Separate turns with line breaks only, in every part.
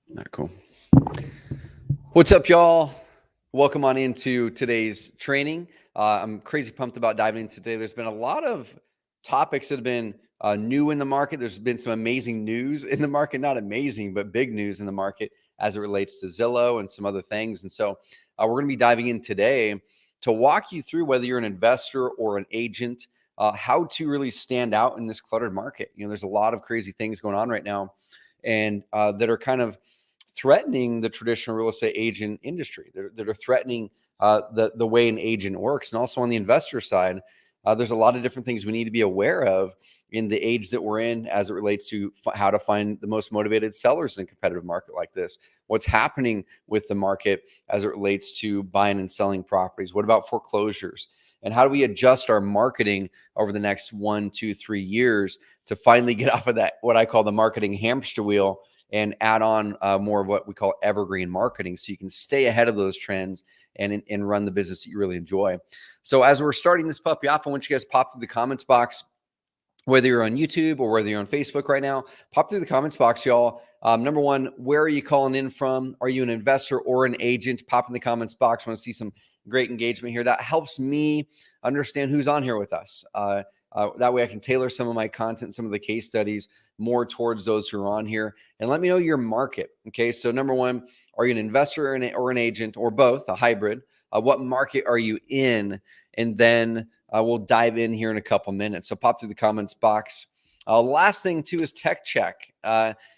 Not cool. What's up, y'all? Welcome on into today's training. I'm crazy pumped about diving in today. There's been a lot of topics that have been new in the market. There's been some amazing news in the market, not amazing, but big news in the market as it relates to Zillow and some other things. And so we're going to be diving in today to walk you through whether you're an investor or an agent, how to really stand out in this cluttered market. There's a lot of crazy things going on right now, and that are kind of threatening the traditional real estate agent industry. That are threatening the way an agent works. And also on the investor side, there's a lot of different things we need to be aware of in the age that we're in as it relates to how to find the most motivated sellers in a competitive market like this. What's happening with the market as it relates to buying and selling properties? What about foreclosures? And how do we adjust our marketing over the next 1, 2, 3 years to finally get off of that, what I call the marketing hamster wheel, and add on more of what we call evergreen marketing, so you can stay ahead of those trends and run the business that you really enjoy. So as we're starting this puppy off, I want you guys to pop through the comments box, whether you're on YouTube or whether you're on Facebook right now. Pop through the comments box, y'all. Number one, where are you calling in from? Are you an investor or an agent? Pop in the comments box. I want to see some great engagement here. That helps me understand who's on here with us. That way I can tailor some of my content, some of the case studies more towards those who are on here. And let me know your market. Okay, so number one, are you an investor or an agent or both, a hybrid? What market are you in? And then we'll dive in here in a couple minutes. So pop through the comments box. Last thing too is tech check.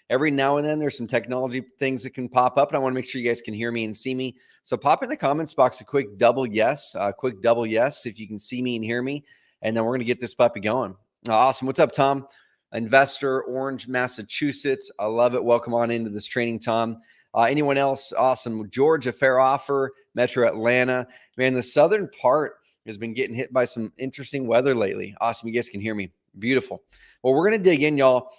Every now and then there's some technology things that can pop up, and I want to make sure you guys can hear me and see me. So pop in the comments box a quick double yes if you can see me and hear me, and then we're going to get this puppy going. Awesome. What's up, Tom? Investor, Orange, Massachusetts. I love it. Welcome on into this training, Tom. Anyone else? Awesome. Georgia, fair offer. Metro Atlanta. Man, the southern part has been getting hit by some interesting weather lately. Awesome. You guys can hear me. Beautiful. Well, we're going to dig in, y'all,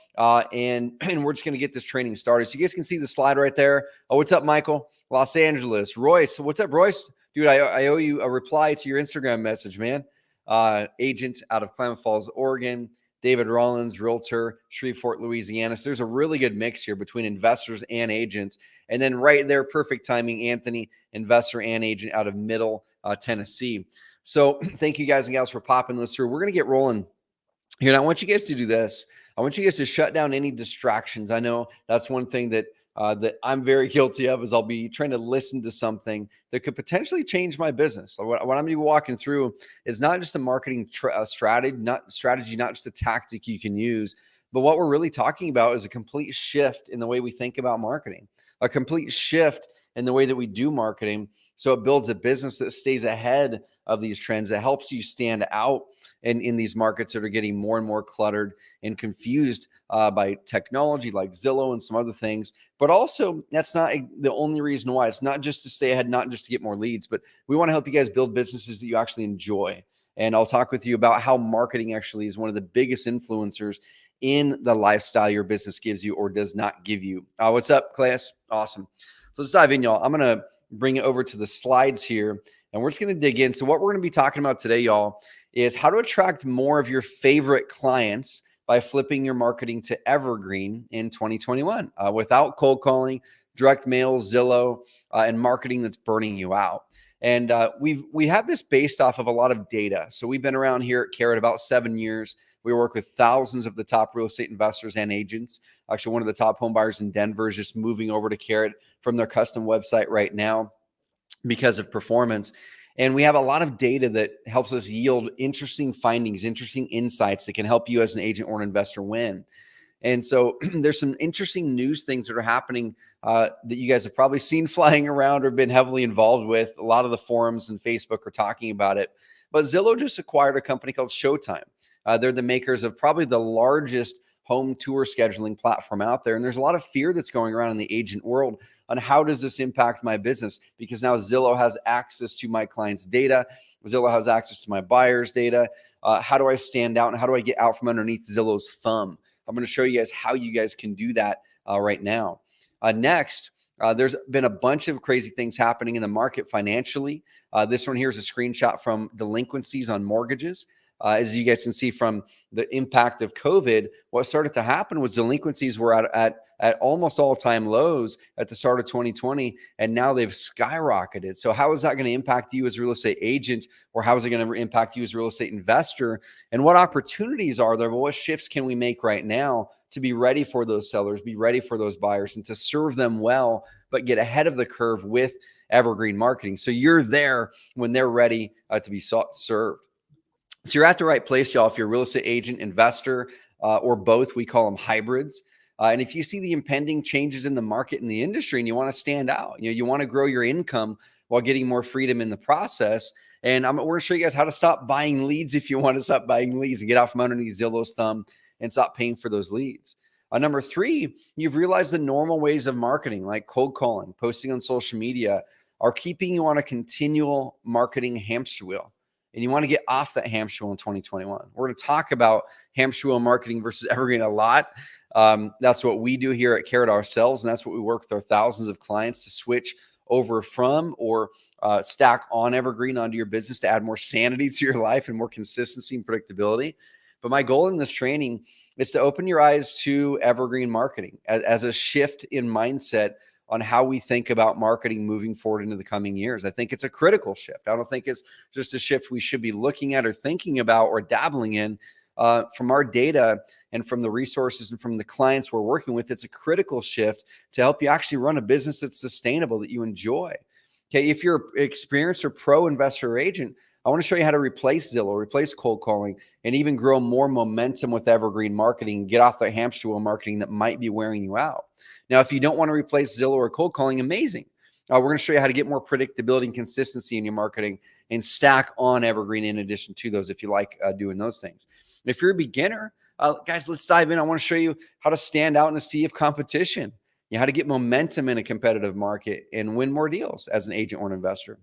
and we're just going to get this training started. So you guys can see the slide right there. Oh, what's up, Michael? Los Angeles. Royce. What's up, Royce? Dude, I owe you a reply to your Instagram message, man. Agent out of Klamath Falls, Oregon. David Rollins, realtor, Shreveport, Louisiana. So there's a really good mix here between investors and agents. And then right there, perfect timing, Anthony, investor and agent out of Middle Tennessee. So thank you guys and gals for popping those through. We're going to get rolling here. And I want you guys to do this. I want you guys to shut down any distractions. I know that's one thing that I'm very guilty of, is I'll be trying to listen to something that could potentially change my business. So what I'm going to be walking through is not just a marketing strategy, not just a tactic you can use, but what we're really talking about is a complete shift in the way we think about marketing, a complete shift in the way that we do marketing. So it builds a business that stays ahead of these trends, that helps you stand out in these markets that are getting more and more cluttered and confused by technology like Zillow and some other things. But also, that's not the only reason why. It's not just to stay ahead, not just to get more leads, but we want to help you guys build businesses that you actually enjoy. And I'll talk with you about how marketing actually is one of the biggest influencers in the lifestyle your business gives you or does not give you. What's up, class? Awesome. So let's dive in, y'all. I'm going to bring it over to the slides here, and we're just going to dig in. So what we're going to be talking about today, y'all, is how to attract more of your favorite clients by flipping your marketing to Evergreen in 2021 without cold calling, direct mail, Zillow, and marketing that's burning you out. And we have this based off of a lot of data. So we've been around here at Carrot about 7 years. We work with thousands of the top real estate investors and agents. Actually, one of the top home buyers in Denver is just moving over to Carrot from their custom website right now because of performance. And we have a lot of data that helps us yield interesting findings, interesting insights that can help you as an agent or an investor win. And so there's some interesting news things that are happening that you guys have probably seen flying around or been heavily involved with. A lot of the forums and Facebook are talking about it. But Zillow just acquired a company called Showtime. They're the makers of probably the largest home tour scheduling platform out there. And there's a lot of fear that's going around in the agent world on how does this impact my business? Because now Zillow has access to my clients' data. Zillow has access to my buyers' data. How do I stand out, and how do I get out from underneath Zillow's thumb? I'm going to show you guys how you guys can do that right now. Next, there's been a bunch of crazy things happening in the market financially. This one here is a screenshot from delinquencies on mortgages. As you guys can see from the impact of COVID, what started to happen was delinquencies were at almost all-time lows at the start of 2020, and now they've skyrocketed. So how is that going to impact you as a real estate agent, or how is it going to impact you as a real estate investor? And what opportunities are there? Well, what shifts can we make right now to be ready for those sellers, be ready for those buyers, and to serve them well, but get ahead of the curve with Evergreen marketing, so you're there when they're ready to be served. So you're at the right place, y'all. If you're a real estate agent, investor, or both, we call them hybrids. And if you see the impending changes in the market and the industry, and you want to stand out, you want to grow your income while getting more freedom in the process. And we're going to show you guys how to stop buying leads if you want to stop buying leads and get out from underneath Zillow's thumb and stop paying for those leads. Number three, you've realized the normal ways of marketing, like cold calling, posting on social media, are keeping you on a continual marketing hamster wheel. And you want to get off that hamster wheel in 2021. We're going to talk about hamster wheel marketing versus Evergreen a lot. That's what we do here at Carrot ourselves, and that's what we work with our thousands of clients to switch over from or stack on Evergreen onto your business to add more sanity to your life and more consistency and predictability. But my goal in this training is to open your eyes to Evergreen marketing as a shift in mindset on how we think about marketing moving forward into the coming years. I think it's a critical shift. I don't think it's just a shift we should be looking at or thinking about or dabbling in. From our data and from the resources and from the clients we're working with, it's a critical shift to help you actually run a business that's sustainable, that you enjoy. Okay, if you're an experienced or pro investor or agent, I want to show you how to replace Zillow, replace cold calling, and even grow more momentum with Evergreen marketing, get off the hamster wheel marketing that might be wearing you out. Now, if you don't want to replace Zillow or cold calling, amazing. We're going to show you how to get more predictability and consistency in your marketing and stack on Evergreen in addition to those if you like doing those things. If you're a beginner, guys, let's dive in. I want to show you how to stand out in a sea of competition, how to get momentum in a competitive market and win more deals as an agent or an investor.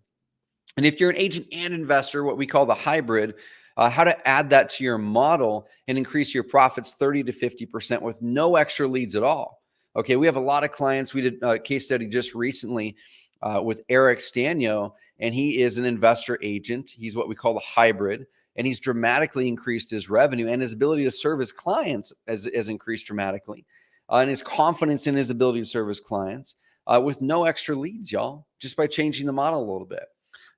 And if you're an agent and investor, what we call the hybrid, how to add that to your model and increase your profits 30 to 50% with no extra leads at all. Okay, we have a lot of clients. We did a case study just recently with Eric Stanio, and he is an investor agent. He's what we call the hybrid, and he's dramatically increased his revenue, and his ability to serve his clients has increased dramatically, and his confidence in his ability to serve his clients with no extra leads, y'all, just by changing the model a little bit.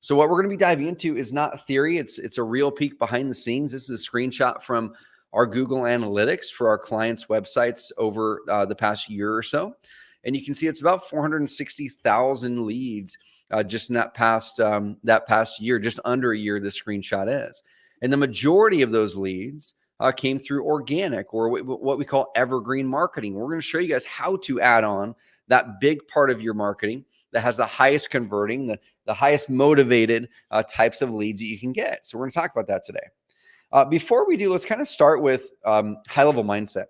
So what we're going to be diving into is not theory. It's a real peek behind the scenes. This is a screenshot from our Google Analytics for our clients' websites over the past year or so. And you can see it's about 460,000 leads just in that past year, just under a year this screenshot is. And the majority of those leads came through organic, or what we call evergreen marketing. We're going to show you guys how to add on that big part of your marketing that has the highest converting, the highest motivated types of leads that you can get. So we're going to talk about that today. Before we do, let's kind of start with high-level mindset.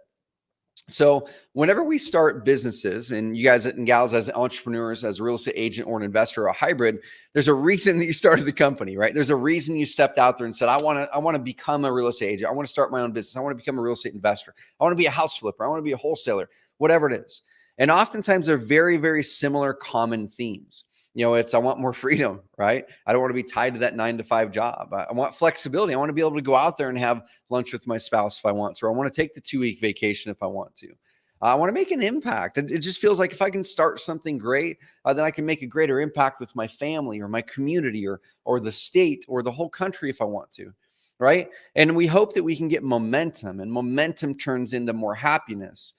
So whenever we start businesses, and you guys and gals as entrepreneurs, as a real estate agent or an investor or a hybrid, there's a reason that you started the company, right? There's a reason you stepped out there and said, I want to become a real estate agent. I want to start my own business. I want to become a real estate investor. I want to be a house flipper. I want to be a wholesaler, whatever it is. And oftentimes they're very, very similar common themes. It's, I want more freedom, right? I don't want to be tied to that 9-to-5 job. I want flexibility. I want to be able to go out there and have lunch with my spouse if I want to, or I want to take the 2-week vacation if I want to. I want to make an impact. It just feels like if I can start something great, then I can make a greater impact with my family or my community or the state or the whole country if I want to, right? And we hope that we can get momentum, and momentum turns into more happiness.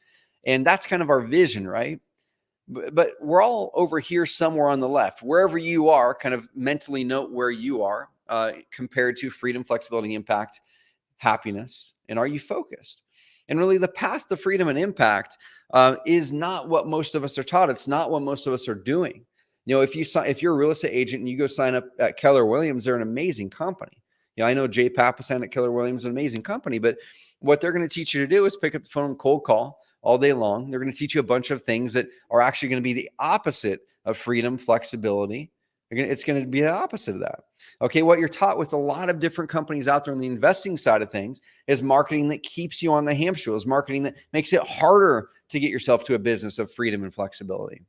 And that's kind of our vision, right? But we're all over here somewhere on the left. Wherever you are, kind of mentally note where you are compared to freedom, flexibility, impact, happiness. And are you focused? And really the path to freedom and impact is not what most of us are taught. It's not what most of us are doing. If you're a real estate agent and you go sign up at Keller Williams, they're an amazing company. I know Jay Papasan at Keller Williams is an amazing company, but what they're going to teach you to do is pick up the phone and cold call all day long. They're going to teach you a bunch of things that are actually going to be the opposite of freedom, flexibility. It's going to be the opposite of that. Okay, what you're taught with a lot of different companies out there on the investing side of things is marketing that keeps you on the hamster wheel, is marketing that makes it harder to get yourself to a business of freedom and flexibility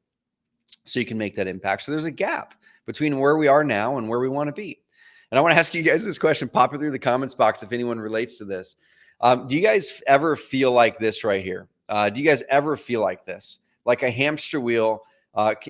so you can make that impact. So there's a gap between where we are now and where we want to be. And I want to ask you guys this question. Pop it through the comments box if anyone relates to this. Do you guys ever feel like this right here? Do you guys ever feel like this? Like a hamster wheel,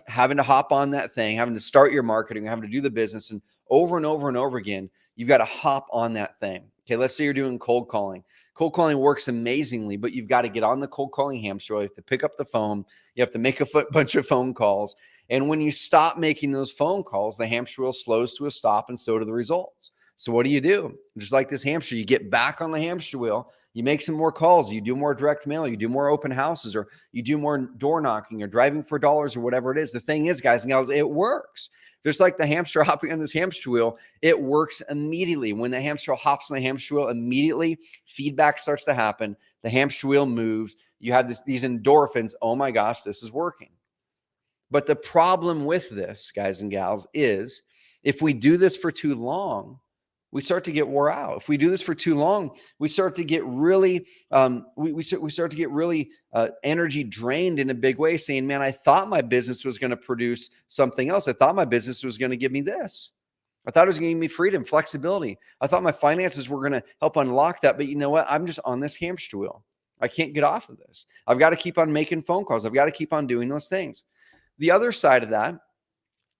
having to hop on that thing, having to start your marketing, having to do the business, and over again, you've got to hop on that thing. Okay, let's say you're doing cold calling. Cold calling works amazingly, but you've got to get on the cold calling hamster wheel. You have to pick up the phone. You have to make a bunch of phone calls. And when you stop making those phone calls, the hamster wheel slows to a stop, and so do the results. So what do? Just like this hamster, you get back on the hamster wheel, you make some more calls, you do more direct mail, you do more open houses, or you do more door knocking or driving for dollars or whatever it is. The thing is, guys and gals, it works. Just like the hamster hopping on this hamster wheel, it works immediately. When the hamster hops on the hamster wheel, immediately feedback starts to happen. The hamster wheel moves. You have these endorphins. Oh my gosh, this is working. But the problem with this, guys and gals, is if we do this for too long, we start to get wore out. If we do this for too long, we start to get really, we start to get really energy drained in a big way, saying, man, I thought my business was going to produce something else. I thought my business was going to give me this. I thought it was going to give me freedom, flexibility. I thought my finances were going to help unlock that. But you know what? I'm just on this hamster wheel. I can't get off of this. I've got to keep on making phone calls. I've got to keep on doing those things. The other side of that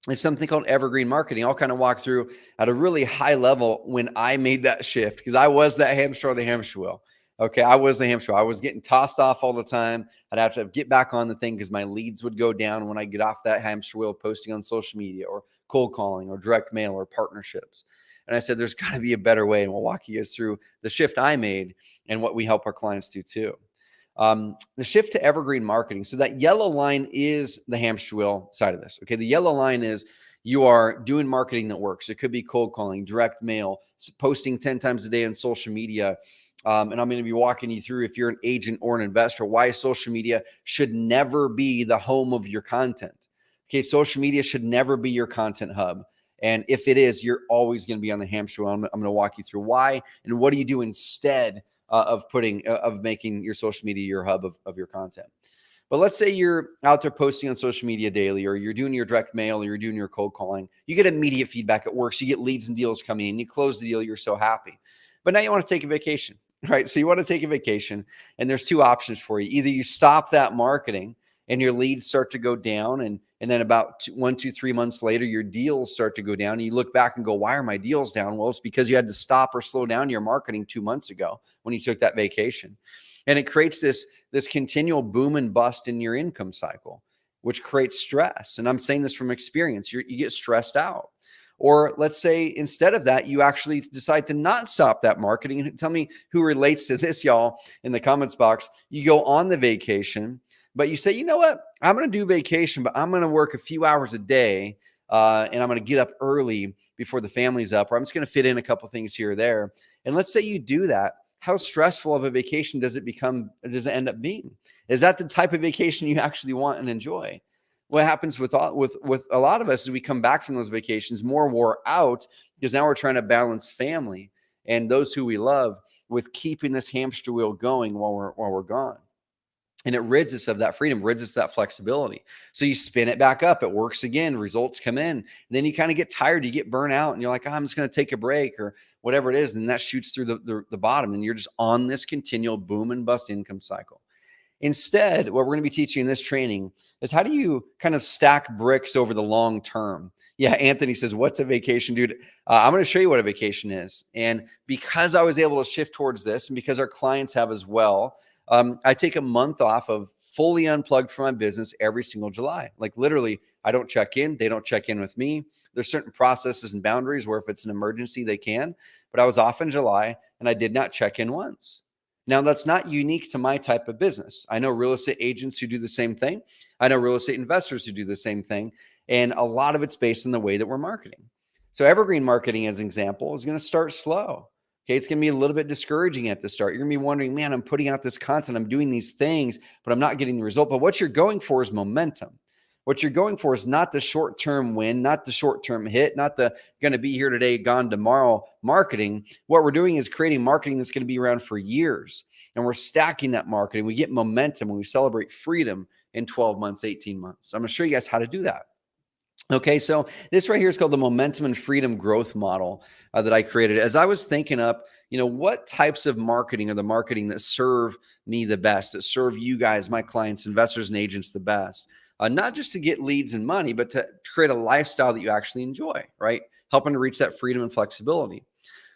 is something called evergreen marketing. I'll kind of walk through at a really high level when I made that shift, because I was that hamster on the hamster wheel. Okay, I was the hamster. I was getting tossed off all the time. I'd have to get back on the thing because my leads would go down when I get off that hamster wheel, posting on social media or cold calling or direct mail or partnerships. And I said, there's got to be a better way. And we'll walk you guys through the shift I made and what we help our clients do too. The shift to evergreen marketing. So that yellow line is the hamster wheel side of this. Okay. The yellow line is you are doing marketing that works. It could be cold calling, direct mail, posting 10 times a day on social media. And I'm going to be walking you through, if you're an agent or an investor, why social media should never be the home of your content. Okay. Social media should never be your content hub. And if it is, you're always going to be on the hamster wheel. I'm going to walk you through why and what do you do instead of making your social media your hub of your content. But let's say you're out there posting on social media daily, or you're doing your direct mail, or you're doing your cold calling. You get immediate feedback. It works. You get leads and deals coming in. You close the deal. You're so happy. But now you want to take a vacation, right? So you want to take a vacation, and there's two options for you. Either you stop that marketing and your leads start to go down, and then about 1, 2, 3 months later, your deals start to go down. And you look back and go, why are my deals down? Well, it's because you had to stop or slow down your marketing 2 months ago when you took that vacation. And it creates this continual boom and bust in your income cycle, which creates stress. And I'm saying this from experience. You get stressed out. Or let's say instead of that, you actually decide to not stop that marketing. And tell me who relates to this, y'all, in the comments box. You go on the vacation, but you say, you know what? I'm going to do vacation, but I'm going to work a few hours a day, and I'm going to get up early before the family's up, or I'm just going to fit in a couple things here or there. And let's say you do that. How stressful of a vacation does it end up being? Is that the type of vacation you actually want and enjoy? What happens with a lot of us is we come back from those vacations more wore out, because now we're trying to balance family and those who we love with keeping this hamster wheel going while we're gone. And it rids us of that freedom, rids us of that flexibility. So you spin it back up. It works again. Results come in. And then you kind of get tired. You get burnt out. And you're like, I'm just going to take a break or whatever it is. And that shoots through the bottom. And you're just on this continual boom and bust income cycle. Instead, what we're going to be teaching in this training is how do you kind of stack bricks over the long term? Yeah, Anthony says, what's a vacation, dude? I'm going to show you what a vacation is. And because I was able to shift towards this, and because our clients have as well, I take a month off of fully unplugged from my business every single July. Like literally, I don't check in. They don't check in with me. There's certain processes and boundaries where if it's an emergency, they can. But I was off in July and I did not check in once. Now, that's not unique to my type of business. I know real estate agents who do the same thing. I know real estate investors who do the same thing. And a lot of it's based on the way that we're marketing. So evergreen marketing, as an example, is going to start slow. Okay, it's going to be a little bit discouraging at the start. You're going to be wondering, man, I'm putting out this content, I'm doing these things, but I'm not getting the result. But what you're going for is momentum. What you're going for is not the short-term win, not the short-term hit, not the going to be here today, gone tomorrow marketing. What we're doing is creating marketing that's going to be around for years. And we're stacking that marketing. We get momentum when we celebrate freedom in 12 months, 18 months. So I'm going to show you guys how to do that. Okay, so this right here is called the momentum and freedom growth model that I created. As I was thinking up, what types of marketing are the marketing that serve me the best, that serve you guys, my clients, investors, and agents the best? Not just to get leads and money, but to create a lifestyle that you actually enjoy, right? Helping to reach that freedom and flexibility.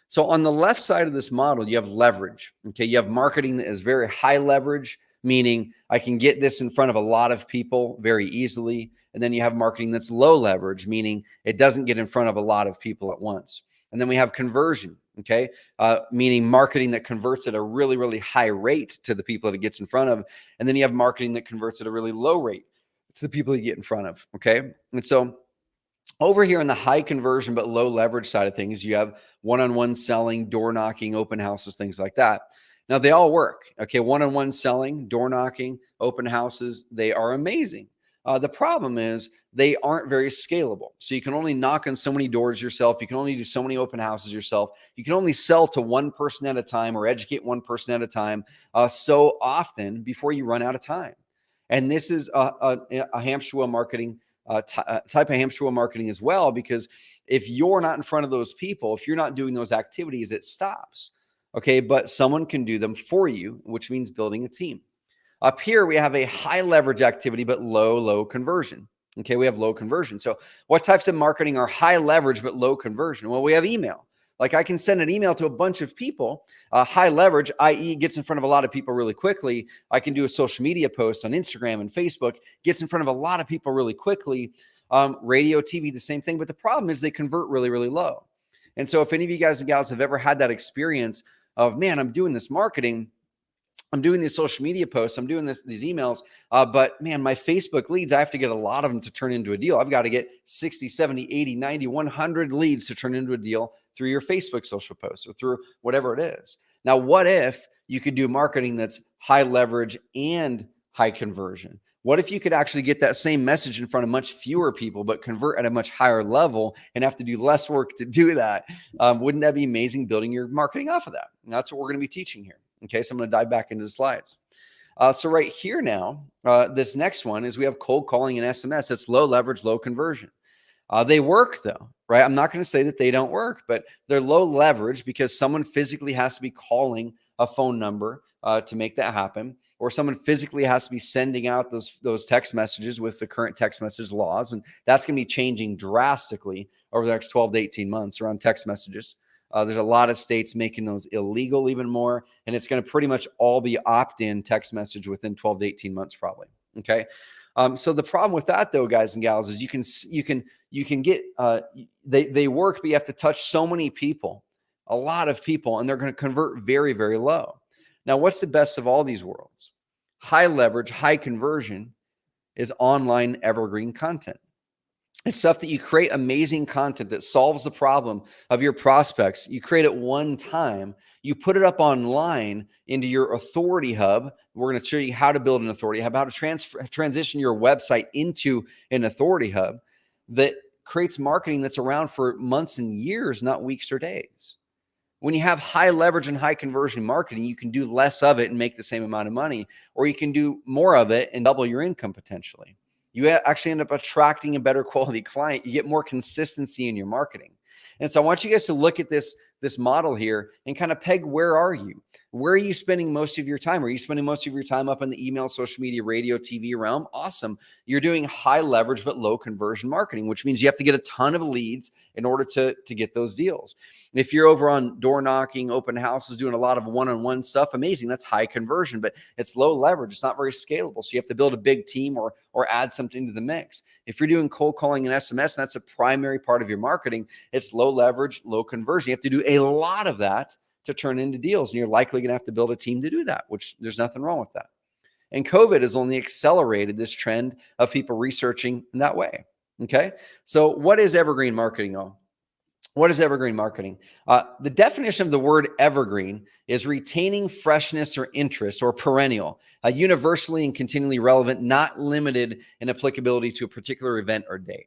So on the left side of this model, you have leverage. Okay, you have marketing that is very high leverage, meaning I can get this in front of a lot of people very easily. And then you have marketing that's low leverage, meaning it doesn't get in front of a lot of people at once. And then we have conversion, okay, meaning marketing that converts at a really, really high rate to the people that it gets in front of. And then you have marketing that converts at a really low rate to the people you get in front of, okay? And so over here on the high conversion but low leverage side of things, you have one-on-one selling, door knocking, open houses, things like that. Now they all work. Okay, one-on-one selling, door knocking, open houses, they are amazing. The problem is they aren't very scalable. So you can only knock on so many doors yourself. You can only do so many open houses yourself. You can only sell to one person at a time or educate one person at a time so often before you run out of time. And this is a hamster wheel marketing type of hamster wheel marketing as well, because if you're not in front of those people, if you're not doing those activities, it stops. Okay, but someone can do them for you, which means building a team. Up here, we have a high leverage activity, but low conversion. Okay, we have low conversion. So what types of marketing are high leverage, but low conversion? Well, we have email. Like I can send an email to a bunch of people, high leverage, i.e. gets in front of a lot of people really quickly. I can do a social media post on Instagram and Facebook, gets in front of a lot of people really quickly. Radio, TV, the same thing. But the problem is they convert really, really low. And so if any of you guys and gals have ever had that experience of, man, I'm doing this marketing, I'm doing these social media posts, I'm doing these emails, but man, my Facebook leads, I have to get a lot of them to turn into a deal. I've got to get 60, 70, 80, 90, 100 leads to turn into a deal through your Facebook social posts or through whatever it is. Now, what if you could do marketing that's high leverage and high conversion? What if you could actually get that same message in front of much fewer people, but convert at a much higher level and have to do less work to do that? Wouldn't that be amazing, building your marketing off of that? And that's what we're going to be teaching here. Okay, so I'm going to dive back into the slides. So right here now, this next one is we have cold calling and SMS. That's low leverage, low conversion. They work though, right? I'm not going to say that they don't work, but they're low leverage because someone physically has to be calling a phone number to make that happen, or someone physically has to be sending out those text messages with the current text message laws. And that's going to be changing drastically over the next 12 to 18 months around text messages. There's a lot of states making those illegal even more, and it's going to pretty much all be opt-in text message within 12 to 18 months probably. Okay. So the problem with that though, guys and gals, is you can get they work, but you have to touch so many people, a lot of people, and they're going to convert very, very low. Now, what's the best of all these worlds? High leverage, high conversion is online evergreen content. It's stuff that you create amazing content that solves the problem of your prospects. You create it one time, you put it up online into your authority hub. We're going to show you how to build an authority hub, how to transition your website into an authority hub that creates marketing that's around for months and years, not weeks or days. When you have high leverage and high conversion marketing, you can do less of it and make the same amount of money, or you can do more of it and double your income potentially. You actually end up attracting a better quality client. You get more consistency in your marketing. And so I want you guys to look at this model here and kind of peg, where are you? Where are you spending most of your time? Are you spending most of your time up in the email, social media, radio, TV realm? Awesome. You're doing high leverage but low conversion marketing, which means you have to get a ton of leads in order to get those deals. If you're over on door knocking, open houses, doing a lot of one-on-one stuff, amazing. That's high conversion, but it's low leverage. It's not very scalable. So you have to build a big team or add something to the mix. If you're doing cold calling and SMS, and that's a primary part of your marketing, it's low leverage, low conversion. You have to do a lot of that to turn into deals. And you're likely going to have to build a team to do that, which there's nothing wrong with that. And COVID has only accelerated this trend of people researching in that way. Okay. So what is evergreen marketing on? What is evergreen marketing? The definition of the word evergreen is retaining freshness or interest, or perennial, universally and continually relevant, not limited in applicability to a particular event or date.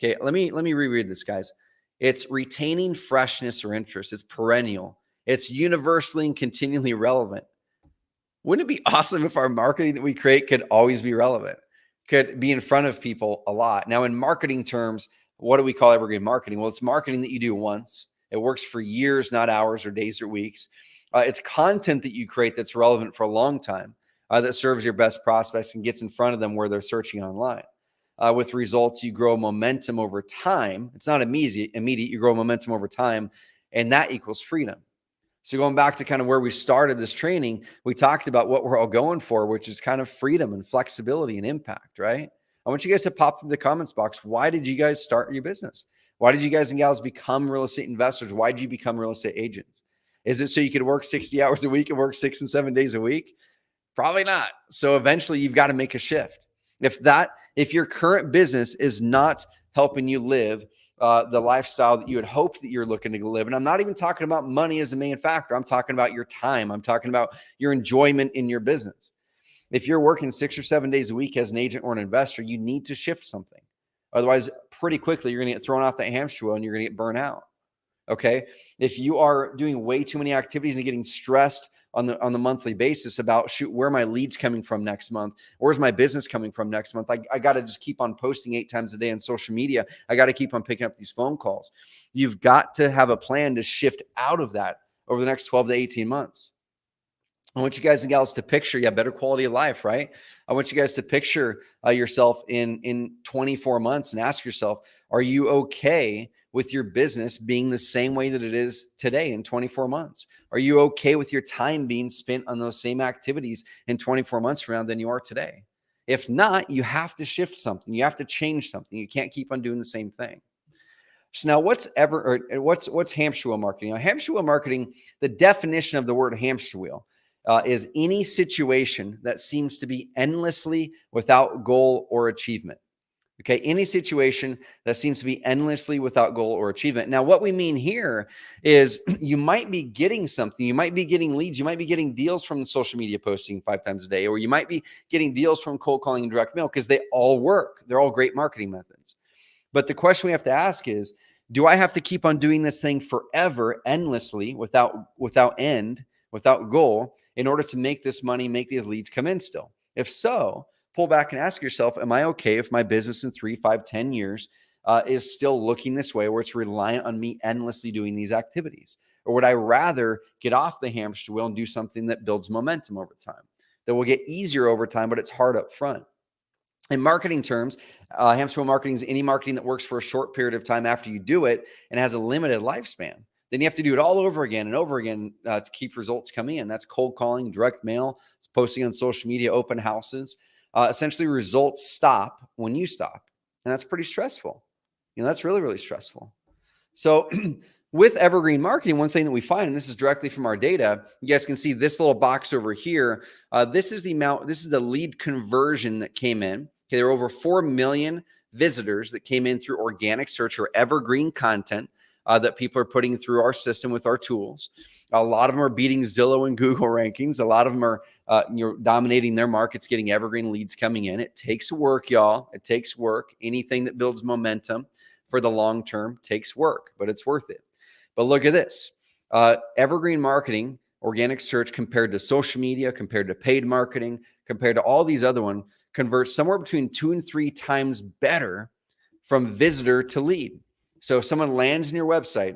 Okay, let me reread this, guys. It's retaining freshness or interest. It's perennial. It's universally and continually relevant. Wouldn't it be awesome if our marketing that we create could always be relevant? could be in front of people a lot. Now, in marketing terms, what do we call evergreen marketing? Well, it's marketing that you do once. It works for years, not hours or days or weeks. It's content that you create that's relevant for a long time, that serves your best prospects and gets in front of them where they're searching online. With results, you grow momentum over time. It's not immediate. You grow momentum over time, and that equals freedom. So going back to kind of where we started this training, we talked about what we're all going for, which is kind of freedom and flexibility and impact, right? I want you guys to pop through the comments box. Why did you guys start your business? Why did you guys and gals become real estate investors? Why did you become real estate agents? Is it so you could work 60 hours a week and work 6 and 7 days a week? Probably not. So eventually you've got to make a shift. If your current business is not helping you live the lifestyle that you had hoped that you're looking to live, and I'm not even talking about money as a main factor. I'm talking about your time. I'm talking about your enjoyment in your business. If you're working 6 or 7 days a week as an agent or an investor, you need to shift something. Otherwise, pretty quickly, you're going to get thrown off that hamster wheel and you're going to get burnt out. Okay. If you are doing way too many activities and getting stressed on the monthly basis about, shoot, where are my leads coming from next month? Where's my business coming from next month? I got to just keep on posting 8 times a day on social media. I got to keep on picking up these phone calls. You've got to have a plan to shift out of that over the next 12 to 18 months. I want you guys and gals to picture, better quality of life, right? I want you guys to picture yourself in 24 months and ask yourself, are you okay with your business being the same way that it is today in 24 months? Are you okay with your time being spent on those same activities in 24 months from now than you are today? If not, you have to shift something. You have to change something. You can't keep on doing the same thing. So now what's hamster wheel marketing? Now, hamster wheel marketing, the definition of the word hamster wheel is any situation that seems to be endlessly without goal or achievement. Okay, any situation that seems to be endlessly without goal or achievement. Now, what we mean here is you might be getting something. You might be getting leads. You might be getting deals from the social media posting 5 times a day, or you might be getting deals from cold calling and direct mail, because they all work. They're all great marketing methods. But the question we have to ask is, do I have to keep on doing this thing forever, endlessly, without end, without goal, in order to make this money, make these leads come in still? If so, pull back and ask yourself, am I okay if my business in 3, 5, 10 years is still looking this way, where it's reliant on me endlessly doing these activities? Or would I rather get off the hamster wheel and do something that builds momentum over time, that will get easier over time, but it's hard up front? In marketing terms, hamster wheel marketing is any marketing that works for a short period of time after you do it and has a limited lifespan. Then you have to do it all over again and over again to keep results coming in. That's cold calling, direct mail, posting on social media, open houses. Essentially, results stop when you stop. And that's pretty stressful. That's really, really stressful. So with evergreen marketing, one thing that we find, and this is directly from our data, you guys can see this little box over here. This is the lead conversion that came in. Okay, there were over 4 million visitors that came in through organic search or evergreen content that people are putting through our system with our tools. A lot of them are beating Zillow and Google rankings. A lot of them are dominating their markets, getting evergreen leads coming in. It takes work, y'all. It takes work. Anything that builds momentum for the long term takes work, but it's worth it. But look at this. Evergreen marketing, organic search, compared to social media, compared to paid marketing, compared to all these other ones, converts somewhere between 2 and 3 times better from visitor to lead. So if someone lands in your website,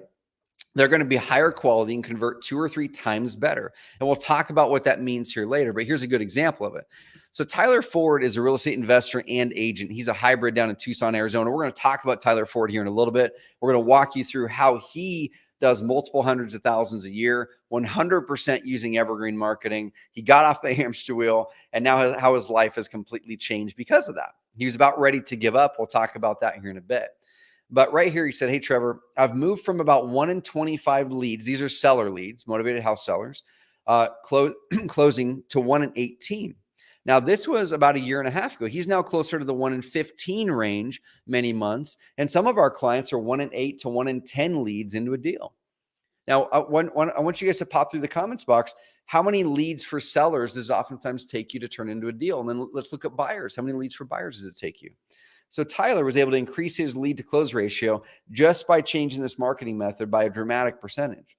they're going to be higher quality and convert 2 or 3 times better. And we'll talk about what that means here later, but here's a good example of it. So Tyler Ford is a real estate investor and agent. He's a hybrid down in Tucson, Arizona. We're going to talk about Tyler Ford here in a little bit. We're going to walk you through how he does multiple hundreds of thousands a year, 100% using evergreen marketing. He got off the hamster wheel, and now how his life has completely changed because of that. He was about ready to give up. We'll talk about that here in a bit. But right here, he said, hey, Trevor, I've moved from about 1 in 25 leads. These are seller leads, motivated house sellers, closing to 1 in 18. Now, this was about a year and a half ago. He's now closer to the 1 in 15 range many months. And some of our clients are 1 in 8 to 1 in 10 leads into a deal. Now, I want you guys to pop through the comments box. How many leads for sellers does it oftentimes take you to turn into a deal? And then let's look at buyers. How many leads for buyers does it take you? So Tyler was able to increase his lead to close ratio just by changing this marketing method by a dramatic percentage.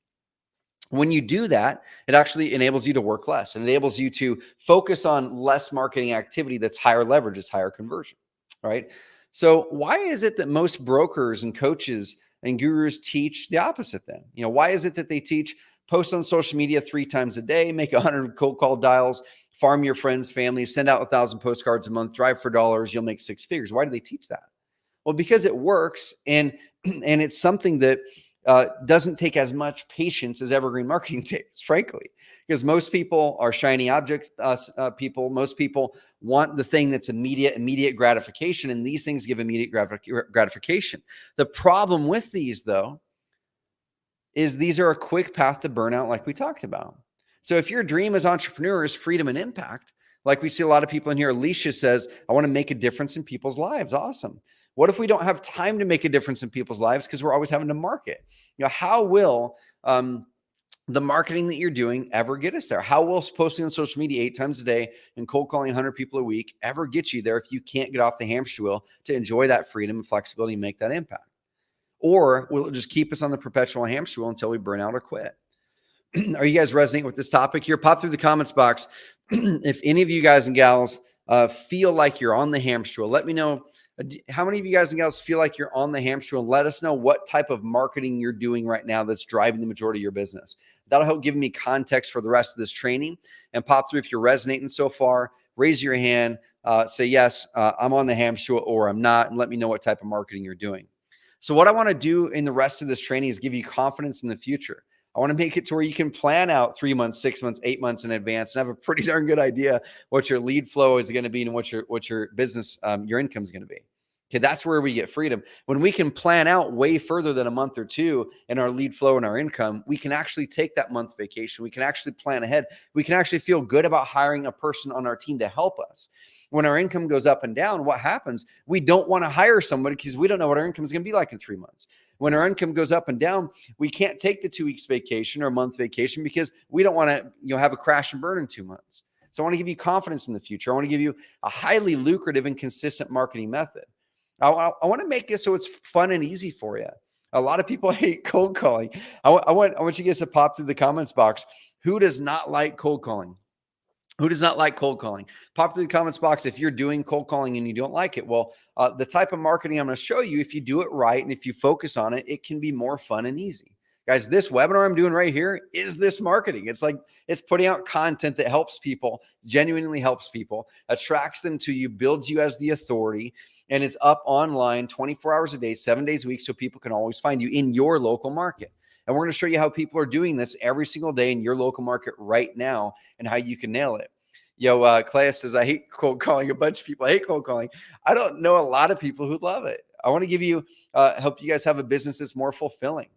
When you do that, it actually enables you to work less and enables you to focus on less marketing activity that's higher leverage, it's higher conversion, right? So why is it that most brokers and coaches and gurus teach the opposite then? Why is it that they teach post on social media 3 times a day, make 100 cold call dials, farm your friends, family, send out 1,000 postcards a month, drive for dollars, you'll make 6 figures? Why do they teach that? Well, because it works, and it's something that doesn't take as much patience as evergreen marketing takes, frankly, because most people are shiny object people. Most people want the thing that's immediate gratification, and these things give immediate gratification. The problem with these, though, is these are a quick path to burnout, like we talked about. So if your dream as entrepreneur is freedom and impact, like we see a lot of people in here, Alicia says, I want to make a difference in people's lives. Awesome. What if we don't have time to make a difference in people's lives because we're always having to market? How will the marketing that you're doing ever get us there? How will posting on social media 8 times a day and cold calling 100 people a week ever get you there if you can't get off the hamster wheel to enjoy that freedom and flexibility and make that impact? Or will it just keep us on the perpetual hamster wheel until we burn out or quit? Are you guys resonating with this topic here? Pop through the comments box if any of you guys and gals feel like you're on the hamster wheel. Let me know how many of you guys and gals feel like you're on the hamster wheel, and let us know what type of marketing you're doing right now that's driving the majority of your business. That'll help give me context for the rest of this training. And pop through if you're resonating so far. Raise your hand. Say, yes, I'm on the hamster wheel, or I'm not, and let me know what type of marketing you're doing. So what I want to do in the rest of this training is give you confidence in the future. I want to make it to where you can plan out 3 months, 6 months, 8 months in advance and have a pretty darn good idea what your lead flow is going to be and what your business, your income is going to be. Okay, that's where we get freedom. When we can plan out way further than a month or two in our lead flow and our income, we can actually take that month vacation. We can actually plan ahead. We can actually feel good about hiring a person on our team to help us. When our income goes up and down, what happens? We don't want to hire somebody because we don't know what our income is going to be like in 3 months. When our income goes up and down, we can't take the 2 weeks vacation or month vacation because we don't want to, have a crash and burn in 2 months. So I want to give you confidence in the future. I want to give you a highly lucrative and consistent marketing method. I want to make this so it's fun and easy for you. A lot of people hate cold calling. I want you guys to pop through the comments box. Who does not like cold calling? Who does not like cold calling? Pop through the comments box if you're doing cold calling and you don't like it. Well, the type of marketing I'm going to show you, if you do it right and if you focus on it, it can be more fun and easy. Guys, this webinar I'm doing right here is this marketing. It's like it's putting out content that helps people, genuinely helps people, attracts them to you, builds you as the authority, and is up online 24 hours a day, 7 days a week, so people can always find you in your local market. And we're going to show you how people are doing this every single day in your local market right now and how you can nail it. Clay says, I hate cold calling. A bunch of people hate cold calling. I don't know a lot of people who love it. I want to give you, help you guys have a business that's more fulfilling.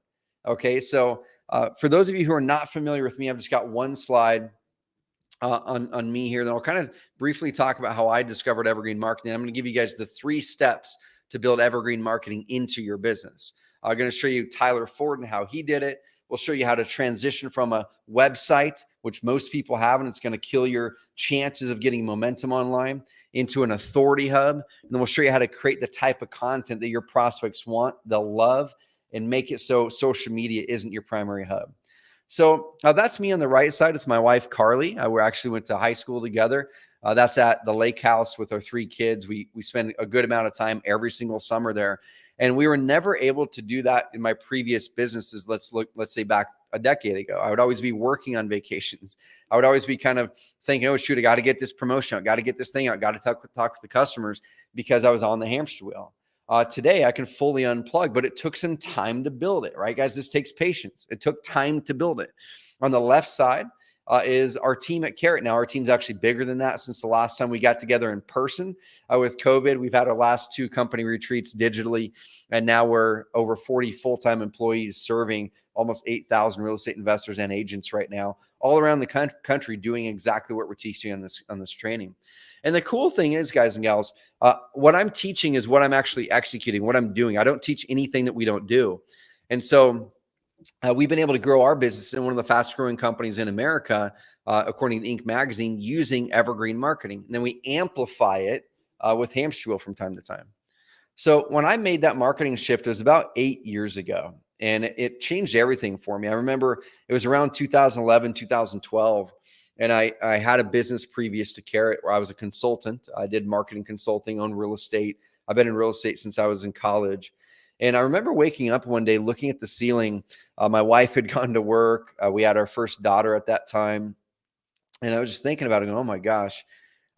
Okay, so for those of you who are not familiar with me, I've just got one slide on me here. Then I'll kind of briefly talk about how I discovered Evergreen Marketing. I'm going to give you guys the 3 steps to build Evergreen Marketing into your business. I'm going to show you Tyler Ford and how he did it. We'll show you how to transition from a website, which most people have, and it's going to kill your chances of getting momentum online, into an authority hub. And then we'll show you how to create the type of content that your prospects want, they'll love, and make it so social media isn't your primary hub. So that's me on the right side with my wife, Carly. We actually went to high school together. That's at the lake house with our 3 kids. We spend a good amount of time every single summer there. And we were never able to do that in my previous businesses. Let's say back a decade ago. I would always be working on vacations. I would always be kind of thinking, oh, shoot, I got to get this promotion. I got to get this thing out. I got to talk with the customers because I was on the hamster wheel. Today, I can fully unplug, but it took some time to build it, right, guys? This takes patience. It took time to build it. On the left side is our team at Carrot. Now, our team's actually bigger than that since the last time we got together in person. With COVID, we've had our last 2 company retreats digitally, and now we're over 40 full-time employees serving almost 8,000 real estate investors and agents right now, all around the country doing exactly what we're teaching on this training. And the cool thing is, guys and gals, what I'm teaching is what I'm actually executing, what I'm doing. I don't teach anything that we don't do. And so we've been able to grow our business in one of the fast growing companies in America, according to Inc. magazine, using Evergreen Marketing. And then we amplify it with hamster wheel from time to time. So when I made that marketing shift, it was about 8 years ago. And it changed everything for me. I remember it was around 2011, 2012. And I had a business previous to Carrot where I was a consultant. I did marketing consulting, owned real estate. I've been in real estate since I was in college. And I remember waking up one day, looking at the ceiling. My wife had gone to work. We had our first daughter at that time. And I was just thinking about it, going, oh my gosh,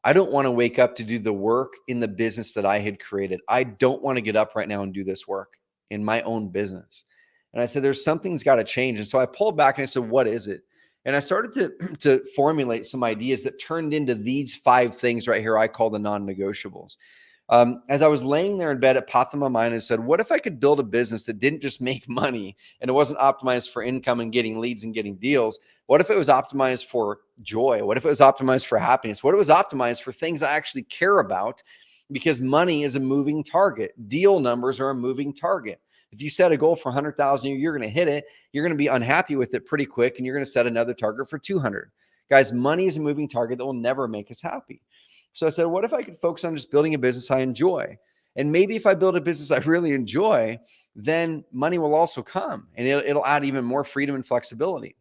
I don't want to wake up to do the work in the business that I had created. I don't want to get up right now and do this work in my own business. And I said, there's something's got to change. And so I pulled back and I said, what is it? And I started to formulate some ideas that turned into these 5 things right here I call the non-negotiables. As I was laying there in bed, it popped in my mind and said, what if I could build a business that didn't just make money and it wasn't optimized for income and getting leads and getting deals? What if it was optimized for joy? What if it was optimized for happiness? What if it was optimized for things I actually care about? Because money is a moving target. Deal numbers are a moving target. If you set a goal for 100,000, you're going to hit it. You're going to be unhappy with it pretty quick, and you're going to set another target for 200. Guys, money is a moving target that will never make us happy. So I said, what if I could focus on just building a business I enjoy? And maybe if I build a business I really enjoy, then money will also come, and it'll add even more freedom and flexibility.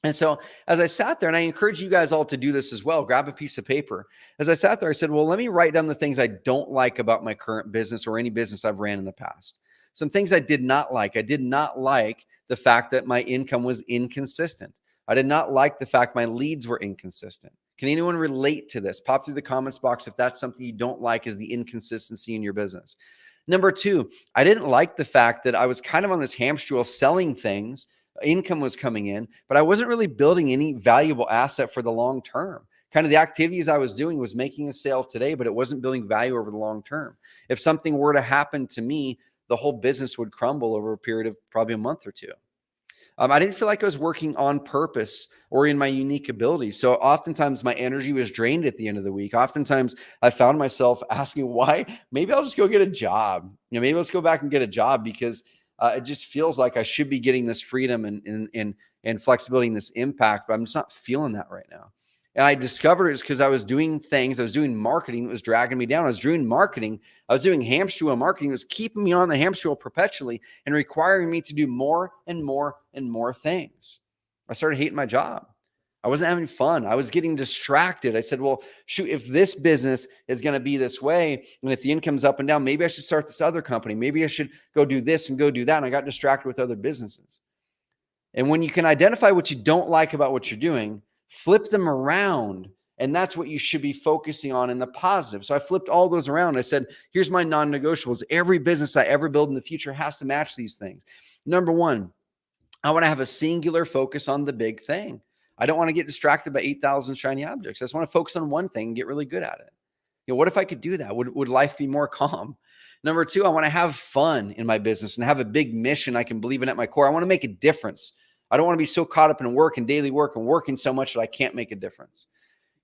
And so as I sat there, and I encourage you guys all to do this as well, grab a piece of paper. As I sat there, I said, well, let me write down the things I don't like about my current business or any business I've ran in the past. Some things I did not like. I did not like the fact that my income was inconsistent. I did not like the fact my leads were inconsistent. Can anyone relate to this? Pop through the comments box if that's something you don't like, is the inconsistency in your business. Number 2, I didn't like the fact that I was kind of on this hamster wheel selling things. Income was coming in, but I wasn't really building any valuable asset for the long term. Kind of the activities I was doing was making a sale today, but it wasn't building value over the long term. If something were to happen to me, the whole business would crumble over a period of probably a month or 2. I didn't feel like I was working on purpose or in my unique abilities. So oftentimes my energy was drained at the end of the week. Oftentimes I found myself asking why. Maybe I'll just go get a job. Maybe let's go back and get a job because it just feels like I should be getting this freedom and flexibility and this impact, but I'm just not feeling that right now. And I discovered it's because I was doing things, I was doing marketing that was dragging me down. I was doing marketing, I was doing hamster wheel marketing that was keeping me on the hamster wheel perpetually and requiring me to do more and more and more things. I started hating my job. I wasn't having fun. I was getting distracted. I said, well, shoot, if this business is going to be this way, and if the income's up and down, maybe I should start this other company. Maybe I should go do this and go do that. And I got distracted with other businesses. And when you can identify what you don't like about what you're doing, flip them around. And that's what you should be focusing on in the positive. So I flipped all those around. I said, here's my non-negotiables. Every business I ever build in the future has to match these things. Number 1, I want to have a singular focus on the big thing. I don't want to get distracted by 8,000 shiny objects. I just want to focus on one thing and get really good at it. What if I could do that? Would life be more calm? Number 2, I want to have fun in my business and have a big mission I can believe in at my core. I want to make a difference. I don't want to be so caught up in work and daily work and working so much that I can't make a difference.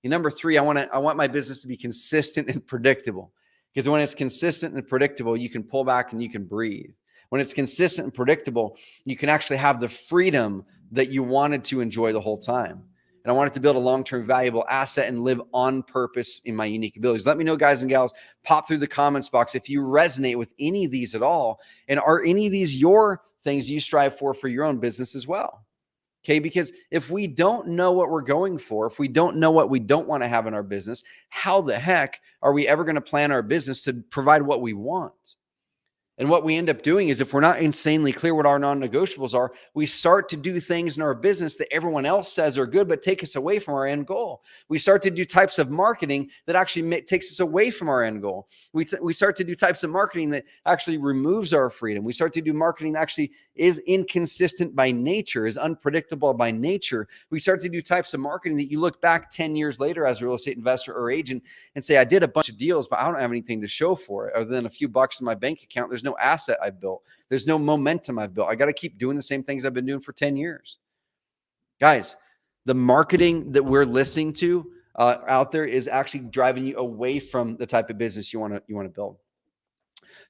And number 3, I want my business to be consistent and predictable. Because when it's consistent and predictable, you can pull back and you can breathe. When it's consistent and predictable, you can actually have the freedom that you wanted to enjoy the whole time. And I wanted to build a long-term valuable asset and live on purpose in my unique abilities. Let me know, guys and gals, pop through the comments box if you resonate with any of these at all. And are any of these your things you strive for your own business as well? Okay, because if we don't know what we're going for, if we don't know what we don't want to have in our business, how the heck are we ever going to plan our business to provide what we want? And what we end up doing is if we're not insanely clear what our non-negotiables are, we start to do things in our business that everyone else says are good, but take us away from our end goal. We start to do types of marketing that actually takes us away from our end goal. We start to do types of marketing that actually removes our freedom. We start to do marketing that actually is inconsistent by nature, is unpredictable by nature. We start to do types of marketing that you look back 10 years later as a real estate investor or agent and say, I did a bunch of deals, but I don't have anything to show for it other than a few bucks in my bank account. There's no asset I've built. There's no momentum I've built. I got to keep doing the same things I've been doing for 10 years. Guys, the marketing that we're listening to out there is actually driving you away from the type of business you want to build.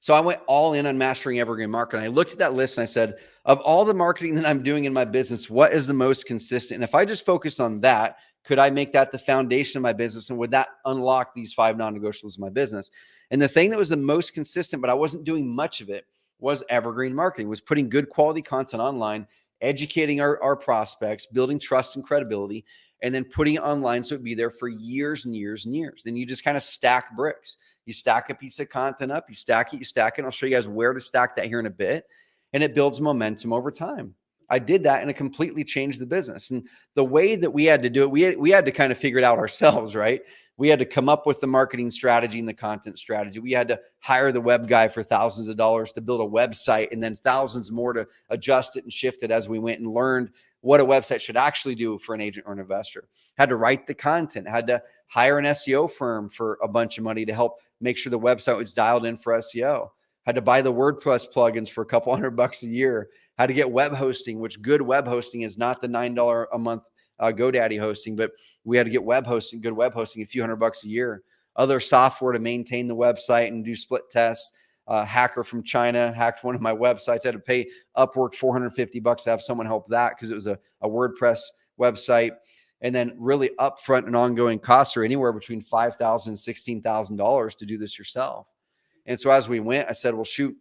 So I went all in on mastering evergreen marketing. I looked at that list and I said, of all the marketing that I'm doing in my business, what is the most consistent? And if I just focus on that, could I make that the foundation of my business? And would that unlock these 5 non-negotiables in my business? And the thing that was the most consistent, but I wasn't doing much of it, was evergreen marketing, was putting good quality content online, educating our prospects, building trust and credibility, and then putting it online so it'd be there for years and years and years. Then you just kind of stack bricks. You stack a piece of content up, you stack it, and I'll show you guys where to stack that here in a bit. And it builds momentum over time. I did that and it completely changed the business. And the way that we had to do it, we had to kind of figure it out ourselves, right? We had to come up with the marketing strategy and the content strategy. We had to hire the web guy for thousands of dollars to build a website and then thousands more to adjust it and shift it as we went and learned what a website should actually do for an agent or an investor. Had to write the content, had to hire an SEO firm for a bunch of money to help make sure the website was dialed in for SEO. Had to buy the WordPress plugins for a couple $100 a year. Had to get web hosting, which good web hosting is not the $9 a month GoDaddy hosting, but we had to get web hosting, good web hosting, a few $100 a year. Other software to maintain the website and do split tests. Hacker from China hacked one of my websites. I had to pay Upwork $450 to have someone help that because it was a WordPress website. And then really upfront and ongoing costs are anywhere between $5,000 and $16,000 to do this yourself. And so as we went, I said, well, shoot,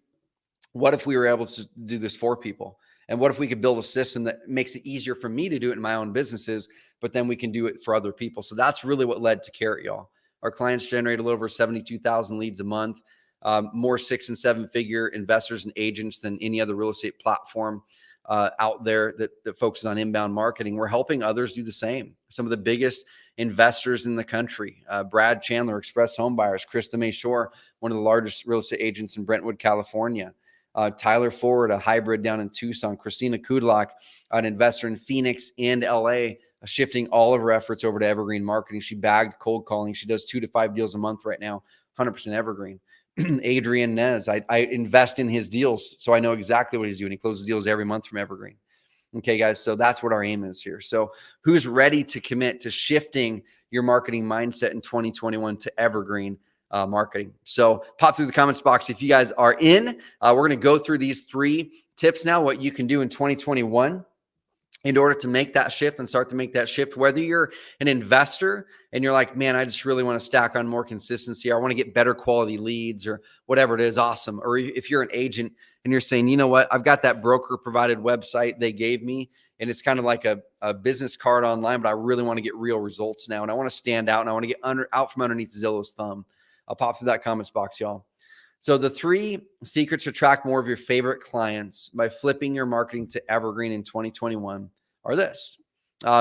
what if we were able to do this for people? And what if we could build a system that makes it easier for me to do it in my own businesses, but then we can do it for other people? So that's really what led to Carrot, y'all. Our clients generate a little over 72,000 leads a month, more 6 and 7 figure investors and agents than any other real estate platform out there that focuses on inbound marketing. We're helping others do the same. Some of the biggest investors in the country, Brad Chandler, Express Home Buyers, Krista May Shore, one of the largest real estate agents in Brentwood, California, Tyler Ford, a hybrid down in Tucson, Christina Kudlak, an investor in Phoenix and LA, shifting all of her efforts over to Evergreen marketing. She bagged cold calling. She does 2 to 5 deals a month right now, 100% Evergreen. Adrian Nez, I invest in his deals, so I know exactly what he's doing. He closes deals every month from Evergreen. Okay, guys, so that's what our aim is here. So who's ready to commit to shifting your marketing mindset in 2021 to Evergreen marketing? So pop through the comments box if you guys are in. We're going to go through these 3 tips now, what you can do in 2021 in order to make that shift and start to make that shift. Whether you're an investor and you're like, man, I just really want to stack on more consistency, or I want to get better quality leads or whatever it is, awesome. Or if you're an agent and you're saying, you know what, I've got that broker provided website they gave me, and it's kind of like a business card online, but I really want to get real results now. And I want to stand out and I want to get out from underneath Zillow's thumb. I'll pop through that comments box, y'all. So the 3 secrets to attract more of your favorite clients by flipping your marketing to Evergreen in 2021 are this.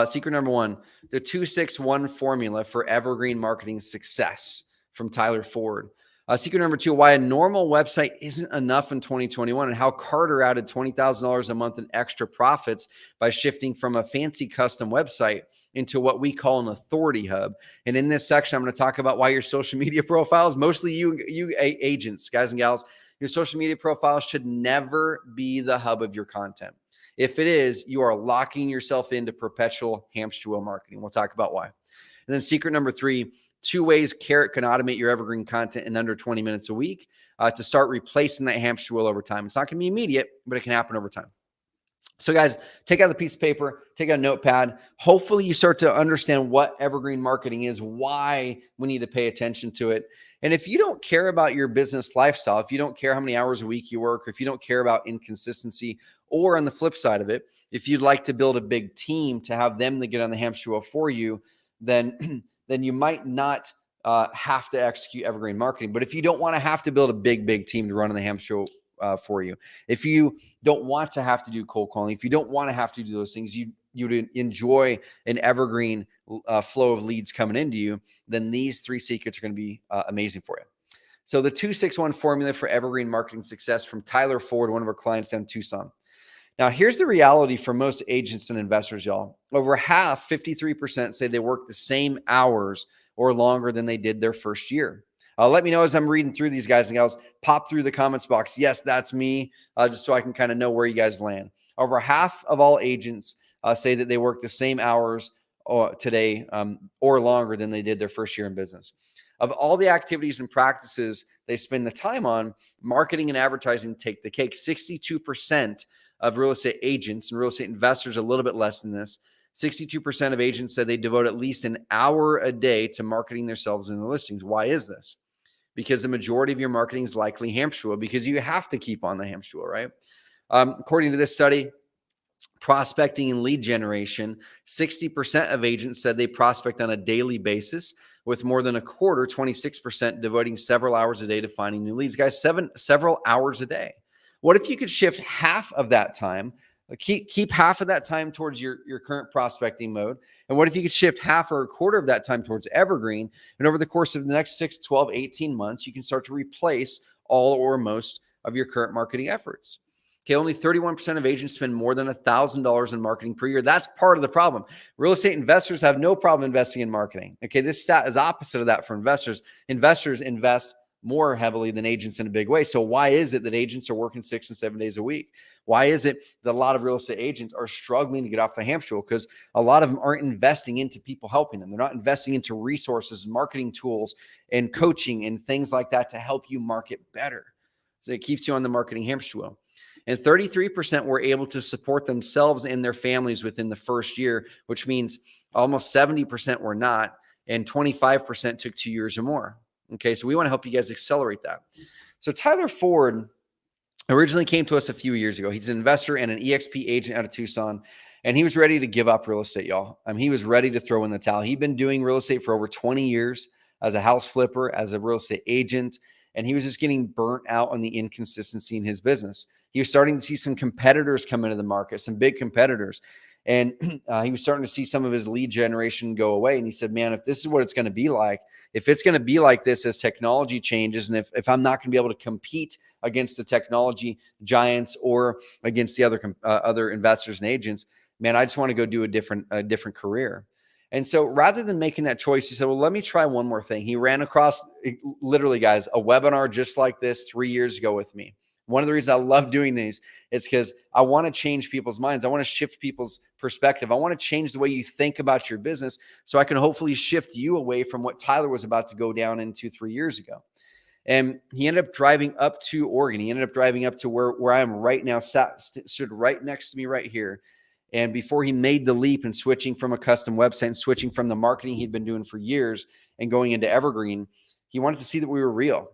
Secret number 1, the 261 formula for Evergreen marketing success from Tyler Ford. Secret number 2, why a normal website isn't enough in 2021 and how Carter added $20,000 a month in extra profits by shifting from a fancy custom website into what we call an authority hub. And in this section, I'm going to talk about why your social media profiles, mostly you agents, guys and gals, your social media profiles should never be the hub of your content. If it is, you are locking yourself into perpetual hamster wheel marketing. We'll talk about why. And then secret number 3, 2 ways Carrot can automate your Evergreen content in under 20 minutes a week to start replacing that hamster wheel over time. It's not going to be immediate, but it can happen over time. So guys, take out the piece of paper, take out a notepad. Hopefully you start to understand what Evergreen marketing is, why we need to pay attention to it. And if you don't care about your business lifestyle, if you don't care how many hours a week you work, or if you don't care about inconsistency, or on the flip side of it, if you'd like to build a big team to have them to get on the hamster wheel for you, then you might not have to execute Evergreen marketing. But if you don't want to have to build a big team to run on the hamster wheel for you, if you don't want to have to do cold calling, if you don't want to have to do those things, you'd enjoy an Evergreen flow of leads coming into you, then these 3 secrets are going to be amazing for you. So the 261 formula for Evergreen marketing success from Tyler Ford, one of our clients down in Tucson. Now, here's the reality for most agents and investors, y'all. Over half, 53%, say they work the same hours or longer than they did their first year. Let me know as I'm reading through these, guys and gals. Pop through the comments box. Yes, that's me, just so I can kind of know where you guys land. Over half of all agents say that they work the same hours today or longer than they did their first year in business. Of all the activities and practices they spend the time on, marketing and advertising take the cake. 62% of real estate agents and real estate investors, a little bit less than this, 62% of agents said they devote at least an hour a day to marketing themselves and their listings. Why is this? because the majority of your marketing is likely hamster wheel, because you have to keep on the hamster wheel, right? According to this study, prospecting and lead generation, 60% of agents said they prospect on a daily basis, with more than a quarter, 26%, devoting several hours a day to finding new leads. Guys, several hours a day. What if you could shift half of that time, keep half of that time towards your current prospecting mode? And what if you could shift half or a quarter of that time towards Evergreen? And over the course of the next 6, 12, 18 months, you can start to replace all or most of your current marketing efforts. Okay, only 31% of agents spend more than $1,000 in marketing per year. That's part of the problem. Real estate investors have no problem investing in marketing. Okay, this stat is opposite of that for investors. Investors invest more heavily than agents in a big way. So why is it that agents are working 6 and 7 days a week? Why is it that a lot of real estate agents are struggling to get off the hamster wheel? Because a lot of them aren't investing into people helping them. They're not investing into resources, marketing tools, and coaching and things like that to help you market better. So it keeps you on the marketing hamster wheel. And 33% were able to support themselves and their families within the first year, which means almost 70% were not, and 25% took 2 years or more. Okay, so we want to help you guys accelerate that. So Tyler Ford originally came to us a few years ago. He's an investor and an EXP agent out of Tucson, and he was ready to give up real estate, y'all. He was ready to throw in the towel. He'd been doing real estate for over 20 years as a house flipper, as a real estate agent, and he was just getting burnt out on the inconsistency in his business. He was starting to see some competitors come into the market, some big competitors. And he was starting to see some of his lead generation go away. And he said, man, if this is what it's going to be like, if it's going to be like this as technology changes, and if I'm not going to be able to compete against the technology giants or against the other investors and agents, man, I just want to go do a different career. And so rather than making that choice, he said, well, let me try one more thing. He ran across, literally, guys, a webinar just like this 3 years ago with me. One of the reasons I love doing these is because I want to change people's minds. I want to shift people's perspective. I want to change the way you think about your business so I can hopefully shift you away from what Tyler was about to go down into 3 years ago. And he ended up driving up to Oregon. He ended up driving up to where I am right now, stood right next to me right here. And before he made the leap and switching from a custom website and switching from the marketing he'd been doing for years and going into Evergreen, he wanted to see that we were real.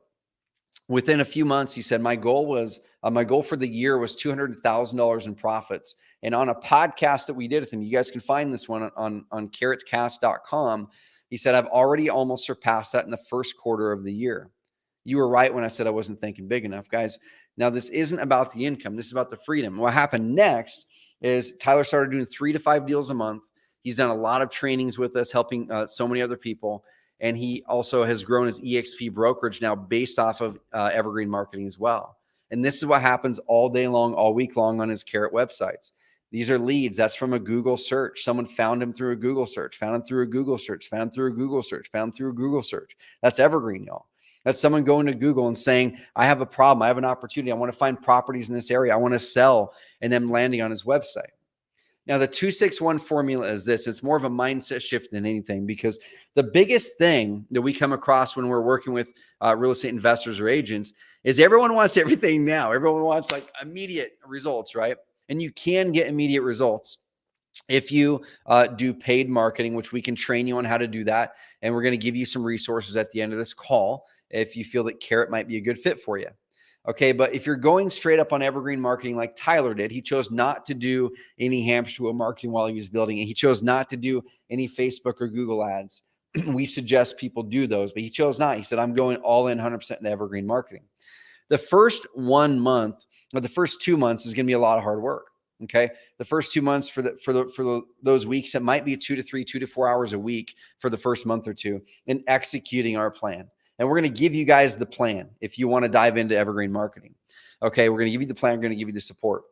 Within a few months, he said, my goal for the year was $200,000 in profits. And on a podcast that we did with him, you guys can find this one on carrotcast.com. He said, I've already almost surpassed that in the first quarter of the year. You were right when I said I wasn't thinking big enough, guys. Now, this isn't about the income. This is about the freedom. What happened next is Tyler started doing 3 to 5 deals a month. He's done a lot of trainings with us, helping so many other people. And he also has grown his EXP brokerage now based off of Evergreen marketing as well. And this is what happens all day long, all week long on his Carrot websites. These are leads. That's from a Google search. Someone found him through a Google search, found him through a Google search, found him through a Google search, found him through a Google search. That's Evergreen, y'all. That's someone going to Google and saying, I have a problem. I have an opportunity. I want to find properties in this area. I want to sell, and then landing on his website. Now, the 261 formula is this. It's more of a mindset shift than anything, because the biggest thing that we come across when we're working with real estate investors or agents is everyone wants everything now. Everyone wants like immediate results, right? And you can get immediate results if you do paid marketing, which we can train you on how to do that. And we're going to give you some resources at the end of this call if you feel that Carrot might be a good fit for you. Okay, but if you're going straight up on Evergreen marketing like Tyler did, he chose not to do any hamster wheel marketing while he was building it. He chose not to do any Facebook or Google ads. We suggest people do those, but he chose not. He said, I'm going all in 100% into Evergreen marketing. The first 1 month or the first 2 months is going to be a lot of hard work. Okay, the first 2 months for those weeks, it might be 2 to 4 hours a week for the first month or two in executing our plan. And we're going to give you guys the plan if you want to dive into Evergreen marketing. Okay, we're going to give you the plan. We're going to give you the support.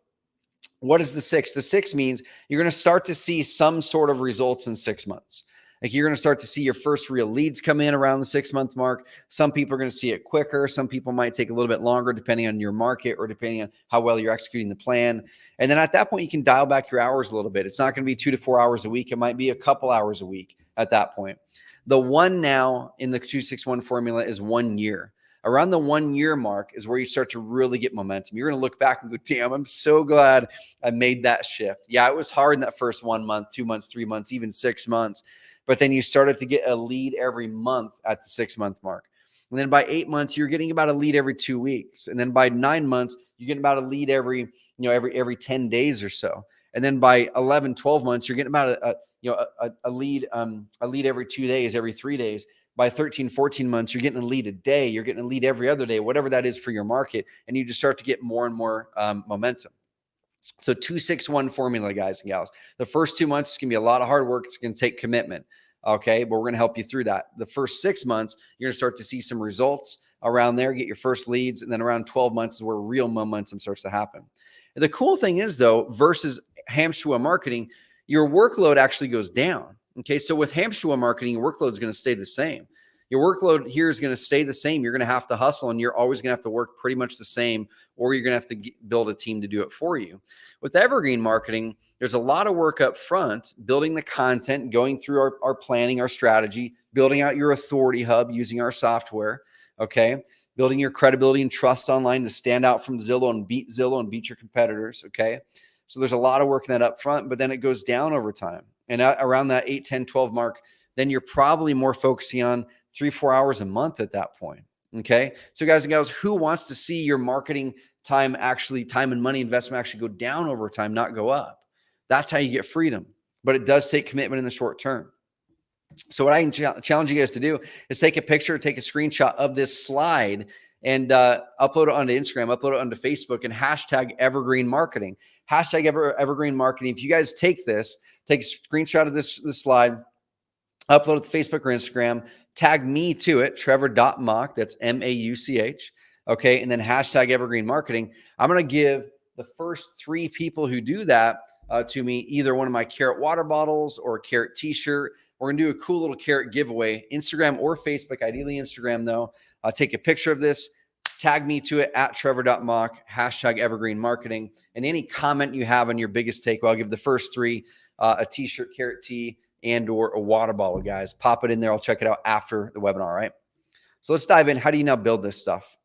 What is the 6? The 6 means you're going to start to see some sort of results in 6 months. Like you're going to start to see your first real leads come in around the 6-month mark. Some people are going to see it quicker. Some people might take a little bit longer depending on your market or depending on how well you're executing the plan. And then at that point, you can dial back your hours a little bit. It's not going to be 2 to 4 hours a week. It might be a couple hours a week at that point. The 1 now in the 261 formula is 1 year. Around the 1 year mark is where you start to really get momentum. You're going to look back and go, damn, I'm so glad I made that shift. Yeah, it was hard in that first 1 month, 2 months, 3 months, even 6 months. But then you started to get a lead every month at the 6-month mark. And then by 8 months, you're getting about a lead every 2 weeks. And then by 9 months, you're getting about a lead every 10 days or so. And then by 11, 12 months, you're getting about a lead every 2 days, every 3 days. By 13, 14 months, you're getting a lead a day. You're getting a lead every other day, whatever that is for your market. And you just start to get more and more momentum. So 2-6-1 formula, guys and gals. The first 2 months is going to be a lot of hard work. It's going to take commitment. Okay, but we're going to help you through that. The first 6 months, you're going to start to see some results around there, get your first leads. And then around 12 months is where real momentum starts to happen. And the cool thing is, though, versus hamster wheel marketing, your workload actually goes down. Okay, so with hamster wheel marketing, your workload is going to stay the same. Your workload here is going to stay the same. You're going to have to hustle, and you're always going to have to work pretty much the same, or you're going to have to build a team to do it for you. With Evergreen marketing, there's a lot of work up front, building the content, going through our planning, our strategy, building out your authority hub using our software, okay? Building your credibility and trust online to stand out from Zillow and beat your competitors, okay? So there's a lot of work in that up front, but then it goes down over time. And around that 8, 10, 12 mark, then you're probably more focusing on 3-4 hours a month at that point. Okay. So guys and gals, who wants to see your marketing time and money investment actually go down over time, not go up? That's how you get freedom, but it does take commitment in the short term. So what I challenge you guys to do is take a picture, take a screenshot of this slide and upload it onto Instagram, upload it onto Facebook, and hashtag Evergreen Marketing. Hashtag Evergreen Marketing. If you guys take a screenshot of this slide, upload it to Facebook or Instagram, tag me to it, Trevor.Mauch, that's Mauch, okay, and then hashtag Evergreen Marketing. I'm going to give the first 3 people who do that to me either one of my carrot water bottles or a carrot t-shirt. We're going to do a cool little carrot giveaway, Instagram or Facebook, ideally Instagram though. Take a picture of this, tag me to it at Trevor.Mauch, hashtag Evergreen Marketing, and any comment you have on your biggest takeaway, I'll give the first 3 a t-shirt, carrot tee, and or a water bottle, guys. Pop it in there. I'll check it out after the webinar, all right? So let's dive in. How do you now build this stuff?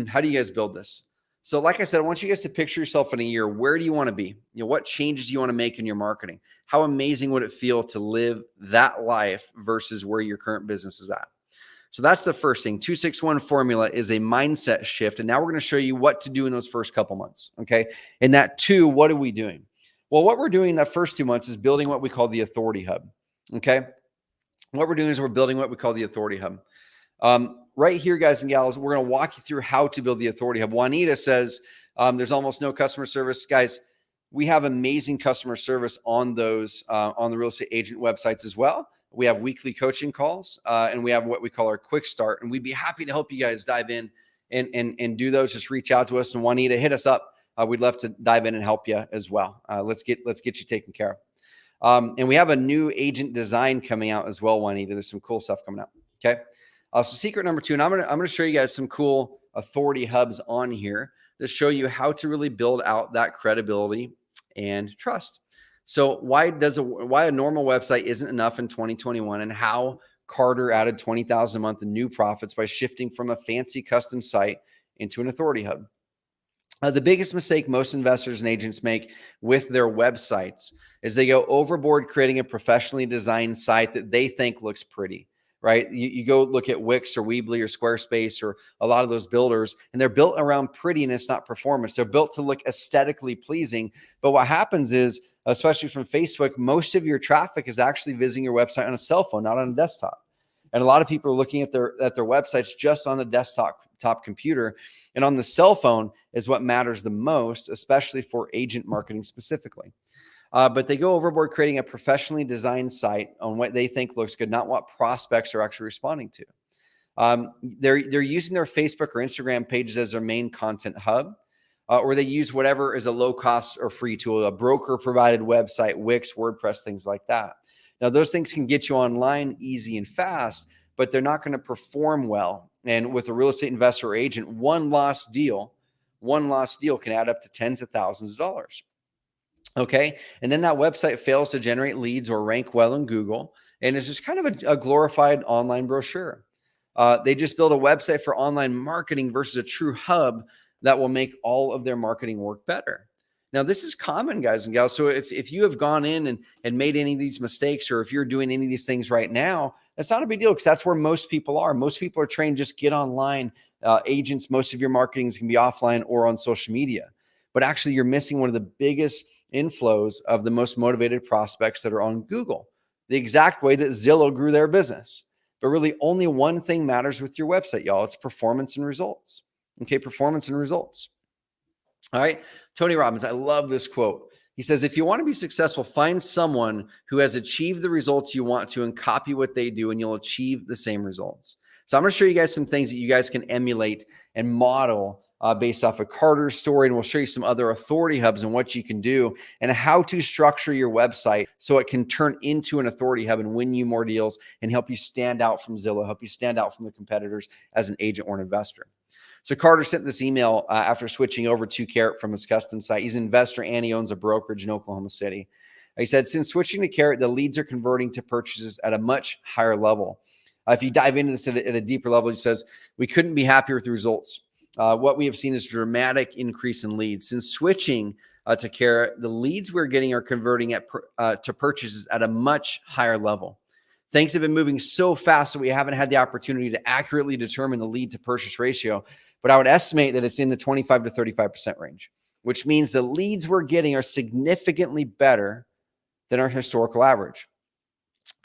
How do you guys build this? So like I said, I want you guys to picture yourself in a year. Where do you want to be? What changes do you want to make in your marketing? How amazing would it feel to live that life versus where your current business is at? So that's the first thing. 2-6-1 formula is a mindset shift. And now we're going to show you what to do in those first couple months, okay? And that 2, what are we doing? Well, what we're doing in that first 2 months is building what we call the authority hub, okay? What we're doing is we're building what we call the authority hub. Right here, guys and gals, we're going to walk you through how to build the authority hub. Juanita says there's almost no customer service. Guys, we have amazing customer service on those, on the real estate agent websites as well. We have weekly coaching calls, and we have what we call our quick start. And we'd be happy to help you guys dive in and do those. Just reach out to us. And Juanita, hit us up. We'd love to dive in and help you as well. Let's get you taken care of. And we have a new agent design coming out as well, Juanita. There's some cool stuff coming out. Okay. So secret number 2, and I'm gonna show you guys some cool authority hubs on here that show you how to really build out that credibility and trust. So why a normal website isn't enough in 2021, and how Carter added 20,000 a month in new profits by shifting from a fancy custom site into an authority hub. The biggest mistake most investors and agents make with their websites is they go overboard creating a professionally designed site that they think looks pretty, right? You go look at Wix or Weebly or Squarespace or a lot of those builders, and they're built around prettiness, not performance. They're built to look aesthetically pleasing. But what happens is, especially from Facebook, most of your traffic is actually visiting your website on a cell phone, not on a desktop. And a lot of people are looking at their websites just on the desktop computer, and on the cell phone is what matters the most, especially for agent marketing specifically. But they go overboard creating a professionally designed site on what they think looks good, not what prospects are actually responding to. They're using their Facebook or Instagram pages as their main content hub, or they use whatever is a low cost or free tool, a broker provided website, Wix, WordPress, things like that. Now, those things can get you online easy and fast, but they're not going to perform well. And with a real estate investor or agent, one lost deal can add up to tens of thousands of dollars. Okay. And then that website fails to generate leads or rank well in Google, and it's just kind of a glorified online brochure. They just build a website for online marketing versus a true hub that will make all of their marketing work better. Now, this is common, guys and gals. So if you have gone in and made any of these mistakes, or if you're doing any of these things right now, that's not a big deal, because that's where most people are. Most people are trained, just get online. Agents, most of your marketing is going to be offline or on social media. But actually, you're missing one of the biggest inflows of the most motivated prospects that are on Google, the exact way that Zillow grew their business. But really, only one thing matters with your website, y'all. It's performance and results. Okay, performance and results. All right. Tony Robbins, I love this quote. He says, if you want to be successful, find someone who has achieved the results you want to and copy what they do, and you'll achieve the same results. So I'm going to show you guys some things that you guys can emulate and model based off of Carter's story. And we'll show you some other authority hubs and what you can do and how to structure your website so it can turn into an authority hub and win you more deals and help you stand out from Zillow, help you stand out from the competitors as an agent or an investor. So Carter sent this email after switching over to Carrot from his custom site. He's an investor and he owns a brokerage in Oklahoma City. He said, since switching to Carrot, the leads are converting to purchases at a much higher level. If you dive into this at a deeper level, he says, we couldn't be happier with the results. What we have seen is a dramatic increase in leads. Since switching to Carrot, the leads we're getting are converting to purchases at a much higher level. Things have been moving so fast that we haven't had the opportunity to accurately determine the lead to purchase ratio, but I would estimate that it's in the 25 to 35% range, which means the leads we're getting are significantly better than our historical average.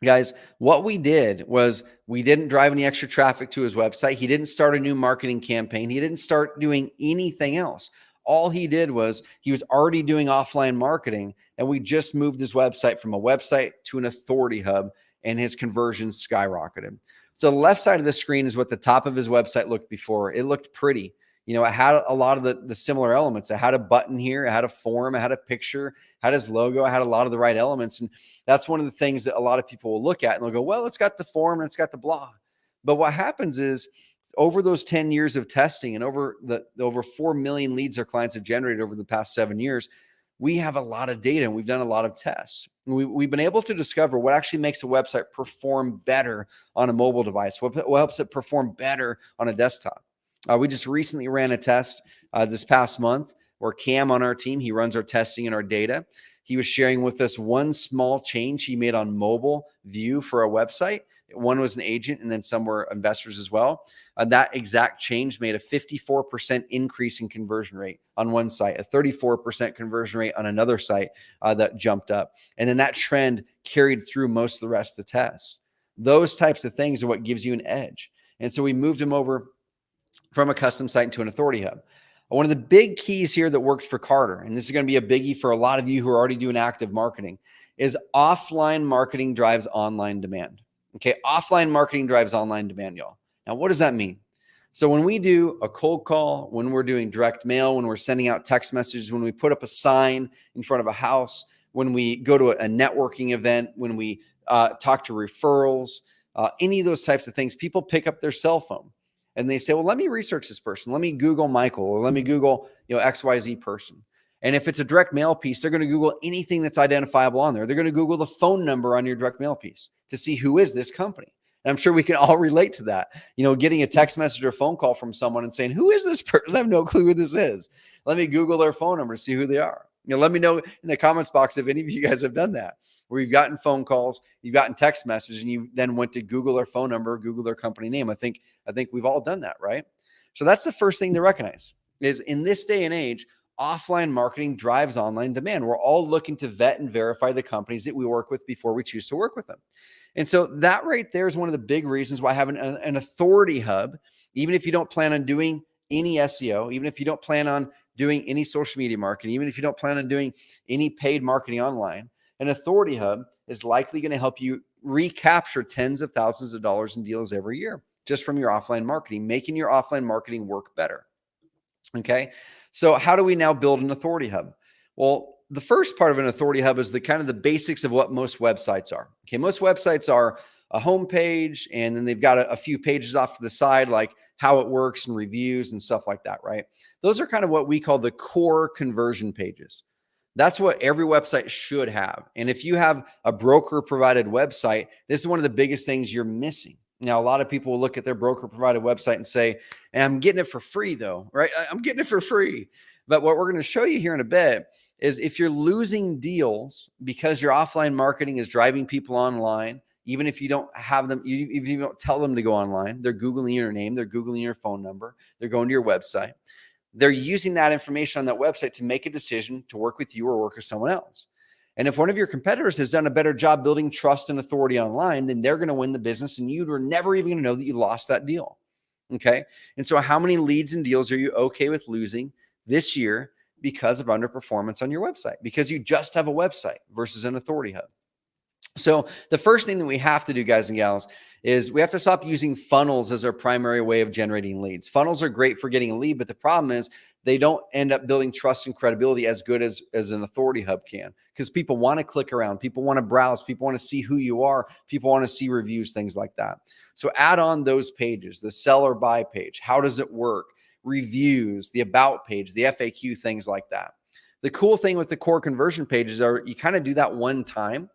Guys, what we did was we didn't drive any extra traffic to his website. He didn't start a new marketing campaign. He didn't start doing anything else. All he did was he was already doing offline marketing, and we just moved his website from a website to an authority hub, and his conversions skyrocketed. So the left side of the screen is what the top of his website looked before. It looked pretty. You know, it had a lot of the similar elements. It had a button here. It had a form. It had a picture. It had his logo. It had a lot of the right elements. And that's one of the things that a lot of people will look at and they'll go, well, it's got the form and it's got the blah. But what happens is over those 10 years of testing and over the over 4 million leads our clients have generated over the past 7 years, we have a lot of data and we've done a lot of tests. We've been able to discover what actually makes a website perform better on a mobile device, what helps it perform better on a desktop. We just recently ran a test this past month where Cam on our team, he runs our testing and our data. He was sharing with us one small change he made on mobile view for a website. One was an agent and then some were investors as well. That exact change made a 54% increase in conversion rate on one site, a 34% conversion rate on another site that jumped up. And then that trend carried through most of the rest of the tests. Those types of things are what gives you an edge. And so we moved him over from a custom site to an authority hub. One of the big keys here that worked for Carter, and this is going to be a biggie for a lot of you who are already doing active marketing, is offline marketing drives online demand. Okay, offline marketing drives online demand, y'all. Now, what does that mean? So when we do a cold call, when we're doing direct mail, when we're sending out text messages, when we put up a sign in front of a house, when we go to a networking event, when we talk to referrals, any of those types of things, people pick up their cell phone and they say, well, let me research this person. Let me Google Michael, or let me Google, XYZ person. And if it's a direct mail piece, they're going to Google anything that's identifiable on there. They're going to Google the phone number on your direct mail piece to see who is this company. And I'm sure we can all relate to that. Getting a text message or phone call from someone and saying, who is this person? I have no clue who this is. Let me Google their phone number to see who they are. Let me know in the comments box if any of you guys have done that, where you've gotten phone calls, you've gotten text messages, and you then went to Google their phone number, Google their company name. I think we've all done that, right? So that's the first thing to recognize is in this day and age, offline marketing drives online demand. We're all looking to vet and verify the companies that we work with before we choose to work with them. And so that right there is one of the big reasons why having an authority hub, even if you don't plan on doing any SEO, even if you don't plan on doing any social media marketing, even if you don't plan on doing any paid marketing online, an authority hub is likely going to help you recapture tens of thousands of dollars in deals every year just from your offline marketing, making your offline marketing work better. Okay. So how do we now build an authority hub? Well, the first part of an authority hub is the kind of the basics of what most websites are. Okay. Most websites are a home page, and then they've got a few pages off to the side, like how it works and reviews and stuff like that, right? Those are kind of what we call the core conversion pages. That's what every website should have. And if you have a broker provided website, this is one of the biggest things you're missing. Now, a lot of people will look at their broker provided website and say, I'm getting it for free though, right? I'm getting it for free. But what we're going to show you here in a bit is if you're losing deals because your offline marketing is driving people online, even if you don't have them, if you don't tell them to go online, they're Googling your name, they're Googling your phone number, they're going to your website. They're using that information on that website to make a decision to work with you or work with someone else. And if one of your competitors has done a better job building trust and authority online, then they're going to win the business and you were never even going to know that you lost that deal. Okay. And so how many leads and deals are you okay with losing this year because of underperformance on your website? Because you just have a website versus an authority hub. So the first thing that we have to do, guys and gals, is we have to stop using funnels as our primary way of generating leads. Funnels are great for getting a lead, but the problem is they don't end up building trust and credibility as good as an authority hub can, because people want to click around, people want to browse, people want to see who you are, people want to see reviews, things like that. So add on those pages, the sell or buy page, how does it work, reviews, the about page, the FAQ, things like that. The cool thing with the core conversion pages are you kind of do that one time.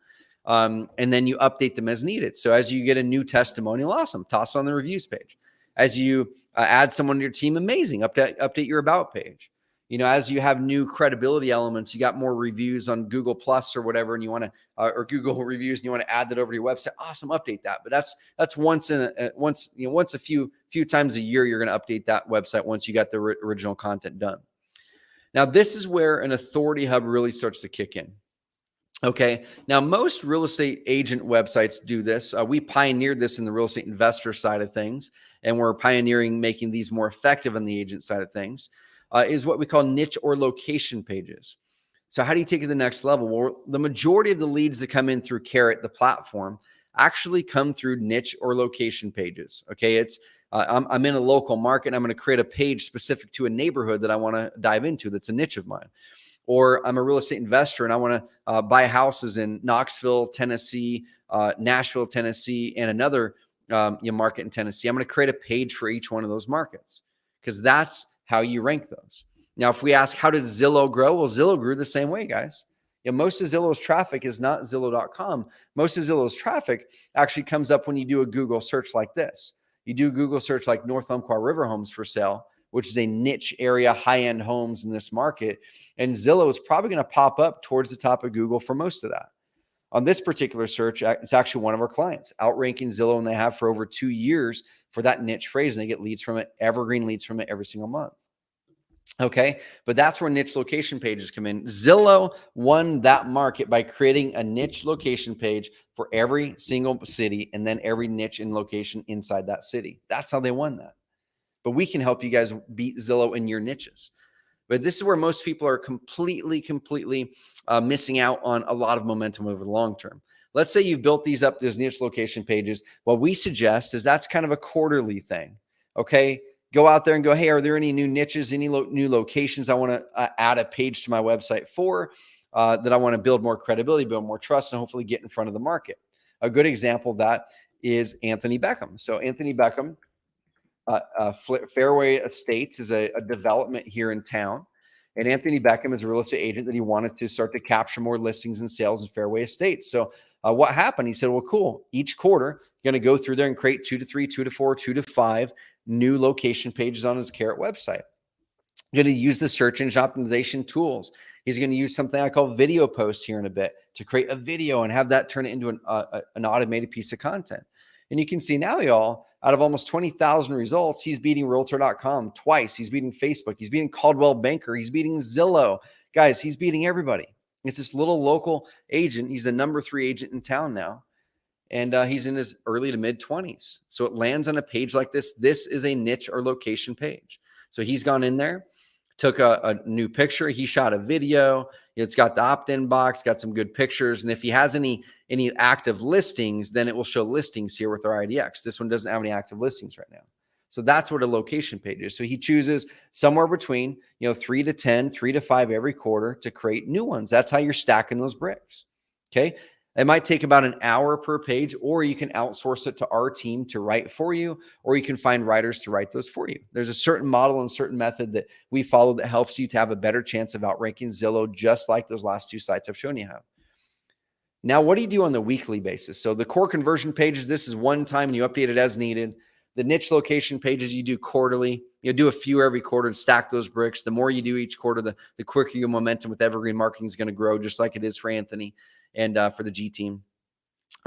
And then you update them as needed. So as you get a new testimonial, awesome, toss it on the reviews page. As you add someone to your team, amazing, update your about page. You know, as you have new credibility elements, you got more reviews on Google Plus or whatever, and you want to, or Google reviews, and you want to add that over to your website. Awesome, update that. But that's once a few times a year, you're going to update that website once you got the original content done. Now, this is where an authority hub really starts to kick in. Okay. Now, most real estate agent websites do this. We pioneered this in the real estate investor side of things, and we're pioneering making these more effective on the agent side of things, is what we call niche or location pages. So how do you take it to the next level? Well, the majority of the leads that come in through Carrot, the platform, actually come through niche or location pages. Okay. It's I'm in a local market and I'm going to create a page specific to a neighborhood that I want to dive into. That's a niche of mine. Or I'm a real estate investor and I want to buy houses in Knoxville, Tennessee, Nashville, Tennessee, and another market in Tennessee. I'm going to create a page for each one of those markets because that's how you rank those. Now, if we ask, how did Zillow grow? Well, Zillow grew the same way, guys. Most of Zillow's traffic is not Zillow.com. Most of Zillow's traffic actually comes up when you do a Google search like this. You do a Google search like North Umpqua River Homes for sale, which is a niche area, high-end homes in this market. And Zillow is probably going to pop up towards the top of Google for most of that. On this particular search, it's actually one of our clients, outranking Zillow, and they have for over 2 years for that niche phrase, and they get leads from it, evergreen leads from it every single month. Okay, but that's where niche location pages come in. Zillow won that market by creating a niche location page for every single city and then every niche and location inside that city. That's how they won that. But we can help you guys beat Zillow in your niches. But this is where most people are completely missing out on a lot of momentum over the long term. Let's say you've built these niche location pages. What we suggest is that's kind of a quarterly thing. Okay, go out there and go, hey, are there any new niches, any new locations I want to add a page to my website for that I want to build more credibility, build more trust, and hopefully get in front of the market. A good example of that is Anthony Beckham. So Anthony Beckham, Fairway Estates is a development here in town. And Anthony Beckham is a real estate agent that he wanted to start to capture more listings and sales in Fairway Estates. So what happened? He said, well, cool. Each quarter, going to go through there and create 2 to 3, 2 to 4, 2 to 5 new location pages on his Carrot website. Going to use the search engine optimization tools. He's going to use something I call video posts here in a bit to create a video and have that turn it into an automated piece of content. And you can see now, y'all, out of almost 20,000 results, he's beating Realtor.com twice. He's beating Facebook. He's beating Coldwell Banker. He's beating Zillow. Guys, he's beating everybody. It's this little local agent. He's the number 3 agent in town now. And he's in his early to mid 20s. So it lands on a page like this. This is a niche or location page. So he's gone in there, took a new picture. He shot a video. It's got the opt-in box, got some good pictures. And if he has any active listings, then it will show listings here with our IDX. This one doesn't have any active listings right now. So that's what a location page is. So he chooses somewhere between 3 to 10, 3 to 5 every quarter to create new ones. That's how you're stacking those bricks. Okay. It might take about an hour per page, or you can outsource it to our team to write for you, or you can find writers to write those for you. There's a certain model and certain method that we follow that helps you to have a better chance of outranking Zillow, just like those last 2 sites I've shown you how. Now, what do you do on the weekly basis? So the core conversion pages, this is one time and you update it as needed. The niche location pages you do quarterly. You do a few every quarter and stack those bricks. The more you do each quarter, the quicker your momentum with Evergreen marketing is going to grow, just like it is for Anthony and for the G team.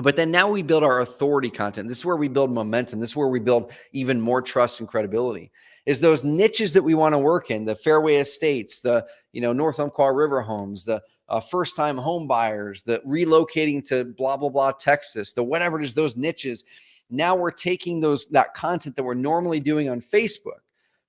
But then now we build our authority content. This is where we build momentum. This is where we build even more trust and credibility. Is those niches that we want to work in, the fairway estates, the North Umpqua River homes, the first-time home buyers, the relocating to blah, blah, blah, Texas, the whatever it is, those niches. Now we're taking that content that we're normally doing on Facebook.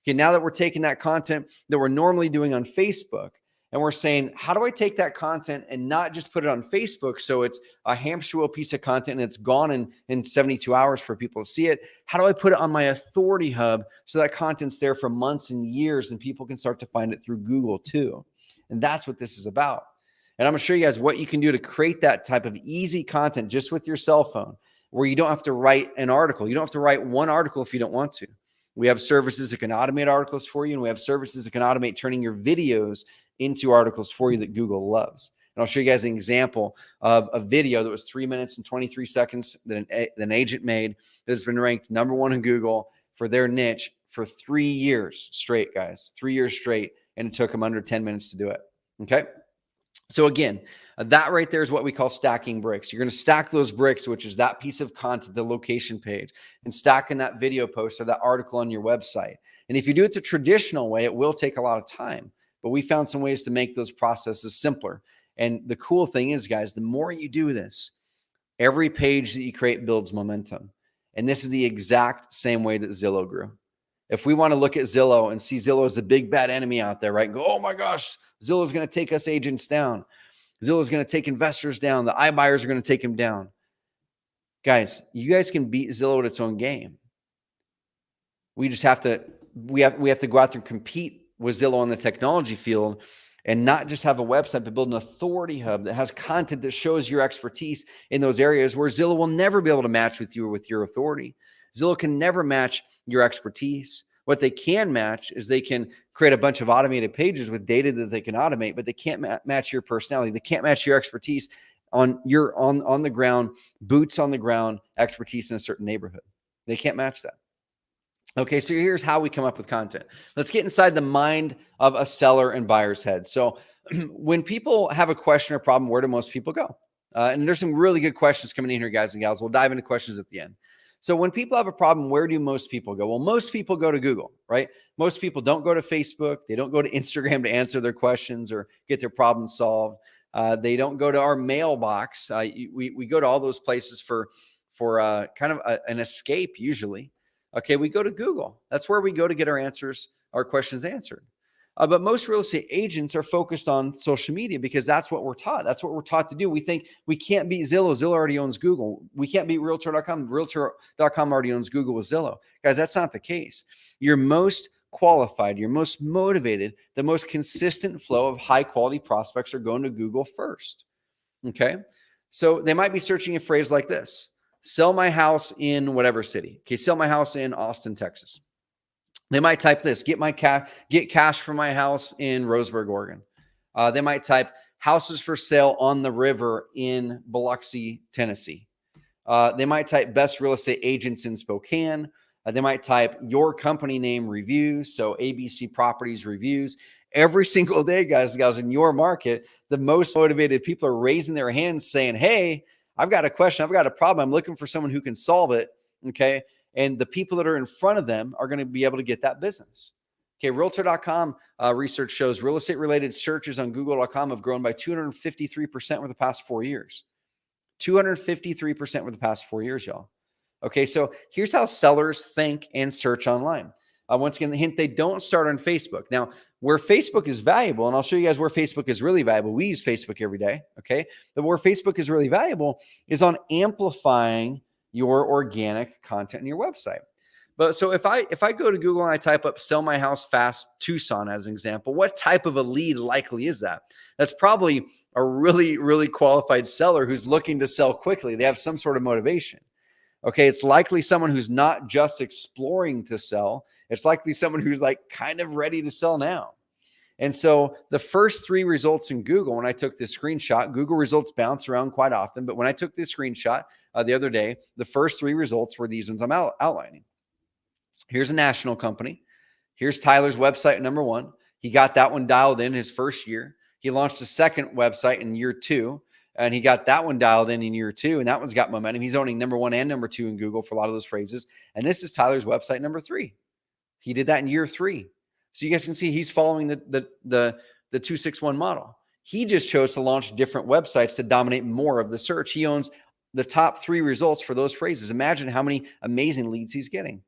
Okay, now that we're taking that content that we're normally doing on Facebook, and we're saying, how do I take that content and not just put it on Facebook so it's a hamster wheel piece of content and it's gone in 72 hours for people to see it? How do I put it on my authority hub so that content's there for months and years and people can start to find it through Google too? And that's what this is about. And I'm going to show you guys what you can do to create that type of easy content just with your cell phone, where you don't have to write an article. You don't have to write one article if you don't want to. We have services that can automate articles for you, and we have services that can automate turning your videos into articles for you that Google loves. And I'll show you guys an example of a video that was 3 minutes and 23 seconds that an agent made that has been ranked #1 in Google for their niche for 3 years straight, guys. 3 years straight, and it took them under 10 minutes to do it. Okay? So again, that right there is what we call stacking bricks. You're going to stack those bricks, which is that piece of content, the location page, and stacking that video post or that article on your website. And if you do it the traditional way, it will take a lot of time. But we found some ways to make those processes simpler. And the cool thing is, guys, the more you do this, every page that you create builds momentum. And this is the exact same way that Zillow grew. If we want to look at Zillow and see Zillow as the big bad enemy out there, right? And go, oh my gosh, Zillow is going to take us agents down. Zillow is going to take investors down. The iBuyers are going to take them down. Guys, you guys can beat Zillow at its own game. We just have to, we have to go out there and compete with Zillow in the technology field and not just have a website, but build an authority hub that has content that shows your expertise in those areas where Zillow will never be able to match with you or with your authority. Zillow can never match your expertise. What they can match is they can create a bunch of automated pages with data that they can automate, but they can't match your personality. They can't match your expertise on your on the ground, boots on the ground expertise in a certain neighborhood. They can't match that. Okay, so here's how we come up with content. Let's get inside the mind of a seller and buyer's head. So when people have a question or problem, where do most people go? And there's some really good questions coming in here, guys and gals. We'll dive into questions at the end. So when people have a problem, where do most people go? Well, most people go to Google, right? Most people don't go to Facebook. They don't go to Instagram to answer their questions or get their problems solved. They don't go to our mailbox. We go to all those places for kind of an escape usually. Okay, we go to Google. That's where we go to get our answers, our questions answered. But most real estate agents are focused on social media because that's what we're taught. That's what we're taught to do. We think we can't beat Zillow. Zillow already owns Google. We can't beat Realtor.com. Realtor.com already owns Google with Zillow. Guys, that's not the case. You're most qualified, you're most motivated, the most consistent flow of high quality prospects are going to Google first. Okay, so they might be searching a phrase like this: sell my house in whatever city. Okay, sell my house in Austin, Texas. They might type this: get cash for my house in Roseburg, Oregon. They might type houses for sale on the river in Biloxi, Tennessee. They might type best real estate agents in Spokane. They might type your company name reviews, so ABC Properties reviews. Every single day, guys and gals, in your market, the most motivated people are raising their hands saying, hey, I've got a question. I've got a problem. I'm looking for someone who can solve it. Okay. And the people that are in front of them are going to be able to get that business. Okay. Realtor.com research shows real estate related searches on Google.com have grown by 253% over the past 4 years. 253% over the past 4 years, y'all. Okay. So here's how sellers think and search online. Once again, the hint, they don't start on Facebook. Now, where Facebook is valuable, and I'll show you guys where Facebook is really valuable. We use Facebook every day, okay? But where Facebook is really valuable is on amplifying your organic content in your website. But so if I go to Google and I type up sell my house fast Tucson as an example, what type of a lead likely is that? That's probably a really, really qualified seller who's looking to sell quickly. They have some sort of motivation. Okay, it's likely someone who's not just exploring to sell. It's likely someone who's like kind of ready to sell now. And so the first 3 results in Google, when I took this screenshot, Google results bounce around quite often. But when I took this screenshot the other day, the first 3 results were these ones I'm outlining. Here's a national company. Here's Tyler's website, number 1. He got that one dialed in his first year. He launched a second website in year 2, and he got that one dialed in year 2, and that one's got momentum. He's owning number 1 and number 2 in Google for a lot of those phrases. And this is Tyler's website, number 3. He did that in year 3. So you guys can see he's following the 261 model. He just chose to launch different websites to dominate more of the search. He owns the top 3 results for those phrases. Imagine how many amazing leads he's getting.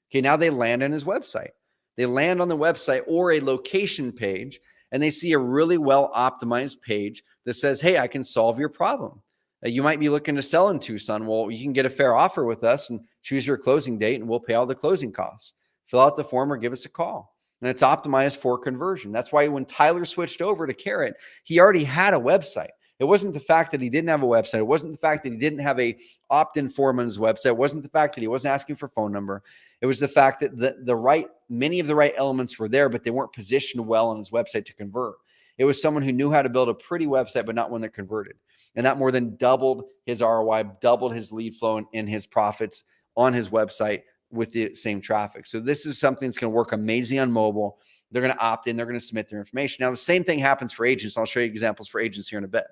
Okay, now they land on his website. They land on the website or a location page, and they see a really well-optimized page that says, hey, I can solve your problem. You might be looking to sell in Tucson. Well, you can get a fair offer with us and choose your closing date, and we'll pay all the closing costs. Fill out the form or give us a call. And it's optimized for conversion. That's why when Tyler switched over to Carrot, he already had a website. It wasn't the fact that he didn't have a website. It wasn't the fact that he didn't have a opt-in form on his website. It wasn't the fact that he wasn't asking for phone number. It was the fact that many of the right elements were there, but they weren't positioned well on his website to convert. It was someone who knew how to build a pretty website, but not one that converted. And that more than doubled his ROI, doubled his lead flow and his profits on his website with the same traffic. So this is something that's going to work amazing on mobile. They're going to opt in. They're going to submit their information. Now, the same thing happens for agents. I'll show you examples for agents here in a bit.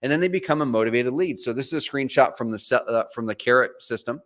And then they become a motivated lead. So this is a screenshot from the Carrot system,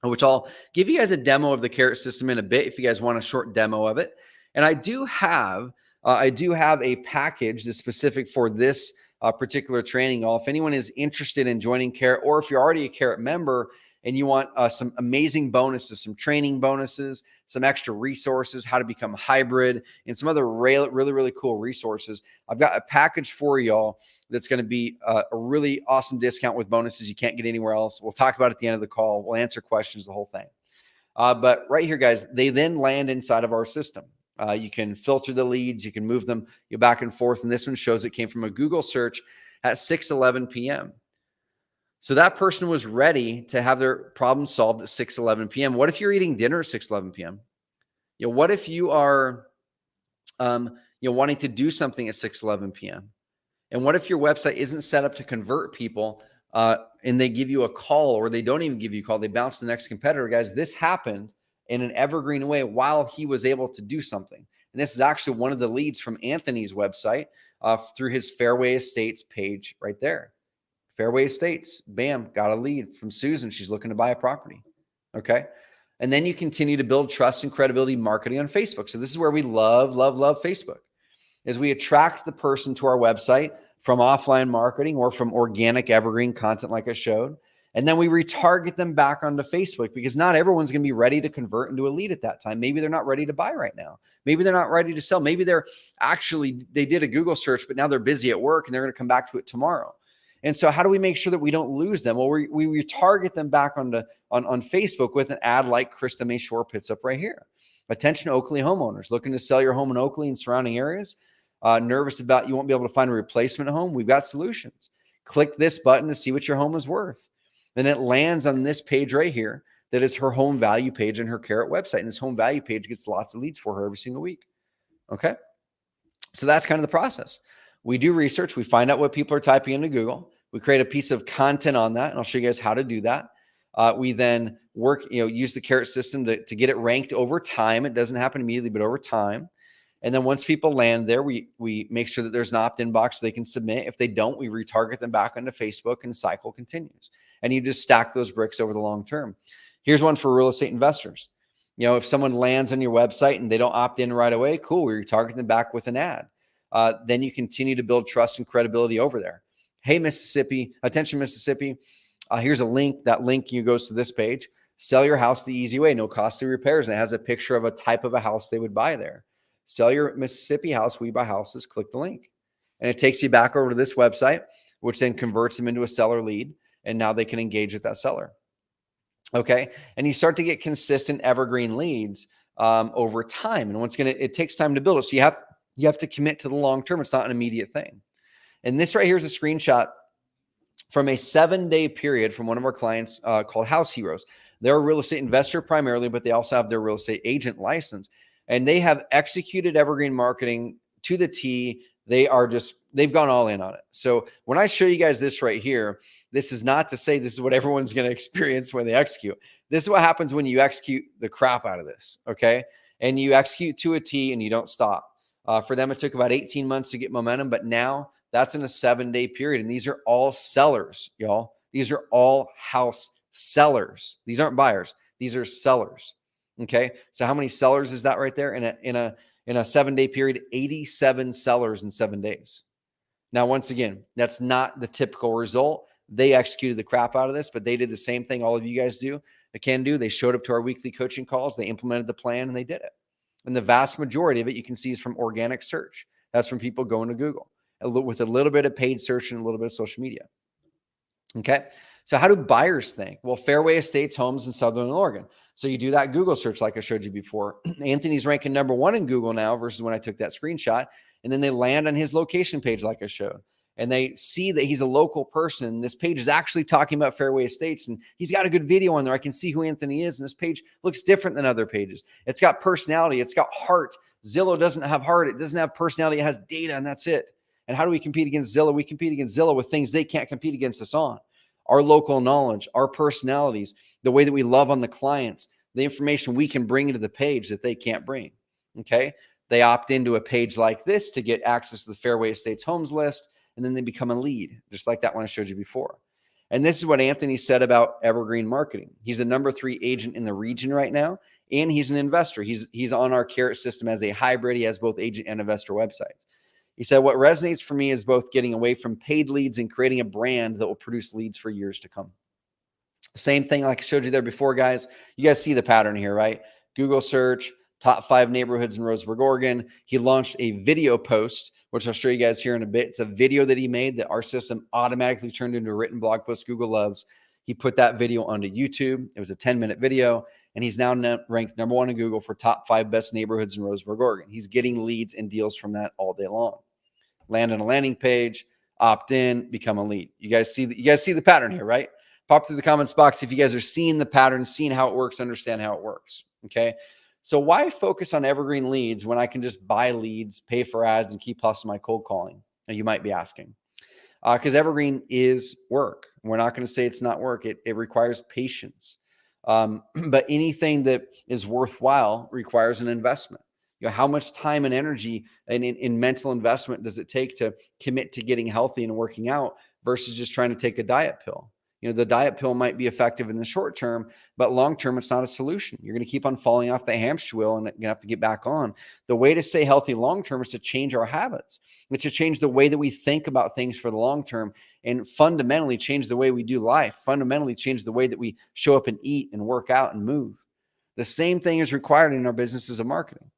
which I'll give you guys a demo of the Carrot system in a bit if you guys want a short demo of it. And I do have a package that's specific for this particular training. If anyone is interested in joining Carrot, or if you're already a Carrot member and you want some amazing bonuses, some training bonuses, some extra resources, how to become hybrid, and some other really cool resources, I've got a package for y'all that's going to be a really awesome discount with bonuses you can't get anywhere else. We'll talk about it at the end of the call. We'll answer questions, the whole thing. But right here, guys, they then land inside of our system. You can filter the leads. You can move them back and forth. And this one shows it came from a Google search at 6:11 p.m. So that person was ready to have their problem solved at 6:11 p.m. What if you're eating dinner at 6:11 p.m.? What if you are wanting to do something at 6:11 p.m.? And what if your website isn't set up to convert people and they give you a call, or they don't even give you a call, they bounce to the next competitor? Guys, this happened in an evergreen way while he was able to do something. And this is actually one of the leads from Anthony's website through his Fairway Estates page right there. Fairway Estates, bam, got a lead from Susan. She's looking to buy a property. Okay. And then you continue to build trust and credibility marketing on Facebook. So this is where we love Facebook, is we attract the person to our website from offline marketing or from organic evergreen content like I showed. And then we retarget them back onto Facebook, because not everyone's going to be ready to convert into a lead at that time. Maybe they're not ready to buy right now. Maybe they're not ready to sell. Maybe they did a Google search, but now they're busy at work and they're going to come back to it tomorrow. And so how do we make sure that we don't lose them? Well, we retarget them back on Facebook with an ad like Krista May Shore puts up right here. Attention Oakley homeowners looking to sell your home in Oakley and surrounding areas. Nervous about you won't be able to find a replacement home? We've got solutions. Click this button to see what your home is worth. Then it lands on this page right here that is her home value page on her Carrot website. And this home value page gets lots of leads for her every single week. Okay. So that's kind of the process. We do research. We find out what people are typing into Google. We create a piece of content on that, and I'll show you guys how to do that. We then use the Carrot system to get it ranked over time. It doesn't happen immediately, but over time. And then once people land there, we make sure that there's an opt-in box so they can submit. If they don't, we retarget them back onto Facebook, and the cycle continues. And you just stack those bricks over the long term. Here's one for real estate investors. If someone lands on your website and they don't opt in right away, cool, we retarget them back with an ad. Then you continue to build trust and credibility over there. Hey, Mississippi, attention, Mississippi. Here's a link. That link goes to this page. Sell your house the easy way, no costly repairs. And it has a picture of a type of a house they would buy there. Sell your Mississippi house. We buy houses. Click the link. And it takes you back over to this website, which then converts them into a seller lead. And now they can engage with that seller. Okay. And you start to get consistent evergreen leads over time. And it takes time to build it. So you have to commit to the long term. It's not an immediate thing. And this right here is a screenshot from a 7-day period from one of our clients called House Heroes. They're a real estate investor primarily, but they also have their real estate agent license. And they have executed evergreen marketing to the T. They've gone all in on it. So when I show you guys this right here, this is not to say this is what everyone's going to experience when they execute. This is what happens when you execute the crap out of this, okay? And you execute to a T and you don't stop. For them, it took about 18 months to get momentum, but now that's in a 7-day period. And these are all sellers, y'all. These are all house sellers. These aren't buyers. These are sellers. Okay. So how many sellers is that right there? In a 7-day period, 87 sellers in 7 days. Now, once again, that's not the typical result. They executed the crap out of this, but they did the same thing all of you guys can do. They showed up to our weekly coaching calls. They implemented the plan and they did it. And the vast majority of it you can see is from organic search. That's from people going to Google with a little bit of paid search and a little bit of social media. Okay. So how do buyers think? Well, Fairway Estates homes in Southern Oregon. So you do that Google search like I showed you before. Anthony's ranking number 1 in Google now versus when I took that screenshot. And then they land on his location page like I showed. And they see that he's a local person. This page is actually talking about Fairway Estates, and he's got a good video on there. I can see who Anthony is, and this page looks different than other pages. It's got personality. It's got heart. Zillow doesn't have heart. It doesn't have personality. It has data, and that's it. And how do we compete against Zillow? We compete against Zillow with things they can't compete against us on. Our local knowledge, our personalities, the way that we love on the clients, the information we can bring into the page that they can't bring, okay? They opt into a page like this to get access to the Fairway Estates homes list, and then they become a lead, just like that one I showed you before. And this is what Anthony said about Evergreen marketing. He's a number 3 agent in the region right now, and he's an investor. He's on our Carrot system as a hybrid. He has both agent and investor websites. He said, what resonates for me is both getting away from paid leads and creating a brand that will produce leads for years to come. Same thing like I showed you there before, guys. You guys see the pattern here, right? Google search, top 5 neighborhoods in Roseburg, Oregon. He launched a video post, which I'll show you guys here in a bit. It's a video that he made that our system automatically turned into a written blog post Google loves. He put that video onto YouTube. It was a 10-minute video, and he's now ranked number 1 in Google for top 5 best neighborhoods in Roseburg, Oregon. He's getting leads and deals from that all day long. Land on a landing page, opt in, become a lead. You guys see the pattern here, right? Pop through the comments box if you guys are seeing the pattern, seeing how it works, understand how it works. Okay. So why focus on evergreen leads when I can just buy leads, pay for ads, and keep hustling my cold calling? And you might be asking. Because evergreen is work. We're not going to say it's not work. It requires patience. But anything that is worthwhile requires an investment. You know, how much time and energy and in mental investment does it take to commit to getting healthy and working out versus just trying to take a diet pill? You know, the diet pill might be effective in the short term, but long term, it's not a solution. You're going to keep on falling off the hamster wheel and you're going to have to get back on. The way to stay healthy long term is to change our habits. It's to change the way that we think about things for the long term and fundamentally change the way we do life, fundamentally change the way that we show up and eat and work out and move. The same thing is required in our businesses of marketing.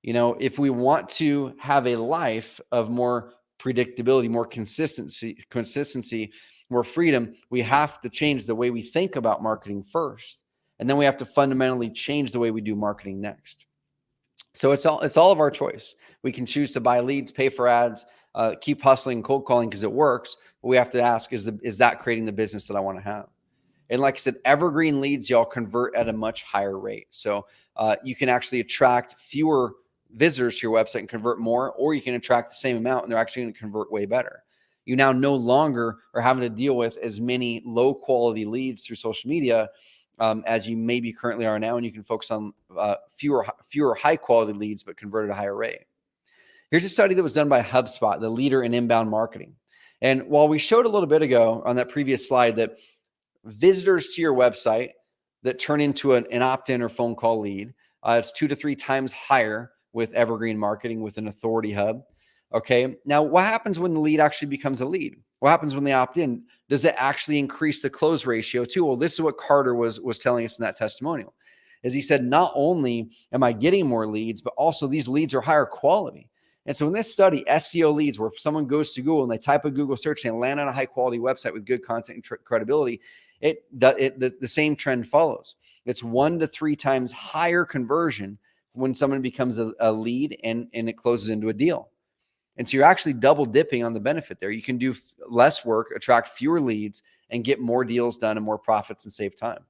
You know, if we want to have a life of more predictability, more consistency, more freedom, we have to change the way we think about marketing first. And then we have to fundamentally change the way we do marketing next. So it's all of our choice. We can choose to buy leads, pay for ads, keep hustling, cold calling because it works. But we have to ask, is that creating the business that I want to have? And like I said, evergreen leads, y'all convert at a much higher rate. So you can actually attract fewer visitors to your website and convert more, or you can attract the same amount and they're actually going to convert way better. You now no longer are having to deal with as many low quality leads through social media as you maybe currently are now, and you can focus on fewer high quality leads but convert at a higher rate. Here's a study that was done by HubSpot, the leader in inbound marketing. And while we showed a little bit ago on that previous slide that visitors to your website that turn into an opt-in or phone call lead, it's 2 to 3 times higher with evergreen marketing with an authority hub. Okay. Now, what happens when the lead actually becomes a lead? What happens when they opt in? Does it actually increase the close ratio too? Well, this is what Carter was telling us in that testimonial. Is he said, not only am I getting more leads, but also these leads are higher quality. And so in this study, SEO leads, where someone goes to Google and they type a Google search and they land on a high quality website with good content and credibility, the same trend follows. It's 1 to 3 times higher conversion when someone becomes a lead and it closes into a deal. And so you're actually double dipping on the benefit there. You can do less work, attract fewer leads, and get more deals done and more profits and save time.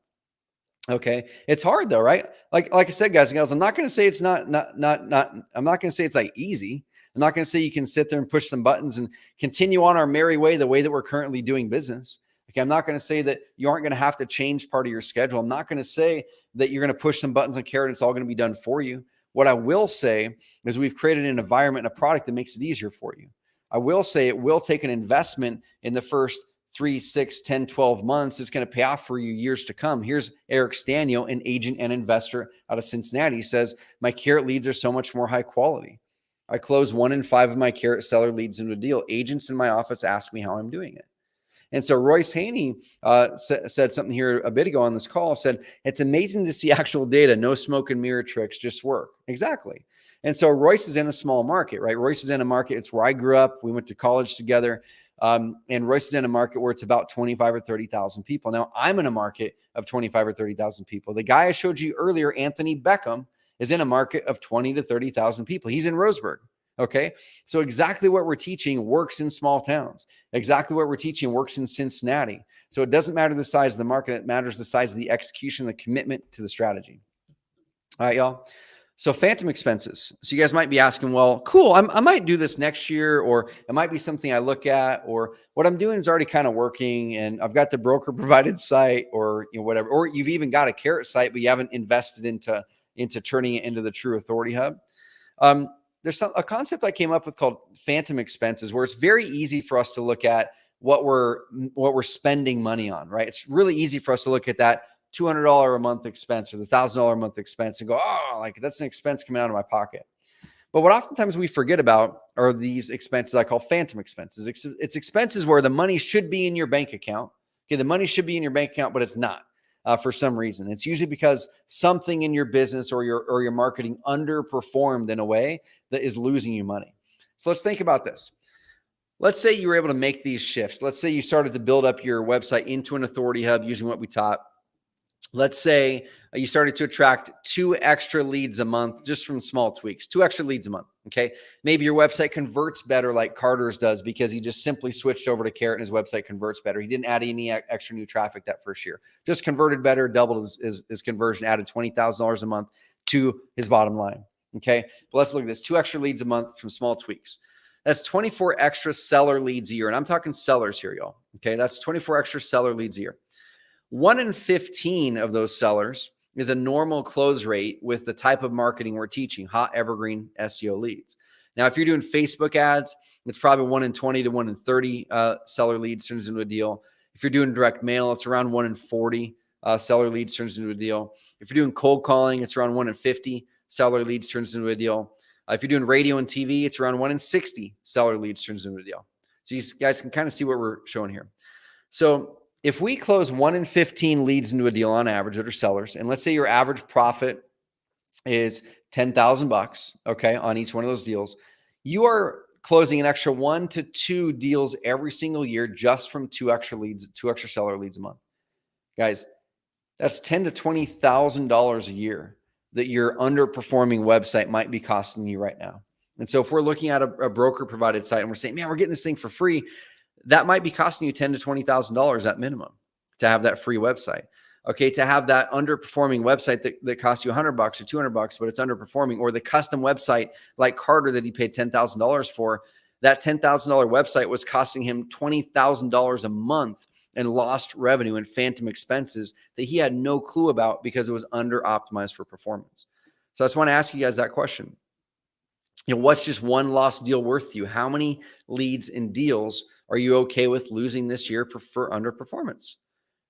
Okay. It's hard though, right? Like I said, guys and gals, I'm not going to say it's I'm not going to say it's like easy. I'm not going to say you can sit there and push some buttons and continue on our merry way, the way that we're currently doing business. Okay, I'm not going to say that you aren't going to have to change part of your schedule. I'm not going to say that you're going to push some buttons on Carrot and it's all going to be done for you. What I will say is we've created an environment and a product that makes it easier for you. I will say it will take an investment in the first 3, 6, 10, 12 months. It's going to pay off for you years to come. Here's Eric Stanio, an agent and investor out of Cincinnati. He says, my Carrot leads are so much more high quality. I close 1 in 5 of my Carrot seller leads into a deal. Agents in my office ask me how I'm doing it. And so Royce Haney said something here a bit ago on this call, said, it's amazing to see actual data, no smoke and mirror tricks, just work. Exactly. And so Royce is in a small market, right? Royce is in a market. It's where I grew up. We went to college together. And Royce is in a market where it's about 25 or 30,000 people. Now I'm in a market of 25 or 30,000 people. The guy I showed you earlier, Anthony Beckham, is in a market of 20 to 30,000 people. He's in Roseburg. Okay. So exactly what we're teaching works in small towns. Exactly what we're teaching works in Cincinnati. So it doesn't matter the size of the market. It matters the size of the execution, the commitment to the strategy. All right, y'all. So phantom expenses. So you guys might be asking, well, cool, I might do this next year, or it might be something I look at, or what I'm doing is already kind of working and I've got the broker provided site, or whatever, or you've even got a Carrot site, but you haven't invested into turning it into the true authority hub. There's a concept I came up with called phantom expenses, where it's very easy for us to look at what we're spending money on, right? It's really easy for us to look at that $200 a month expense or the $1,000 a month expense and go, oh, like that's an expense coming out of my pocket. But what oftentimes we forget about are these expenses I call phantom expenses. It's expenses where the money should be in your bank account. Okay, the money should be in your bank account, but it's not. For some reason. It's usually because something in your business or your marketing underperformed in a way that is losing you money. So let's think about this. Let's say you were able to make these shifts. Let's say you started to build up your website into an authority hub using what we taught. Let's say you started to attract 2 extra leads a month just from small tweaks, 2 extra leads a month. Okay. Maybe your website converts better like Carter's does because he just simply switched over to Carrot and his website converts better. He didn't add any extra new traffic that first year, just converted better, doubled his conversion, added $20,000 a month to his bottom line. Okay. But let's look at this. 2 extra leads a month from small tweaks. That's 24 extra seller leads a year. And I'm talking sellers here, y'all. Okay. That's 24 extra seller leads a year. 1 in 15 of those sellers is a normal close rate with the type of marketing we're teaching, hot evergreen SEO leads. Now, if you're doing Facebook ads, it's probably 1 in 20 to 1 in 30 seller leads turns into a deal. If you're doing direct mail, it's around 1 in 40 seller leads turns into a deal. If you're doing cold calling, it's around 1 in 50 seller leads turns into a deal. If you're doing radio and TV, it's around 1 in 60 seller leads turns into a deal. So you guys can kind of see what we're showing here. So if we close 1 in 15 leads into a deal on average that are sellers, and let's say your average profit is $10,000, okay, on each one of those deals, you are closing an extra 1 to 2 deals every single year just from 2 extra leads, 2 extra seller leads a month. Guys, that's $10,000 to $20,000 a year that your underperforming website might be costing you right now. And so if we're looking at a broker provided site and we're saying, man, we're getting this thing for free, that might be costing you $10,000 to $20,000 at minimum to have that free website. Okay, to have that underperforming website that costs you $100 or $200, but it's underperforming, or the custom website like Carter that he paid $10,000 for, that $10,000 website was costing him $20,000 a month and lost revenue and phantom expenses that he had no clue about because it was under optimized for performance. So I just want to ask you guys that question. What's just one lost deal worth to you? How many leads and deals are you okay with losing this year for underperformance?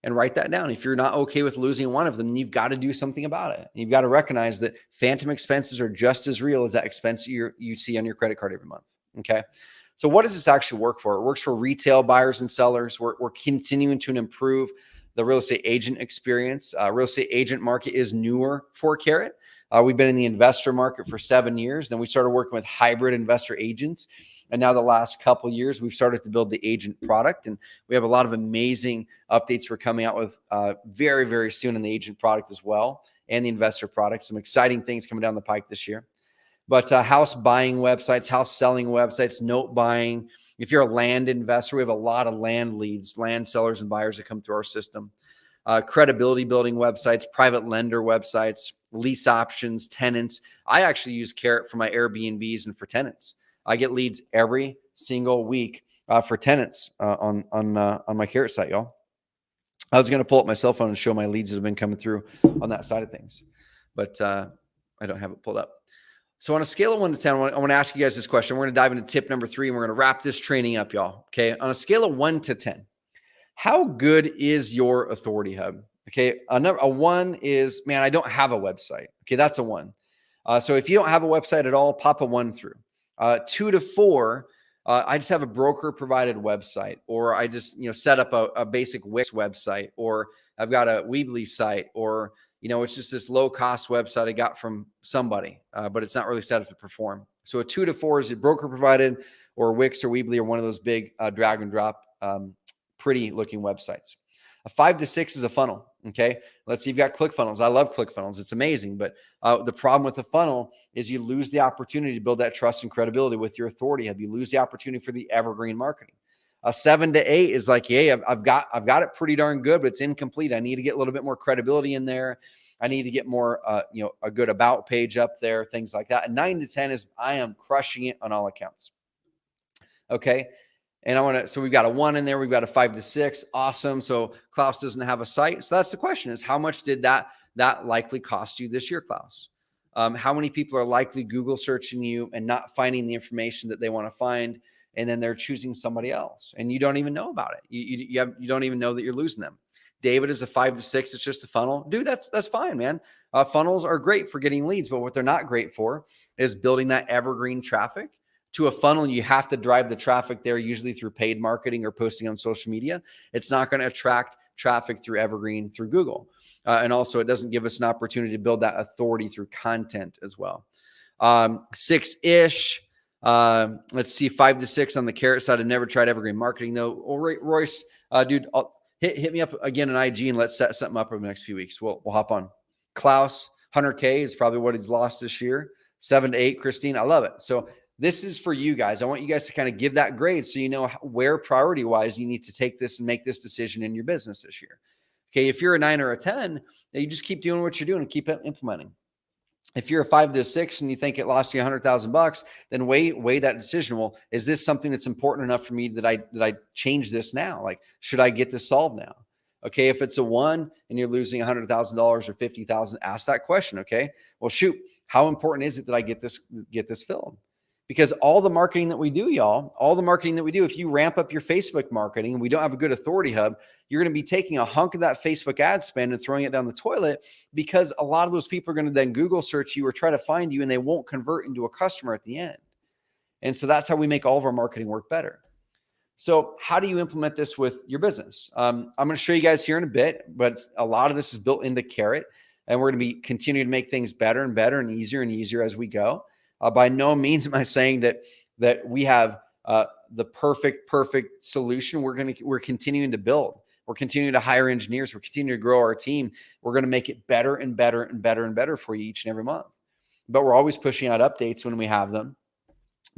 And write that down. If you're not okay with losing one of them, you've got to do something about it. You've got to recognize that phantom expenses are just as real as that expense you see on your credit card every month. Okay. So what does this actually work for? It works for retail buyers and sellers. We're continuing to improve the real estate agent experience. Real estate agent market is newer for Carrot. We've been in the investor market for 7 years. Then we started working with hybrid investor agents. And now the last couple of years, we've started to build the agent product. And we have a lot of amazing updates we're coming out with very, very soon in the agent product as well, and the investor product. Some exciting things coming down the pike this year. But house buying websites, house selling websites, note buying. If you're a land investor, we have a lot of land leads, land sellers and buyers that come through our system. Credibility building websites, private lender websites, lease options, tenants. I actually use Carrot for my Airbnbs and for tenants. I get leads every single week for tenants on my Carrot site, y'all. I was going to pull up my cell phone and show my leads that have been coming through on that side of things, but I don't have it pulled up. So on a scale of 1 to 10, I want to ask you guys this question. We're going to dive into tip number 3, and we're going to wrap this training up, y'all. Okay. On a scale of 1 to 10, how good is your authority hub? Okay. A 1 is, man, I don't have a website. Okay. That's a 1. So if you don't have a website at all, pop a 1 through. 2 to 4, I just have a broker provided website, or I just, set up a basic Wix website, or I've got a Weebly site, or, it's just this low cost website I got from somebody, but it's not really set up to perform. So a 2 to 4 is a broker provided, or Wix or Weebly, or one of those big drag and drop, pretty looking websites. A 5 to 6 is a funnel. Okay. Let's see. You've got ClickFunnels. I love ClickFunnels. It's amazing. But the problem with a funnel is you lose the opportunity to build that trust and credibility with your authority hub. You lose the opportunity for the evergreen marketing. A 7 to 8 is like, hey, I've got it pretty darn good, but it's incomplete. I need to get a little bit more credibility in there. I need to get more, a good about page up there, things like that. And 9 to 10 is I am crushing it on all accounts. Okay. And so we've got a 1 in there. We've got a 5 to 6. Awesome. So Klaus doesn't have a site. So that's the question, is how much did that likely cost you this year, Klaus? How many people are likely Google searching you and not finding the information that they want to find, and then they're choosing somebody else, and you don't even know about it. You don't even know that you're losing them. David is a 5 to 6. It's just a funnel. Dude, that's fine, man. Funnels are great for getting leads, but what they're not great for is building that evergreen traffic. To a funnel, you have to drive the traffic there, usually through paid marketing or posting on social media. It's not going to attract traffic through Evergreen, through Google. And also, it doesn't give us an opportunity to build that authority through content as well. 6-ish. Let's see, 5 to 6 on the Carrot side. I've never tried Evergreen marketing, though. Well, Royce, dude, hit me up again on IG, and let's set something up over the next few weeks. We'll hop on. Klaus, 100K is probably what he's lost this year. 7 to 8, Christine, I love it. So this is for you guys. I want you guys to kind of give that grade so you know where priority-wise you need to take this and make this decision in your business this year. Okay, if you're a 9 or a 10, you just keep doing what you're doing and keep implementing. If you're a 5 to 6 and you think it lost you $100,000, then weigh that decision. Well, is this something that's important enough for me that I change this now? Like, should I get this solved now? Okay, if it's a 1 and you're losing $100,000 or $50,000, ask that question. Okay, well, shoot, how important is it that I get this filled? Because all the marketing that we do, if you ramp up your Facebook marketing and we don't have a good authority hub, you're going to be taking a hunk of that Facebook ad spend and throwing it down the toilet, because a lot of those people are going to then Google search you or try to find you, and they won't convert into a customer at the end. And so that's how we make all of our marketing work better. So how do you implement this with your business? I'm going to show you guys here in a bit, but a lot of this is built into Carrot, and we're going to be continuing to make things better and better and easier as we go. By no means am I saying that we have the perfect solution. We're continuing to build. We're continuing to hire engineers. We're continuing to grow our team. We're going to make it better and better for you each and every month. But we're always pushing out updates when we have them,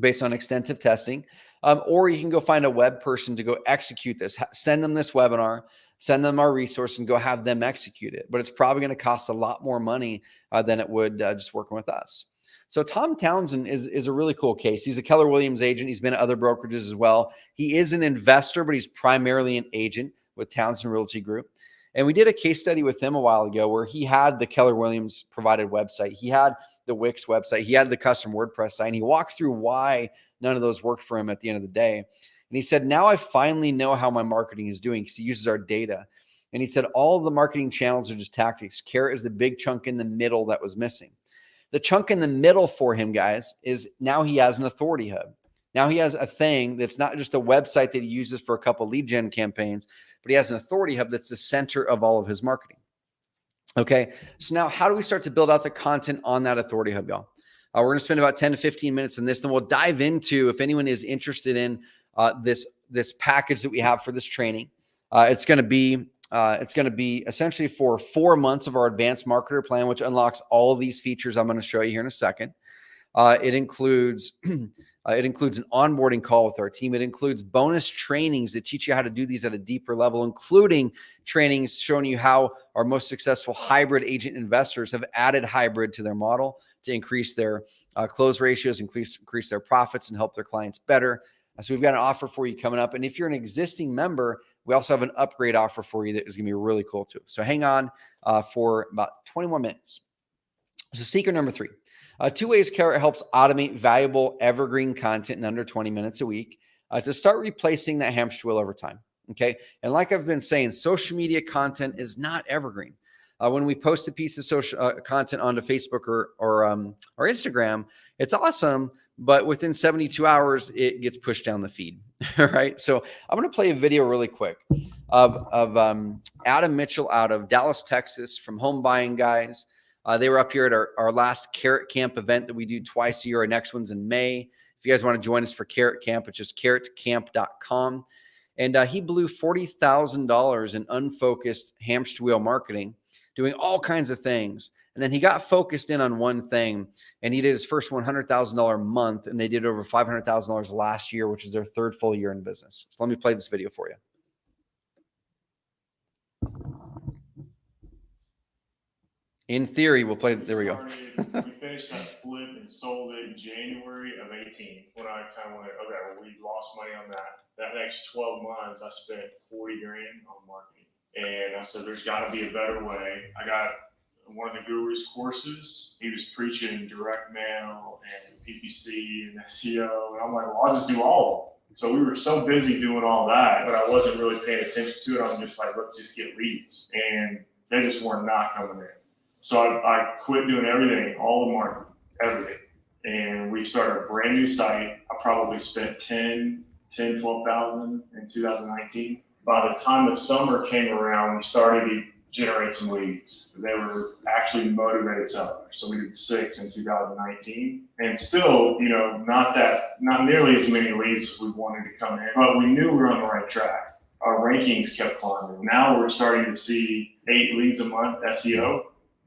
based on extensive testing. Or you can go find a web person to go execute this. Send them this webinar, send them our resource, and go have them execute it. But it's probably going to cost a lot more money than it would just working with us. So Tom Townsend is a really cool case. He's a Keller Williams agent. He's been at other brokerages as well. He is an investor, but he's primarily an agent with Townsend Realty Group. And we did a case study with him a while ago where he had the Keller Williams provided website. He had the Wix website. He had the custom WordPress site. And he walked through why none of those worked for him at the end of the day. And he said, now I finally know how my marketing is doing, because he uses our data. And he said, all the marketing channels are just tactics. Carrot is the big chunk in the middle that was missing. The chunk in the middle for him, guys, is now he has an authority hub. Now he has a thing that's not just a website that he uses for a couple lead gen campaigns, but he has an authority hub that's the center of all of his marketing. Okay, so now how do we start to build out the content on that authority hub, y'all? We're going to spend about 10 to 15 minutes on this. Then we'll dive into, if anyone is interested in this package that we have for this training. It's going to be essentially for 4 months of our advanced marketer plan, which unlocks all of these features I'm going to show you here in a second. It includes an onboarding call with our team. It includes bonus trainings that teach you how to do these at a deeper level, including trainings showing you how our most successful hybrid agent investors have added hybrid to their model, to increase their close ratios, increase their profits, and help their clients better. So we've got an offer for you coming up. And if you're an existing member, we also have an upgrade offer for you that is going to be really cool too. So hang on for about 20 more minutes. So secret number 3, 2 ways Carrot helps automate valuable evergreen content in under 20 minutes a week to start replacing that hamster wheel over time. Okay. And like I've been saying, social media content is not evergreen. When we post a piece of social content onto Facebook or Instagram, it's awesome, but within 72 hours, it gets pushed down the feed. Right. So I'm going to play a video really quick of Adam Mitchell out of Dallas, Texas, from Home Buying Guys. They were up here at our last Carrot Camp event that we do twice a year. Our next one's in May. If you guys want to join us for Carrot Camp, it's just carrotcamp.com. And he blew $40,000 in unfocused hamster wheel marketing, doing all kinds of things. And then he got focused in on one thing, and he did his first $100,000 month, and they did over $500,000 last year, which is their 3rd full year in business. So let me play this video for you. In theory, we'll play. There we go.
We finished that flip and sold it in January of 18. When I kind of went, okay, well, we lost money on that. That next 12 months, I spent $40,000 on marketing. And I said, there's got to be a better way. I got one of the guru's courses. He was preaching direct mail and PPC and SEO. And I'm like, well, I'll just do all of them. So we were so busy doing all that, but I wasn't really paying attention to it. I'm just like, let's just get leads. And they just were not coming in. So I quit doing everything, all the marketing, everything. And we started a brand new site. I probably spent $12,000 in 2019. By the time the summer came around, we started to generate some leads. They were actually motivated sellers. So we did 6 in 2019. And still, not nearly as many leads as we wanted to come in, but we knew we were on the right track. Our rankings kept climbing. Now we're starting to see 8 leads a month SEO.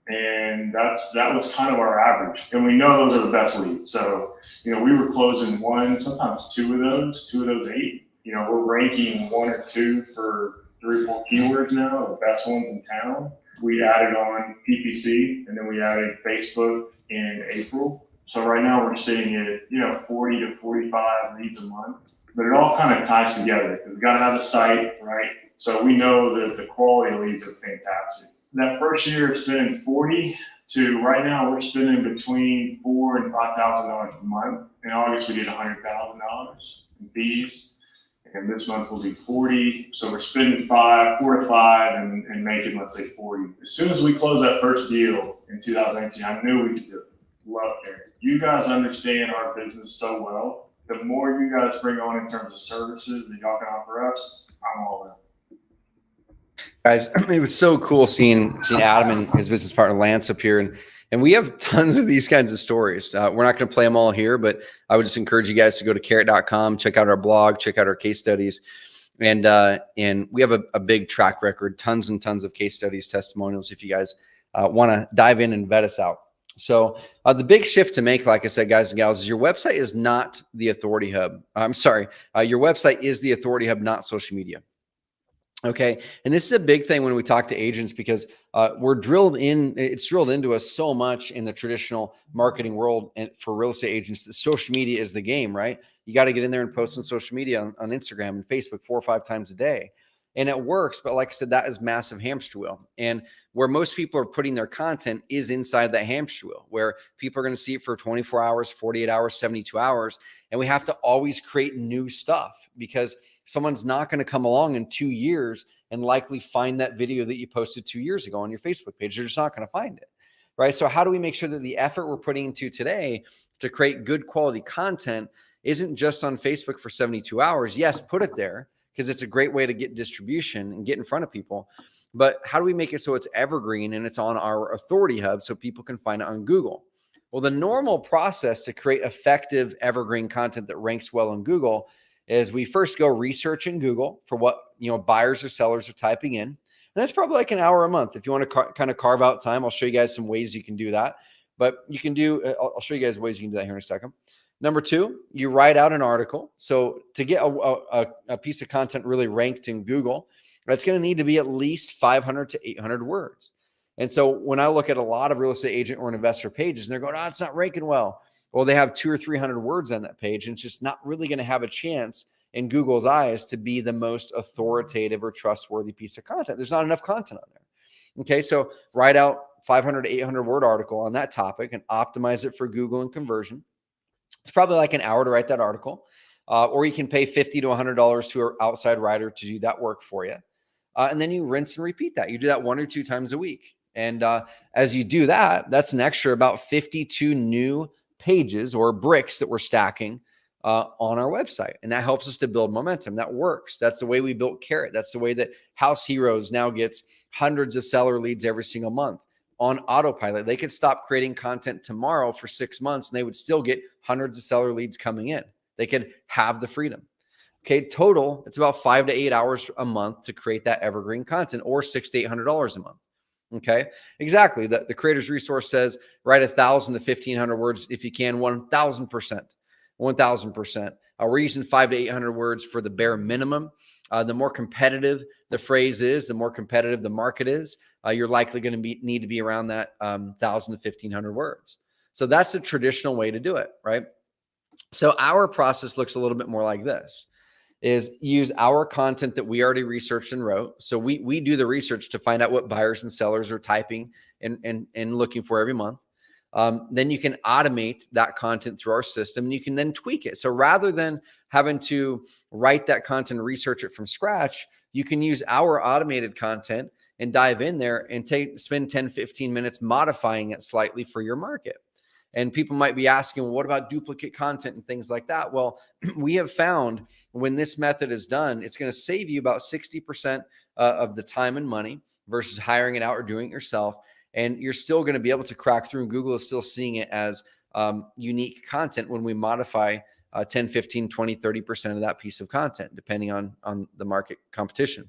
And that was kind of our average. And we know those are the best leads. So, we were closing 1, sometimes 2 of those 8. We're ranking 1 or 2 for 3 or 4 keywords now, the best ones in town. We added on PPC, and then we added Facebook in April. So right now we're sitting at, 40 to 45 leads a month. But it all kind of ties together because we got to have a site, right? So we know that the quality leads are fantastic. That first year of spending 40 to right now we're spending between $4,000 and $5,000 a month. In August we did $100,000 in fees, and this month we'll do 40. So we're spending 4 to 5 and making, let's say, 40. As soon as we closed that first deal in 2018, I knew we could do it. Love it. You guys understand our business so well. The more you guys bring on in terms of services that y'all can offer us, I'm all in.
Guys, it was so cool seeing Adam and his business partner Lance up here, and we have tons of these kinds of stories. We're not going to play them all here, but I would just encourage you guys to go to carrot.com, check out our blog, check out our case studies, and we have a big track record, tons and tons of case studies, testimonials. If you guys want to dive in and vet us out. So the big shift to make, like I said, guys and gals, is your website is not the authority hub. I'm sorry, your website is the authority hub, not social media. Okay. And this is a big thing when we talk to agents because it's drilled into us so much in the traditional marketing world and for real estate agents that social media is the game, right? You got to get in there and post on social media on Instagram and Facebook 4 or 5 times a day. And it works. But like I said, that is massive hamster wheel. And where most people are putting their content is inside that hamster wheel, where people are going to see it for 24 hours, 48 hours, 72 hours. And we have to always create new stuff because someone's not going to come along in 2 years and likely find that video that you posted 2 years ago on your Facebook page. They're just not going to find it. Right. So how do we make sure that the effort we're putting into today to create good quality content isn't just on Facebook for 72 hours? Yes, put it there, because it's a great way to get distribution and get in front of people. But how do we make it so it's evergreen and it's on our authority hub so people can find it on Google? Well, the normal process to create effective evergreen content that ranks well on Google is we first go research in Google for what buyers or sellers are typing in. And that's probably like an hour a month. If you want to kind of carve out time, I'll show you guys some ways you can do that. But you can I'll show you guys ways you can do that here in a second. Number 2, you write out an article. So to get a piece of content really ranked in Google, that's going to need to be at least 500 to 800 words. And so when I look at a lot of real estate agent or an investor pages and they're going, oh, it's not ranking well. Well, they have 200 or 300 words on that page, and it's just not really going to have a chance in Google's eyes to be the most authoritative or trustworthy piece of content. There's not enough content on there. Okay, so write out 500 to 800 word article on that topic and optimize it for Google and conversion. It's probably like an hour to write that article, or you can pay $50 to $100 to an outside writer to do that work for you. And then you rinse and repeat that. You do that 1 or 2 times a week. And as you do that, that's an extra about 52 new pages or bricks that we're stacking on our website. And that helps us to build momentum. That works. That's the way we built Carrot. That's the way that House Heroes now gets hundreds of seller leads every single month on autopilot. They could stop creating content tomorrow for 6 months and they would still get hundreds of seller leads coming in. They could have the freedom. Okay, total, it's about 5 to 8 hours a month to create that evergreen content, or $600 to $800 a month. Okay, exactly. The creator's resource says write 1,000 to 1,500 words if you can, 1,000%. 1,000%. We're using 500 to 800 words for the bare minimum. The more competitive the phrase is, the more competitive the market is, you're likely going to need to be around that 1,000 to 1,500 words. So that's the traditional way to do it, right? So our process looks a little bit more like this. Is use our content that we already researched and wrote. So we do the research to find out what buyers and sellers are typing and looking for every month. Then you can automate that content through our system and you can then tweak it. So rather than having to write that content, research it from scratch, you can use our automated content and dive in there and spend 10, 15 minutes modifying it slightly for your market. And people might be asking, well, what about duplicate content and things like that? Well, we have found when this method is done, it's going to save you about 60% of the time and money versus hiring it out or doing it yourself. And you're still going to be able to crack through, and Google is still seeing it as unique content when we modify 10, 15, 20, 30% of that piece of content, depending on the market competition.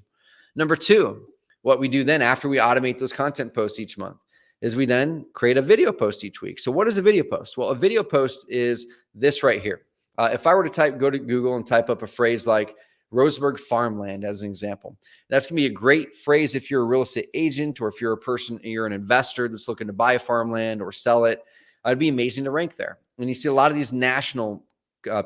Number 2, what we do then after we automate those content posts each month is we then create a video post each week. So what is a video post? Well, a video post is this right here. If I were to go to Google and type up a phrase like Roseburg farmland as an example, that's going to be a great phrase if you're a real estate agent or if you're you're an investor that's looking to buy farmland or sell it. It'd be amazing to rank there. And you see a lot of these national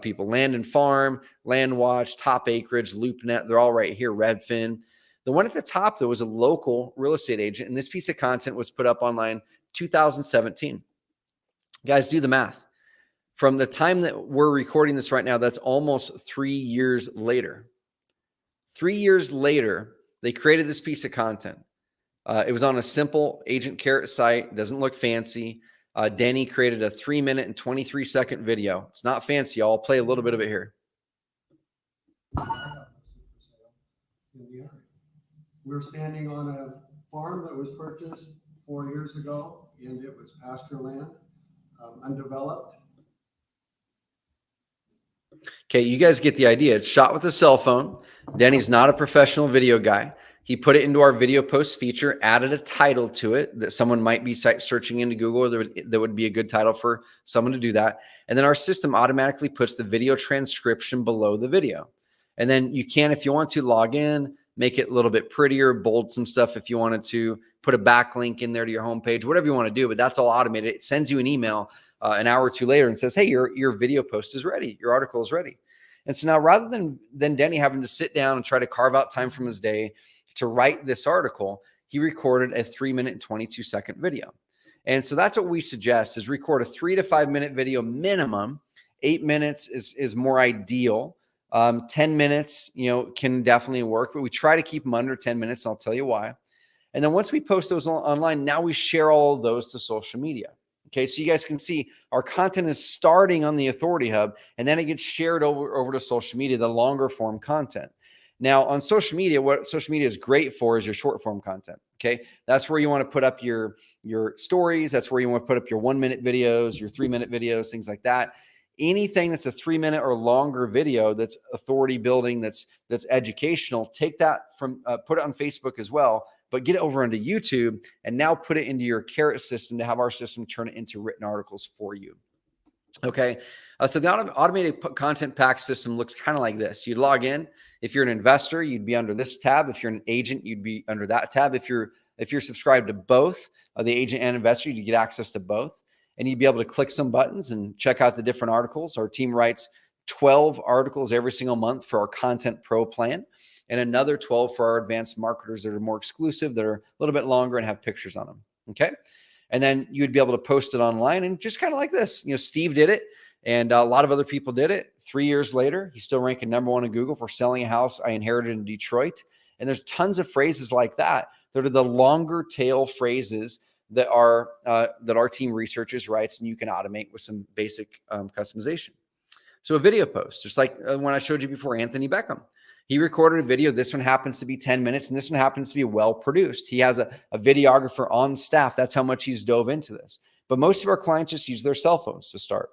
people, Land and Farm, Land Watch, Top Acreage, LoopNet, they're all right here, Redfin. The one at the top, though, was a local real estate agent, and this piece of content was put up online 2017. Guys, do the math. From the time that we're recording this right now, that's almost 3 years later. 3 years later, they created this piece of content. It was on a simple Agent Carrot site. Doesn't look fancy. Denny created a 3-minute and 23-second video. It's not fancy. I'll play a little bit of it here.
We're standing on a farm that was purchased 4 years ago, and it was pasture land, undeveloped.
Okay, you guys get the idea. It's shot with a cell phone. Denny's not a professional video guy. He put it into our video post feature, added a title to it that someone might be searching into Google. That would be a good title for someone to do that. And then our system automatically puts the video transcription below the video. And then you can, if you want to, log in, make it a little bit prettier, bold some stuff if you wanted to, put a backlink in there to your homepage, whatever you want to do, but that's all automated. It sends you an email an hour or two later and says, hey, your video post is ready. Your article is ready. And so now rather than Denny having to sit down and try to carve out time from his day to write this article, he recorded a 3-minute and 22-second video. And so that's what we suggest is record a 3 to 5 minute video minimum. 8 minutes is more ideal. 10 minutes, can definitely work, but we try to keep them under 10 minutes. And I'll tell you why. And then once we post those online, now we share all of those to social media. Okay, so you guys can see our content is starting on the Authority Hub, and then it gets shared over to social media, the longer form content. Now on social media, what social media is great for is your short form content. Okay, that's where you want to put up your stories. That's where you want to put up your 1-minute videos, your 3-minute videos, things like that. Anything that's a 3-minute or longer video that's authority building, that's educational, take that from put it on Facebook as well, but get it over into YouTube and now put it into your Carrot system to have our system turn it into written articles for you. Okay, so the automated content pack system looks kind of like this. You'd log in. If you're an investor, you'd be under this tab. If you're an agent, you'd be under that tab. If you're If you're subscribed to both the agent and investor, you get access to both. And you'd be able to click some buttons and check out the different articles. Our team writes 12 articles every single month for our Content Pro plan, and another 12 for our advanced marketers that are more exclusive, that are a little bit longer and have pictures on them. Okay. And then you'd be able to post it online, and just kind of like this, Steve did it, and a lot of other people did it. 3 years later, he's still ranking #1 in Google for selling a house I inherited in Detroit. And there's tons of phrases like that that are the longer tail phrases that our team researches, writes, and you can automate with some basic customization. So a video post, just like when I showed you before, Anthony Beckham. He recorded a video. This one happens to be 10 minutes, and this one happens to be well produced. He has a videographer on staff. That's how much he's dove into this. But most of our clients just use their cell phones to start.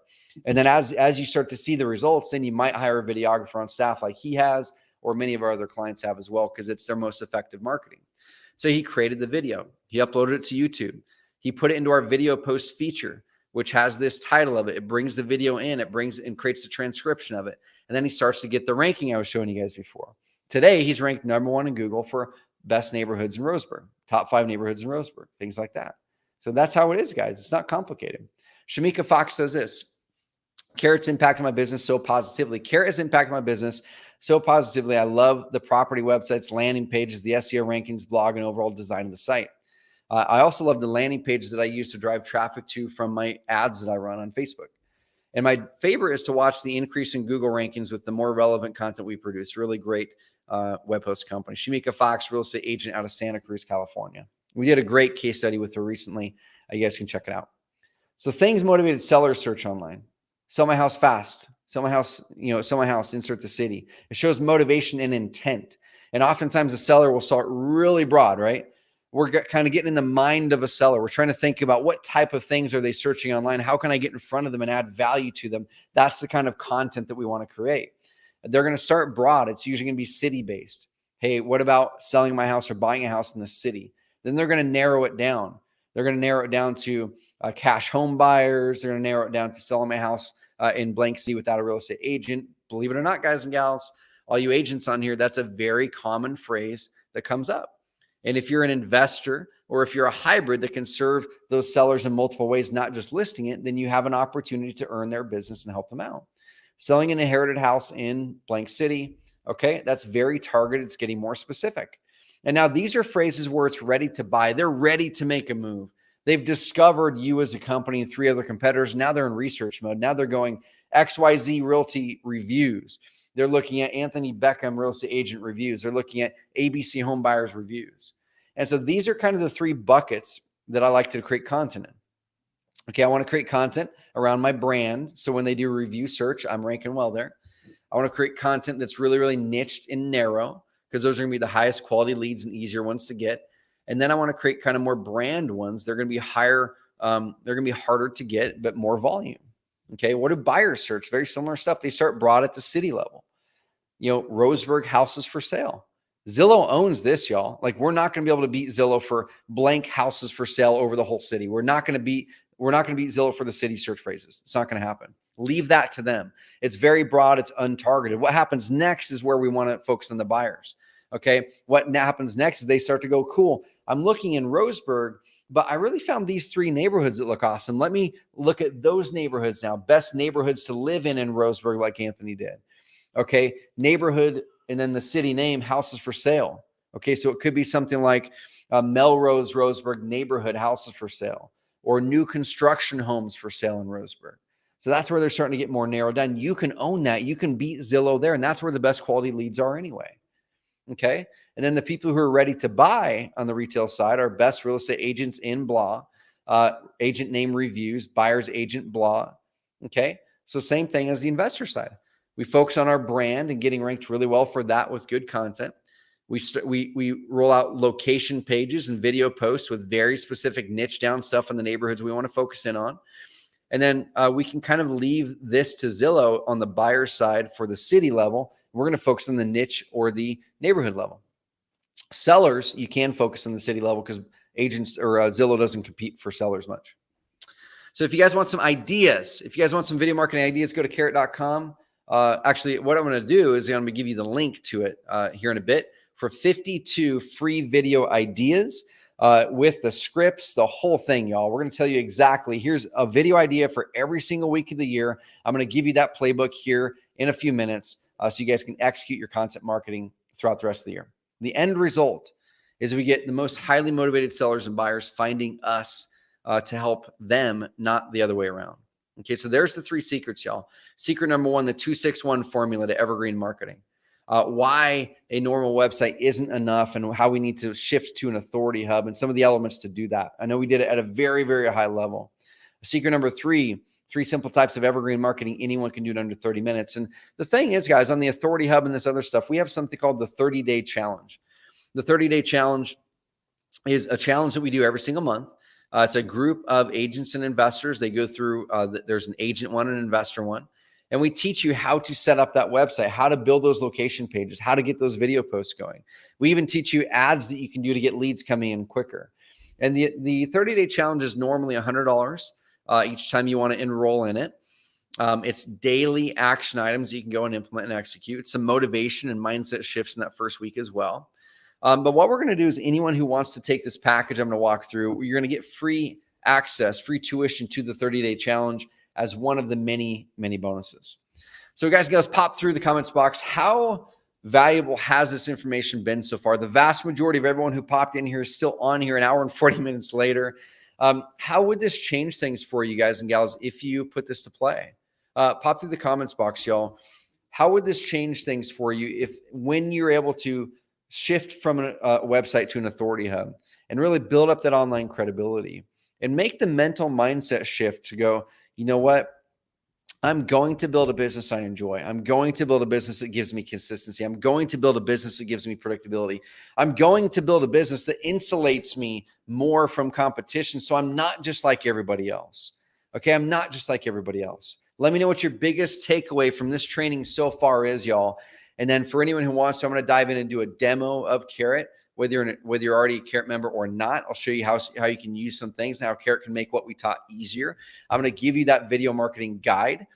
And then as you start to see the results, then you might hire a videographer on staff like he has, or many of our other clients have as well, because it's their most effective marketing. So he created the video. He uploaded it to YouTube. He put it into our video post feature, which has this title of it. It brings the video in, it brings and creates a transcription of it. And then he starts to get the ranking I was showing you guys before. Today, he's ranked #1 in Google for best neighborhoods in Roseburg, top 5 neighborhoods in Roseburg, things like that. So that's how it is, guys. It's not complicated. Shamika Fox says this: Carrot's impacted my business so positively. Carrot has impacted my business so positively. I love the property websites, landing pages, the SEO rankings, blog, and overall design of the site. I also love the landing pages that I use to drive traffic to from my ads that I run on Facebook. And my favorite is to watch the increase in Google rankings with the more relevant content we produce. Really great web host company. Shamika Fox, real estate agent out of Santa Cruz, California. We did a great case study with her recently. You guys can check it out. So things motivated sellers search online. Sell my house fast. Sell my house, sell my house, insert the city. It shows motivation and intent. And oftentimes the seller will start really broad, right? We're kind of getting in the mind of a seller. We're trying to think about what type of things are they searching online? How can I get in front of them and add value to them? That's the kind of content that we want to create. They're going to start broad. It's usually going to be city-based. Hey, what about selling my house or buying a house in the city? Then they're going to narrow it down. They're going to narrow it down to cash home buyers. They're going to narrow it down to selling my house in blank city without a real estate agent. Believe it or not, guys and gals, all you agents on here, that's a very common phrase that comes up. And if you're an investor, or if you're a hybrid that can serve those sellers in multiple ways, not just listing it, then you have an opportunity to earn their business and help them out. Selling an inherited house in blank city. Okay. That's very targeted. It's getting more specific. And now these are phrases where it's ready to buy. They're ready to make a move. They've discovered you as a company and 3 other competitors. Now they're in research mode. Now they're going XYZ Realty reviews. They're looking at Anthony Beckham real estate agent reviews. They're looking at ABC home buyers reviews. And so these are kind of the 3 buckets that I like to create content in. Okay, I want to create content around my brand. So when they do a review search, I'm ranking well there. I want to create content that's really, really niched and narrow, because those are going to be the highest quality leads and easier ones to get. And then I want to create kind of more brand ones. They're going to be higher. They're going to be harder to get, but more volume. Okay. What do buyers search? Very similar stuff. They start broad at the city level. Roseburg houses for sale. Zillow owns this, y'all. Like, we're not going to be able to beat Zillow for blank houses for sale over the whole city. We're not going to beat Zillow for the city search phrases. It's not going to happen. Leave that to them. It's very broad. It's untargeted. What happens next is where we want to focus on the buyers. Okay. What happens next is they start to go, cool, I'm looking in Roseburg, but I really found these 3 neighborhoods that look awesome. Let me look at those neighborhoods now. Best neighborhoods to live in Roseburg, like Anthony did. Okay. Neighborhood, and then the city name, houses for sale. Okay. So it could be something like Melrose, Roseburg neighborhood houses for sale, or new construction homes for sale in Roseburg. So that's where they're starting to get more narrowed down. You can own that. You can beat Zillow there. And that's where the best quality leads are anyway. Okay. And then the people who are ready to buy on the retail side are best real estate agents in blah, agent name reviews, buyer's agent blah. Okay. So same thing as the investor side. We focus on our brand and getting ranked really well for that with good content. We roll out location pages and video posts with very specific niche down stuff in the neighborhoods we want to focus in on. And then we can kind of leave this to Zillow on the buyer side for the city level. We're going to focus on the niche or the neighborhood level. Sellers, you can focus on the city level because agents or Zillow doesn't compete for sellers much. So if you guys want some ideas, if you guys want some video marketing ideas, go to carrot.com. Actually, what I'm going to do is I'm going to give you the link to it here in a bit for 52 free video ideas. with the scripts, the whole thing, y'all. We're going to tell you exactly, here's a video idea for every single week of the year. I'm going to give you that playbook here in a few minutes so you guys can execute your content marketing throughout the rest of the year. The end result is we get the most highly motivated sellers and buyers finding us to help them, not the other way around. Okay, so there's the 3 secrets, y'all. Secret number 1, the 261 formula to evergreen marketing. Why a normal website isn't enough and how we need to shift to an authority hub and some of the elements to do that. I know we did it at a very, very high level. Secret number 3, 3 simple types of evergreen marketing. Anyone can do it under 30 minutes. And the thing is, guys, on the authority hub and this other stuff, we have something called the 30-day challenge. The 30-day challenge is a challenge that we do every single month. It's a group of agents and investors. They go through, there's an agent one and an investor one. And we teach you how to set up that website, how to build those location pages, how to get those video posts going. We even teach you ads that you can do to get leads coming in quicker. And the 30-day challenge is normally $100 each time you want to enroll in it. It's daily action items you can go and implement and execute. Some motivation and mindset shifts in that first week as well. But what we're going to do is anyone who wants to take this package I'm going to walk through, you're going to get free access, free tuition to the 30-day challenge as one of the many, many bonuses. So guys, pop through the comments box. How valuable has this information been so far? The vast majority of everyone who popped in here is still on here an hour and 40 minutes later. How would this change things for you guys and gals if you put this to play? Pop through the comments box, y'all. How would this change things for you when you're able to shift from a website to an authority hub and really build up that online credibility and make the mental mindset shift to go, you know what? I'm going to build a business I enjoy. I'm going to build a business that gives me consistency. I'm going to build a business that gives me predictability. I'm going to build a business that insulates me more from competition. So I'm not just like everybody else. Okay. I'm not just like everybody else. Let me know what your biggest takeaway from this training so far is, y'all. And then for anyone who wants to, I'm going to dive in and do a demo of Carrot, whether you're already a Carrot member or not. I'll show you how you can use some things and how Carrot can make what we taught easier. I'm going to give you that video marketing guide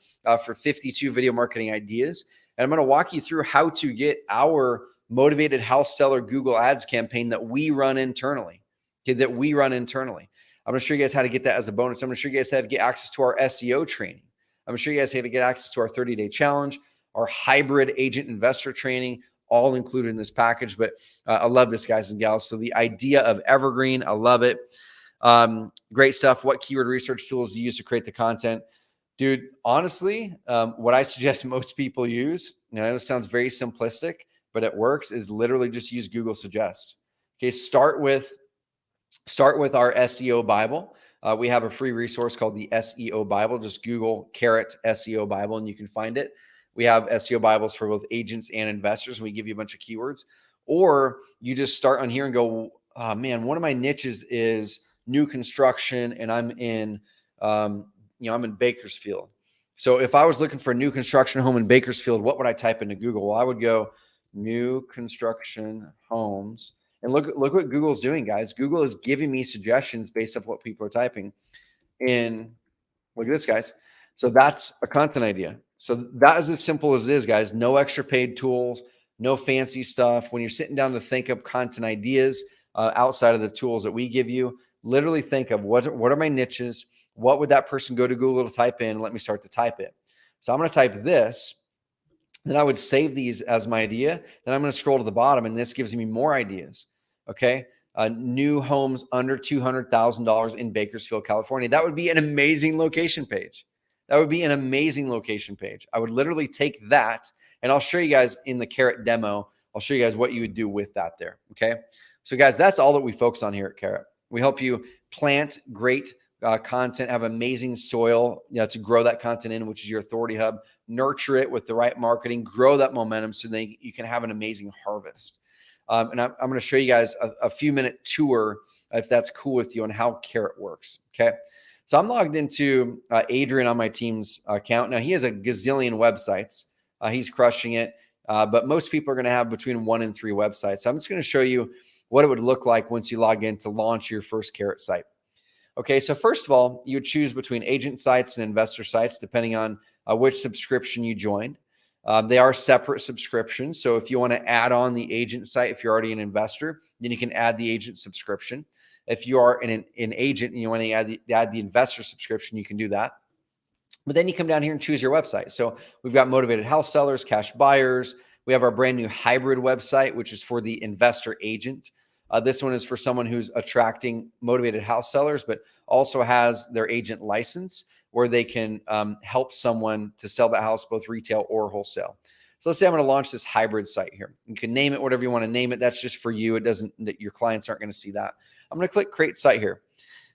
for 52 video marketing ideas. And I'm going to walk you through how to get our motivated house seller Google Ads campaign that we run internally. Okay, I'm going to show you guys how to get that as a bonus. I'm going to show you guys how to get access to our SEO training. I'm going to show you guys how to get access to our 30-day challenge, our hybrid agent investor training, all included in this package. But I love this, guys and gals. So the idea of Evergreen, I love it. Great stuff. What keyword research tools do you use to create the content? Dude, honestly, what I suggest most people use, and I know it sounds very simplistic, but it works, is literally just use Google Suggest. Okay, start with our SEO Bible. We have a free resource called the SEO Bible. Just Google Carrot SEO Bible and you can find it. We have SEO Bibles for both agents and investors. We give you a bunch of keywords. Or you just start on here and go, oh, man, one of my niches is new construction and I'm in Bakersfield. So if I was looking for a new construction home in Bakersfield, what would I type into Google? Well, I would go new construction homes. And look what Google's doing, guys. Google is giving me suggestions based off what people are typing in. Look at this, guys. So that's a content idea. So that is as simple as it is, guys. No extra paid tools, no fancy stuff. When you're sitting down to think of content ideas outside of the tools that we give you, literally think of what are my niches? What would that person go to Google to type in? Let me start to type it. So I'm going to type this. Then I would save these as my idea. Then I'm going to scroll to the bottom, and this gives me more ideas. Okay. New homes under $200,000 in Bakersfield, California. That would be an amazing location page. I would literally take that, and I'll show you guys in the Carrot demo. I'll show you guys what you would do with that there. Okay. So guys, that's all that we focus on here at Carrot. We help you plant great content, have amazing soil, to grow that content in, which is your authority hub, nurture it with the right marketing, grow that momentum so that you can have an amazing harvest. And I'm going to show you guys a few minute tour, if that's cool with you, on how Carrot works. Okay. So I'm logged into Adrian on my team's account. Now he has a gazillion websites. He's crushing it. But most people are going to have between 1 and 3 websites. So I'm just going to show you what it would look like once you log in to launch your first Carrot site. Okay, so first of all, you would choose between agent sites and investor sites, depending on which subscription you joined. They are separate subscriptions. So if you want to add on the agent site, if you're already an investor, then you can add the agent subscription. If you are an agent and you want to add the investor subscription, you can do that. But then you come down here and choose your website. So we've got motivated house sellers, cash buyers. We have our brand new hybrid website, which is for the investor agent. This one is for someone who's attracting motivated house sellers, but also has their agent license where they can help someone to sell the house, both retail or wholesale. So let's say I'm going to launch this hybrid site here. You can name it whatever you want to name it. That's just for you. It doesn't, your clients aren't going to see that. I'm going to click create site here.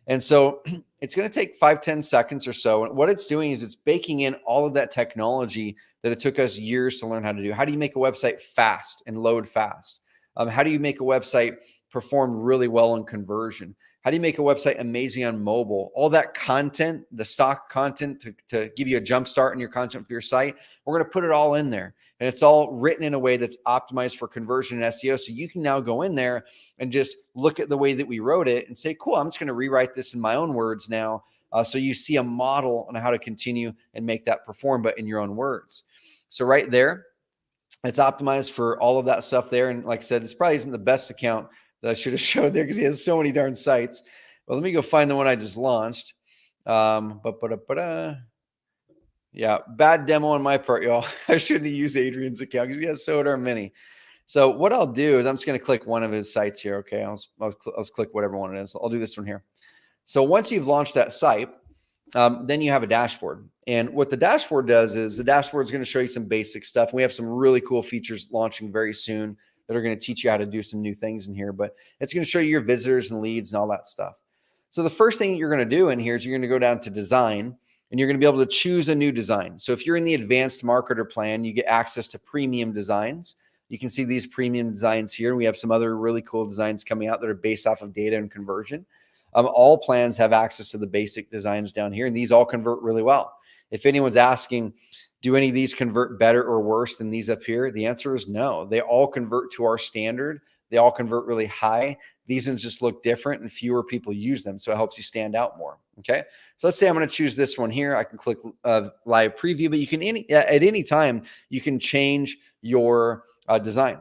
And so it's going to take 5-10 seconds or so. And what it's doing is it's baking in all of that technology that it took us years to learn how to do. How do you make a website fast and load fast? How do you make a website perform really well in conversion? How do you make a website amazing on mobile? All that content, the stock content to give you a jump start in your content for your site, we're going to put it all in there. And it's all written in a way that's optimized for conversion and SEO. So you can now go in there and just look at the way that we wrote it and say, cool, I'm just going to rewrite this in my own words now. So you see a model on how to continue and make that perform, but in your own words. So right there, it's optimized for all of that stuff there. And like I said, this probably isn't the best account that I should have showed there because he has so many darn sites. Well, let me go find the one I just launched. Yeah, bad demo on my part, y'all. I shouldn't have used Adrian's account because he has so darn many. So what I'll do is I'm just going to click one of his sites here. Okay, I'll click whatever one it is. I'll do this one here. So once you've launched that site, then you have a dashboard. And what the dashboard does is the dashboard is going to show you some basic stuff. We have some really cool features launching very soon that are going to teach you how to do some new things in here. But it's going to show you your visitors and leads and all that stuff. So the first thing you're going to do in here is you're going to go down to design. And you're going to be able to choose a new design. So if you're in the advanced marketer plan, you get access to premium designs. You can see these premium designs here. We have some other really cool designs coming out that are based off of data and conversion. All plans have access to the basic designs down here, and these all convert really well. If anyone's asking, do any of these convert better or worse than these up here? The answer is no. They all convert to our standard. They all convert really high. These ones just look different and fewer people use them. So it helps you stand out more. Okay. So let's say I'm going to choose this one here. I can click live preview, but you can at any time, you can change your design.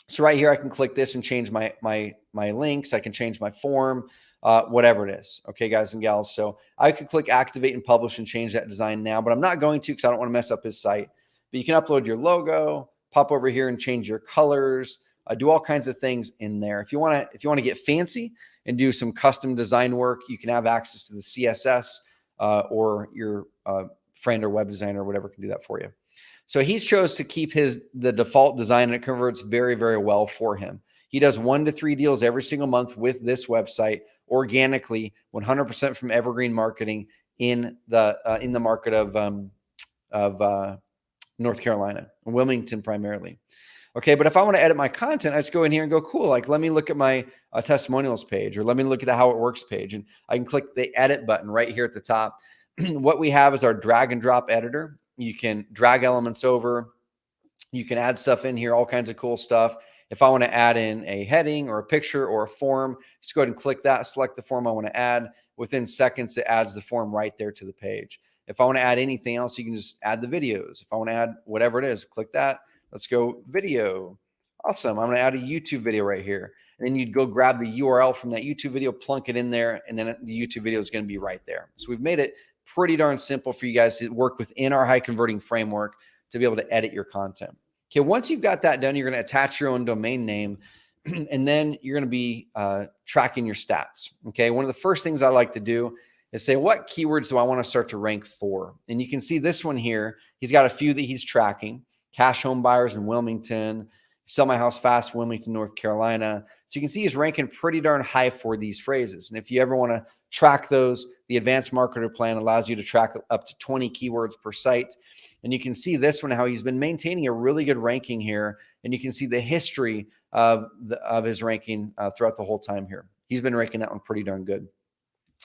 So right here, I can click this and change my links. I can change my form, whatever it is. Okay, guys and gals. So I could click activate and publish and change that design now, but I'm not going to because I don't want to mess up his site. But you can upload your logo, pop over here and change your colors. Do all kinds of things in there. If you want to get fancy and do some custom design work, you can have access to the CSS or your friend or web designer or whatever can do that for you. So he's chose to keep the default design, and it converts very, very well for him. He does 1 to 3 deals every single month with this website organically, 100% from Evergreen marketing in the market of North Carolina, Wilmington primarily. Okay, but if I want to edit my content, I just go in here and go, cool, like let me look at my testimonials page, or let me look at the how it works page, and I can click the edit button right here at the top. What we have is our drag and drop editor. You can drag elements over. You can add stuff in here, all kinds of cool stuff. If I want to add in a heading or a picture or a form, just go ahead and click that, select the form I want to add. Within seconds, it adds the form right there to the page. If I want to add anything else, you can just add the videos. If I want to add whatever it is, click that. Let's go video. Awesome. I'm going to add a YouTube video right here. And then you'd go grab the URL from that YouTube video, plunk it in there, and then the YouTube video is going to be right there. So we've made it pretty darn simple for you guys to work within our high converting framework to be able to edit your content. Okay, once you've got that done, you're going to attach your own domain name, and then you're going to be tracking your stats. Okay, one of the first things I like to do is say, what keywords do I want to start to rank for? And you can see this one here. He's got a few that he's tracking. Cash home buyers in Wilmington, sell my house fast, Wilmington, North Carolina. So you can see he's ranking pretty darn high for these phrases. And if you ever want to track those, the advanced marketer plan allows you to track up to 20 keywords per site. And you can see this one, how he's been maintaining a really good ranking here. And you can see the history of his ranking throughout the whole time here. He's been ranking that one pretty darn good.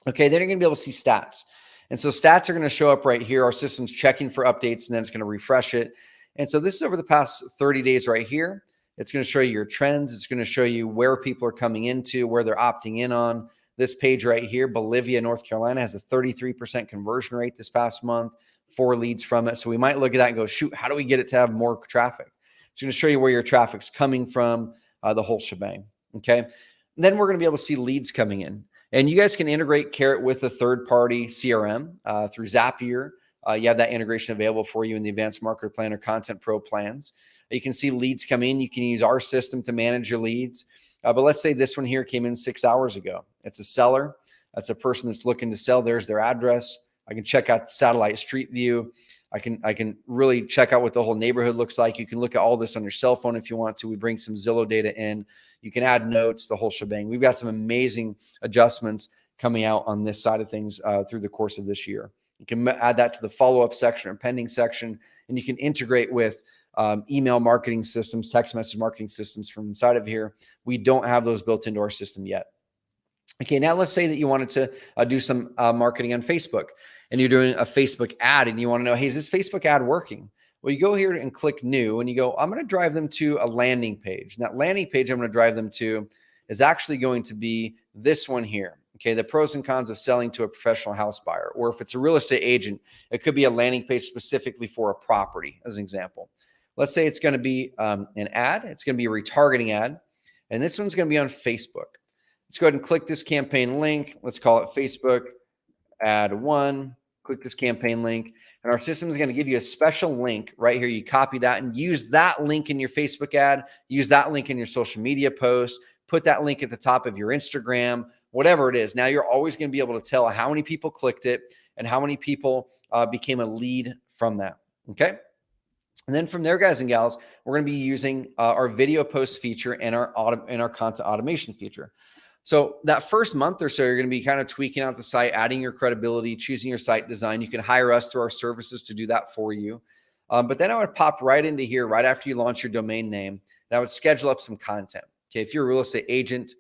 Okay, then you're going to be able to see stats. And so stats are going to show up right here. Our system's checking for updates, and then it's going to refresh it. And so this is over the past 30 days right here. It's going to show you your trends. It's going to show you where people are coming into, where they're opting in on. This page right here, Bolivia, North Carolina, has a 33% conversion rate this past month, 4 leads from it. So we might look at that and go, shoot, how do we get it to have more traffic? It's going to show you where your traffic's coming from, the whole shebang. Okay. then we're going to be able to see leads coming in. And you guys can integrate Carrot with a third-party CRM through Zapier. You have that integration available for you in the Advanced Marketer Plan or Content Pro plans. You can see leads come in. You can use our system to manage your leads. But let's say this one here came in 6 hours ago. It's a seller. That's a person that's looking to sell. There's their address. I can check out the satellite street view. I can really check out what the whole neighborhood looks like. You can look at all this on your cell phone if you want to. We bring some Zillow data in. You can add notes, the whole shebang. We've got some amazing adjustments coming out on this side of things through the course of this year. You can add that to the follow-up section or pending section, and you can integrate with email marketing systems, text message marketing systems from inside of here. We don't have those built into our system yet. Okay, now let's say that you wanted to do some marketing on Facebook, and you're doing a Facebook ad, and you want to know, hey, is this Facebook ad working? Well, you go here and click new, and you go, I'm going to drive them to a landing page. And that landing page I'm going to drive them to is actually going to be this one here. Okay, the pros and cons of selling to a professional house buyer, or if it's a real estate agent, it could be a landing page specifically for a property, as an example. Let's say it's going to be an ad. It's going to be a retargeting ad, and this one's going to be on Facebook. Let's go ahead and click this campaign link. Let's call it Facebook ad 1. Click this campaign link, and our system is going to give you a special link right here. You copy that and use that link in your Facebook ad, use that link in your social media post, put that link at the top of your Instagram, whatever it is. Now you're always going to be able to tell how many people clicked it and how many people became a lead from that. Okay. And then from there, guys and gals, we're going to be using our video post feature and our content automation feature. So that first month or so, you're going to be kind of tweaking out the site, adding your credibility, choosing your site design. You can hire us through our services to do that for you. But then I would pop right into here right after you launch your domain name. And I would schedule up some content. Okay, if you're a real estate agent,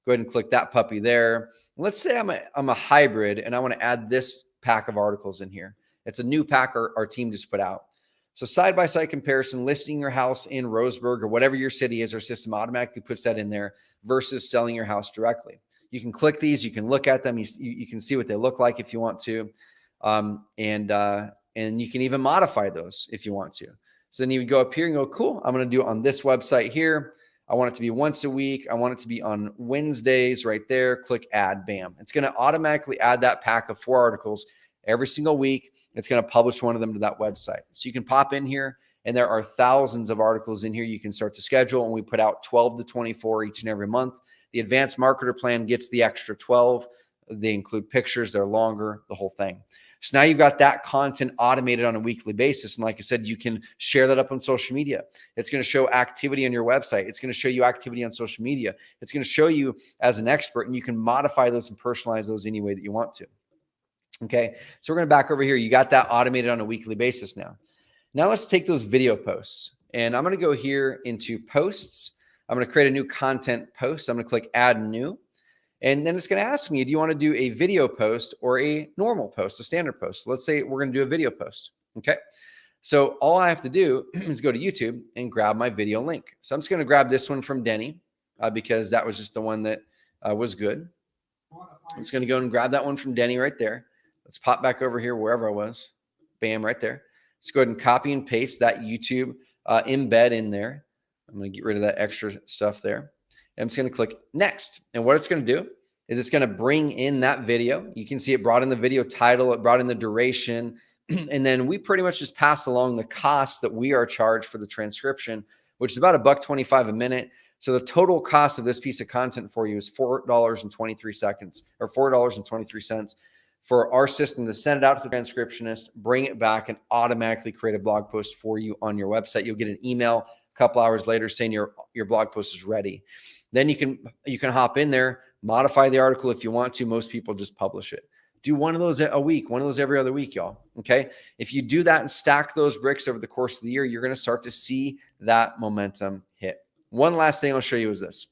go ahead and click that puppy there. Let's say I'm a hybrid and I want to add this pack of articles in here. It's a new pack our team just put out. So side-by-side comparison, listing your house in Roseburg or whatever your city is, our system automatically puts that in there versus selling your house directly. You can click these, you can look at them, you can see what they look like if you want to, and you can even modify those if you want to. So then you would go up here and go, cool, I'm going to do it on this website here. I want it to be once a week. I want it to be on Wednesdays right there. Click add, bam. It's going to automatically add that pack of 4 articles every single week. It's going to publish one of them to that website. So you can pop in here, and there are thousands of articles in here you can start to schedule, and we put out 12 to 24 each and every month. The Advanced Marketer Plan gets the extra 12. They include pictures. They're longer, the whole thing. So now you've got that content automated on a weekly basis. And like I said, you can share that up on social media. It's going to show activity on your website. It's going to show you activity on social media. It's going to show you as an expert, and you can modify those and personalize those any way that you want to. Okay, so we're going to back over here. You got that automated on a weekly basis now. Now let's take those video posts, and I'm going to go here into posts. I'm going to create a new content post. I'm going to click add new, and then it's going to ask me, do you want to do a video post or a normal post, a standard post? So let's say we're going to do a video post. Okay, so all I have to do is go to YouTube and grab my video link. So I'm just going to grab this one from Denny because that was just the one that was good. I'm just going to go and grab that one from Denny right there. Let's pop back over here wherever I was. Bam, right there. Let's go ahead and copy and paste that YouTube embed in there. I'm going to get rid of that extra stuff there. And I'm just going to click next. And what it's going to do is it's going to bring in that video. You can see it brought in the video title. It brought in the duration. And then we pretty much just pass along the cost that we are charged for the transcription, which is about $1.25 a minute. So the total cost of this piece of content for you is $4.23 or $4.23 for our system to send it out to the transcriptionist, bring it back, and automatically create a blog post for you on your website. You'll get an email a couple hours later saying your blog post is ready. Then you can hop in there, modify the article if you want to. Most people just publish it. Do one of those a week, one of those every other week, y'all. Okay. If you do that and stack those bricks over the course of the year, you're going to start to see that momentum hit. One last thing I'll show you is this.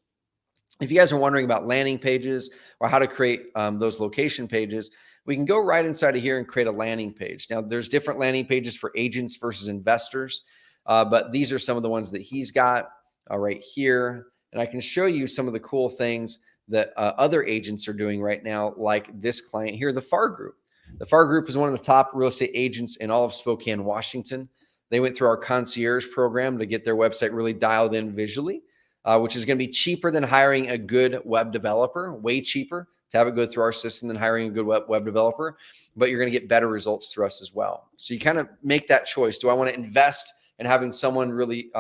If you guys are wondering about landing pages or how to create those location pages, we can go right inside of here and create a landing page. Now, there's different landing pages for agents versus investors, but these are some of the ones that he's got right here. And I can show you some of the cool things that other agents are doing right now, like this client here, the FAR Group. The FAR Group is one of the top real estate agents in all of Spokane, Washington. They went through our concierge program to get their website really dialed in visually. which is going to be cheaper than hiring a good web developer, way cheaper to have it go through our system than hiring a good web developer, but you're going to get better results through us as well. So you kind of make that choice. Do I want to invest in having someone really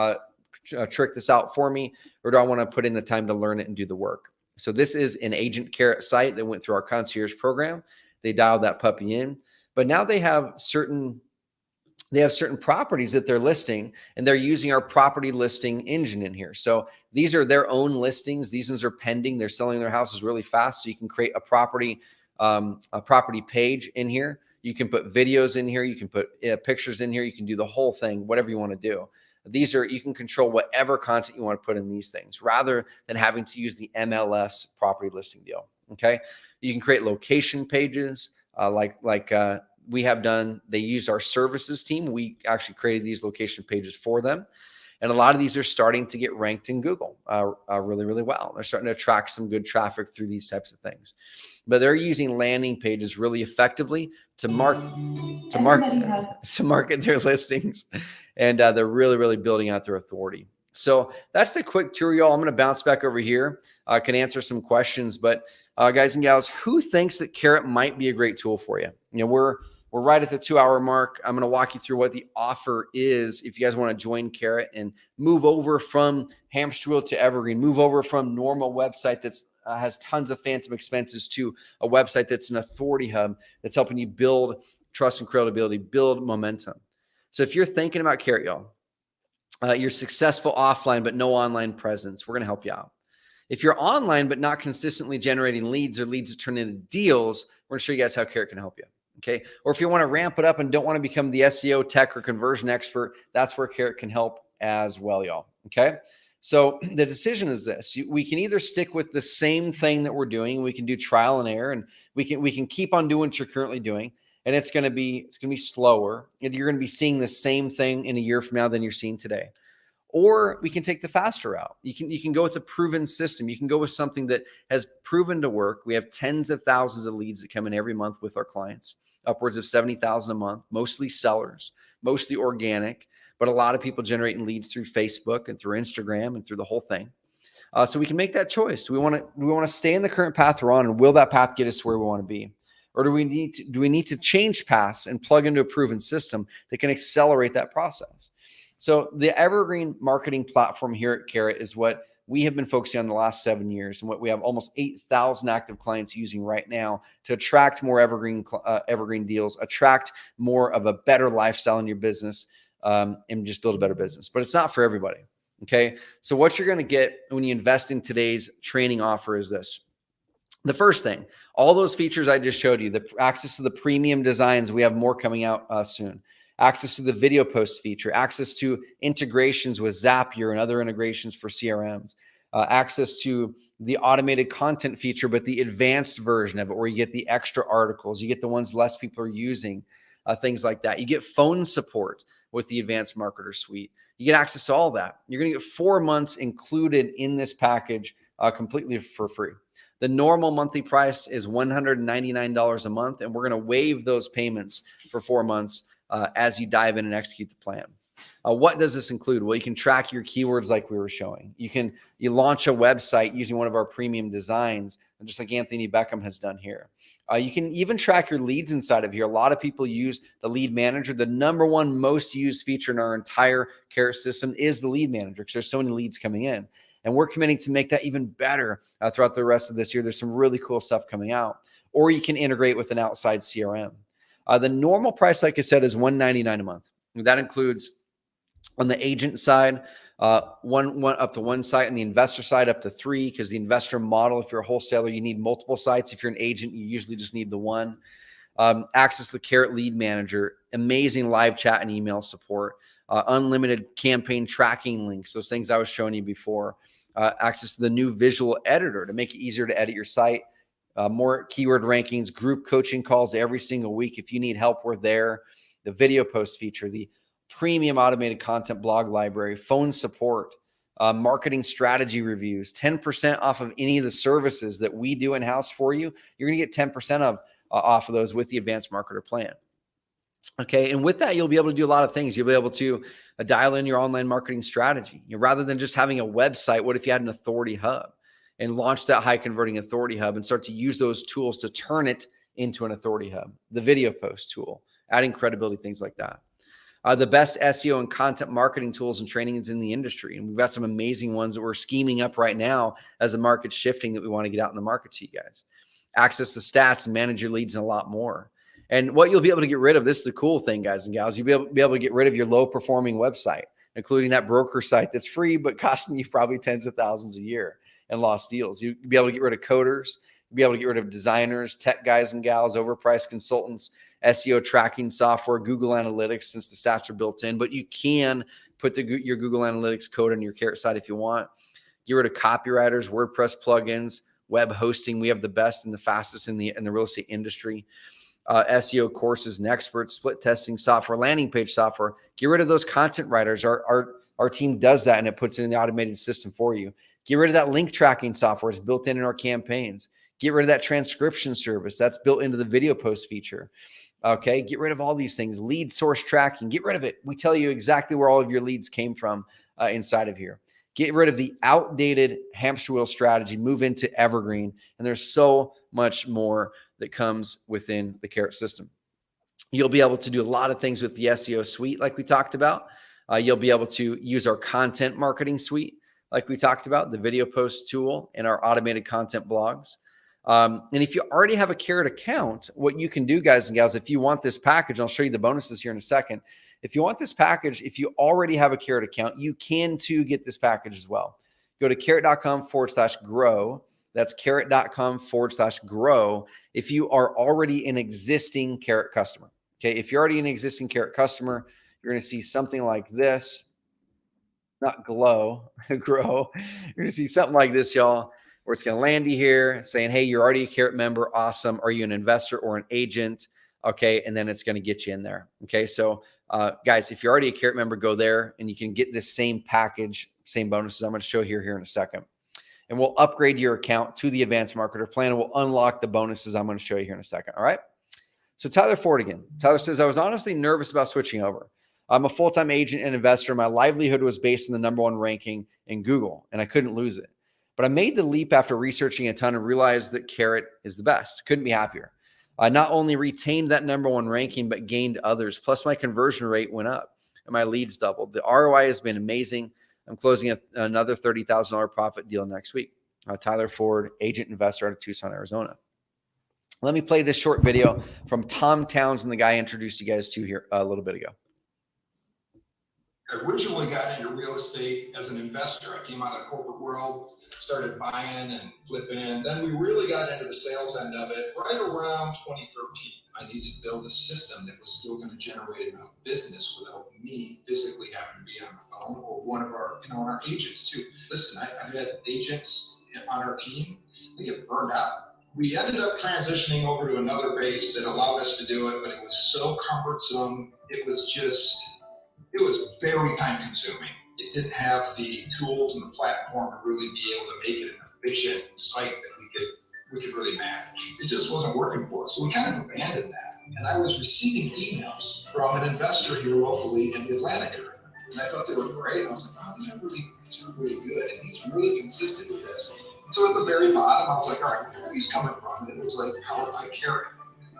trick this out for me, or do I want to put in the time to learn it and do the work? So this is an Agent Carrot site that went through our concierge program. They dialed that puppy in, but now they have certain properties that they're listing, and they're using our property listing engine in here. So these are their own listings. These ones are pending. They're selling their houses really fast. So you can create a property page in here. You can put videos in here. You can put pictures in here. You can do the whole thing, whatever you want to do. You can control whatever content you want to put in these things rather than having to use the MLS property listing deal. Okay. You can create location pages like we have done. They use our services team. We actually created these location pages for them. And a lot of these are starting to get ranked in Google really, really well. They're starting to attract some good traffic through these types of things. But they're using landing pages really effectively to market their listings. And they're really, really building out their authority. So that's the quick tour, y'all. I'm going to bounce back over here. I can answer some questions. But guys and gals, who thinks that Carrot might be a great tool for you? We're right at the 2-hour mark. I'm going to walk you through what the offer is if you guys want to join Carrot and move over from hamster wheel to Evergreen, move over from normal website that's has tons of phantom expenses to a website that's an authority hub that's helping you build trust and credibility, build momentum. So if you're thinking about Carrot, y'all, you're successful offline but no online presence, we're going to help you out. If you're online but not consistently generating leads or leads that turn into deals, we're going to show you guys how Carrot can help you. Okay. Or if you want to ramp it up and don't want to become the SEO tech or conversion expert, that's where Carrot can help as well, y'all. Okay. So the decision is this: we can either stick with the same thing that we're doing. We can do trial and error, and we can keep on doing what you're currently doing. And it's going to be slower. And you're going to be seeing the same thing in a year from now than you're seeing today. Or we can take the faster route. You can go with a proven system. You can go with something that has proven to work. We have tens of thousands of leads that come in every month with our clients, upwards of 70,000 a month, mostly sellers, mostly organic, but a lot of people generating leads through Facebook and through Instagram and through the whole thing. So we can make that choice. Do we want to stay in the current path we're on, and will that path get us where we want to be? Or do we need to change paths and plug into a proven system that can accelerate that process? So the Evergreen marketing platform here at Carrot is what we have been focusing on the last 7 years, and what we have almost 8,000 active clients using right now to attract more Evergreen deals, attract more of a better lifestyle in your business, and just build a better business. But it's not for everybody. Okay. So what you're going to get when you invest in today's training offer is this. The first thing, all those features I just showed you, the access to the premium designs, we have more coming out soon. Access to the video post feature, access to integrations with Zapier and other integrations for CRMs, access to the automated content feature, but the advanced version of it, where you get the extra articles, you get the ones less people are using, things like that. You get phone support with the advanced marketer suite. You get access to all that. You're going to get 4 months included in this package completely for free. The normal monthly price is $199 a month, and we're going to waive those payments for 4 months as you dive in and execute the plan. What does this include? Well, you can track your keywords like we were showing. You launch a website using one of our premium designs, just like Anthony Beckham has done here. You can even track your leads inside of here. A lot of people use the lead manager. The number one most used feature in our entire Carrot system is the lead manager, because there's so many leads coming in. And we're committing to make that even better throughout the rest of this year. There's some really cool stuff coming out. Or you can integrate with an outside CRM. The normal price, like I said, is $199 a month. That includes, on the agent side, one up to 1 site, and the investor side up to 3, because the investor model, if you're a wholesaler, you need multiple sites. If you're an agent, you usually just need the one. Access to the Carrot Lead Manager, amazing live chat and email support, unlimited campaign tracking links, those things I was showing you before, access to the new visual editor to make it easier to edit your site, more keyword rankings, group coaching calls every single week. If you need help, we're there. The video post feature, the premium automated content blog library, phone support, marketing strategy reviews, 10% off of any of the services that we do in-house for you. You're going to get 10% off of those with the advanced marketer plan. Okay. And with that, you'll be able to do a lot of things. You'll be able to dial in your online marketing strategy. Rather than just having a website, what if you had an authority hub and launch that high converting authority hub and start to use those tools to turn it into an authority hub? The video post tool, adding credibility, things like that. The best SEO and content marketing tools and trainings in the industry. And we've got some amazing ones that we're scheming up right now as the market's shifting that we want to get out in the market to you guys. Access the stats and manage your leads and a lot more. And what you'll be able to get rid of, this is the cool thing, guys and gals, you'll be able to get rid of your low performing website, including that broker site that's free, but costing you probably tens of thousands a year and lost deals. You'll be able to get rid of coders. You'll be able to get rid of designers, tech guys and gals, overpriced consultants, SEO tracking software, Google Analytics, since the stats are built in, but you can put your Google Analytics code on your Carrot site if you want. Get rid of copywriters, WordPress plugins, web hosting. We have the best and the fastest in the real estate industry. SEO courses and experts, split testing software, landing page software. Get rid of those content writers. Our team does that, and it puts it in the automated system for you. Get rid of that link tracking software. It's built in our campaigns. Get rid of that transcription service. That's built into the video post feature. Okay, get rid of all these things. Lead source tracking, get rid of it. We tell you exactly where all of your leads came from inside of here. Get rid of the outdated hamster wheel strategy, move into Evergreen. And there's so much more that comes within the Carrot system. You'll be able to do a lot of things with the SEO suite, like we talked about. You'll be able to use our content marketing suite, like we talked about, the video post tool, and our automated content blogs. And if you already have a Carrot account, what you can do, guys and gals, if you want this package, I'll show you the bonuses here in a second. If you want this package, if you already have a Carrot account, you can too get this package as well. Go to carrot.com/grow. That's carrot.com/grow. If you are already an existing Carrot customer. Okay. If you're already an existing Carrot customer, you're going to see something like this, not grow. You're going to see something like this, y'all, where it's going to land you here saying, hey, you're already a Carrot member. Awesome. Are you an investor or an agent? Okay. And then it's going to get you in there. Okay. So guys, if you're already a Carrot member, go there and you can get this same package, same bonuses I'm going to show you here in a second. And we'll upgrade your account to the advanced marketer plan and we'll unlock the bonuses I'm going to show you here in a second. All right. So Tyler Ford again. Tyler says, I was honestly nervous about switching over. I'm a full-time agent and investor. My livelihood was based on the #1 ranking in Google and I couldn't lose it. But I made the leap after researching a ton and realized that Carrot is the best. Couldn't be happier. I not only retained that #1 ranking, but gained others. Plus my conversion rate went up and my leads doubled. The ROI has been amazing. I'm closing another $30,000 profit deal next week. Tyler Ford, agent investor out of Tucson, Arizona. Let me play this short video from Tom Townsend, the guy I introduced you guys to here a little bit ago.
I originally got into real estate as an investor. I came out of the corporate world, started buying and flipping. Then we really got into the sales end of it right around 2013. I needed to build a system that was still going to generate enough business without me physically having to be on the phone, or one of our, our agents too. Listen, I've had agents on our team, they get burned out. We ended up transitioning over to another base that allowed us to do it, but it was so cumbersome. It was very time consuming. It didn't have the tools and the platform to really be able to make it an efficient site that we could really manage. It just wasn't working for us. So we kind of abandoned that. And I was receiving emails from an investor here locally in the Atlanta area. And I thought they were great. I was like, oh, these are really good. And he's really consistent with this. And so at the very bottom, I was like, all right, where are these coming from? And it was like, powered by Carrot.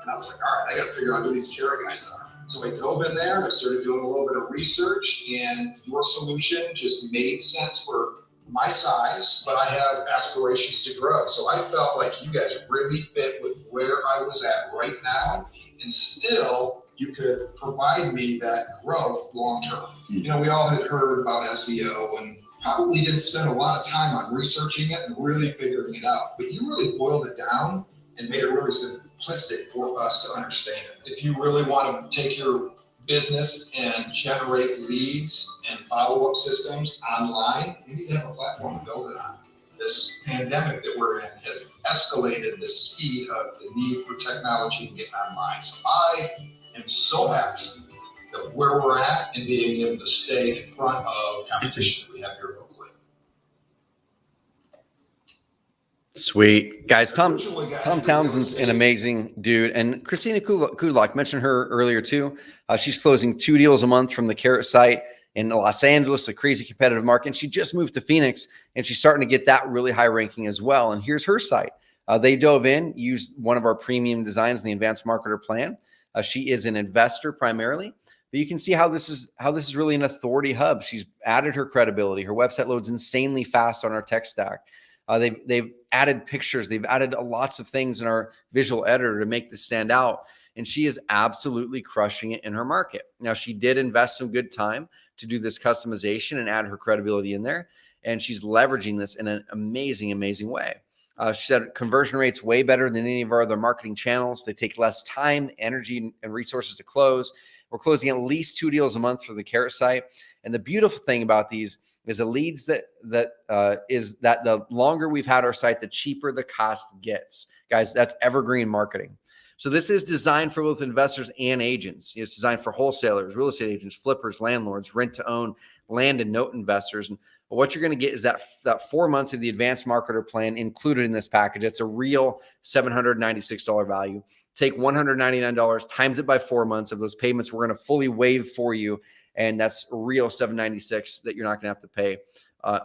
And I was like, all right, I got to figure out who these Carrot guys are. So I dove in there and I started doing a little bit of research, and your solution just made sense for my size, but I have aspirations to grow. So I felt like you guys really fit with where I was at right now, and still you could provide me that growth long term. We all had heard about SEO and probably didn't spend a lot of time on researching it and really figuring it out, but you really boiled it down and made it really simplistic for us to understand. If you really want to take your business and generate leads and follow-up systems online, you need to have a platform to build it on. This pandemic that we're in has escalated the speed of the need for technology to get online. So I am so happy that where we're at and being able to stay in front of competition that we have here locally.
Sweet. Guys, Tom
Originally got
Tom
into real
Townsend's an
estate.
amazing dude. And Christina Kulak, mentioned her earlier too. She's closing 2 deals a month from the Carrot site in Los Angeles, a crazy competitive market. And she just moved to Phoenix, and she's starting to get that really high ranking as well. And here's her site. They dove in, used one of our premium designs in the advanced marketer plan. She is an investor primarily, but you can see how this is really an authority hub. She's added her credibility. Her website loads insanely fast on our tech stack. They've added pictures. They've added lots of things in our visual editor to make this stand out. And she is absolutely crushing it in her market. Now, she did invest some good time to do this customization and add her credibility in there. And she's leveraging this in an amazing, amazing way. She said conversion rates way better than any of our other marketing channels. They take less time, energy, and resources to close. We're closing at least 2 deals a month for the Carrot site. And the beautiful thing about these is the leads that the longer we've had our site, the cheaper the cost gets. Guys, that's evergreen marketing. So this is designed for both investors and agents. It's designed for wholesalers, real estate agents, flippers, landlords, rent to own, land and note investors. And what you're going to get is that 4 months of the advanced marketer plan included in this package. It's a real $796 value. Take $199, times it by 4 months of those payments we're going to fully waive for you. And that's a real $796 that you're not going to have to pay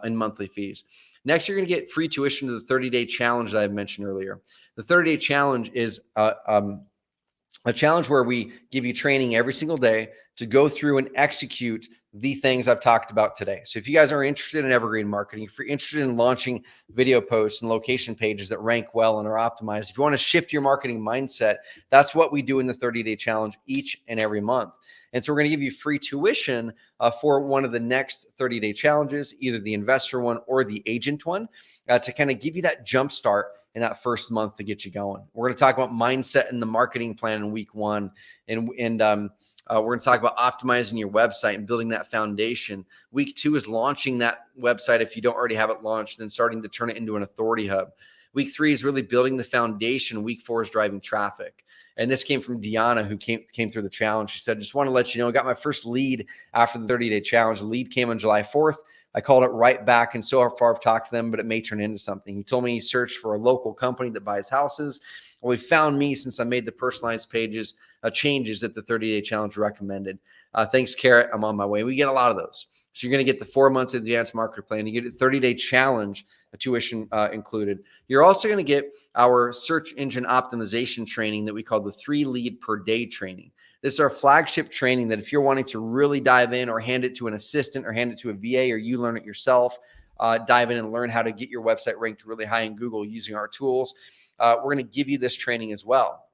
in monthly fees. Next, you're going to get free tuition to the 30-day challenge that I mentioned earlier. The 30-day challenge is a challenge where we give you training every single day to go through and execute the things I've talked about today. So if you guys are interested in evergreen marketing, if you're interested in launching video posts and location pages that rank well and are optimized, if you want to shift your marketing mindset, that's what we do in the 30-day challenge each and every month. And so we're going to give you free tuition for one of the next 30-day challenges, either the investor one or the agent one, to kind of give you that jump start in that first month to get you going. We're going to talk about mindset and the marketing plan in week 1. And we're going to talk about optimizing your website and building that foundation. Week 2 is launching that website if you don't already have it launched, then starting to turn it into an authority hub. Week 3 is really building the foundation. Week 4 is driving traffic. And this came from Deanna, who came through the challenge. She said, just want to let you know, I got my first lead after the 30-day challenge. The lead came on July 4th. I called it right back, and so far I've talked to them, but it may turn into something. He told me he searched for a local company that buys houses. Well, he found me since I made the personalized pages changes that the 30-day challenge recommended. Thanks, Carrot. I'm on my way. We get a lot of those. So you're going to get the 4 months of the advanced marketer plan. You get a 30-day challenge, a tuition included. You're also going to get our search engine optimization training that we call the 3 lead per day training. This is our flagship training that if you're wanting to really dive in or hand it to an assistant or hand it to a VA or you learn it yourself, dive in and learn how to get your website ranked really high in Google using our tools, we're going to give you this training as well.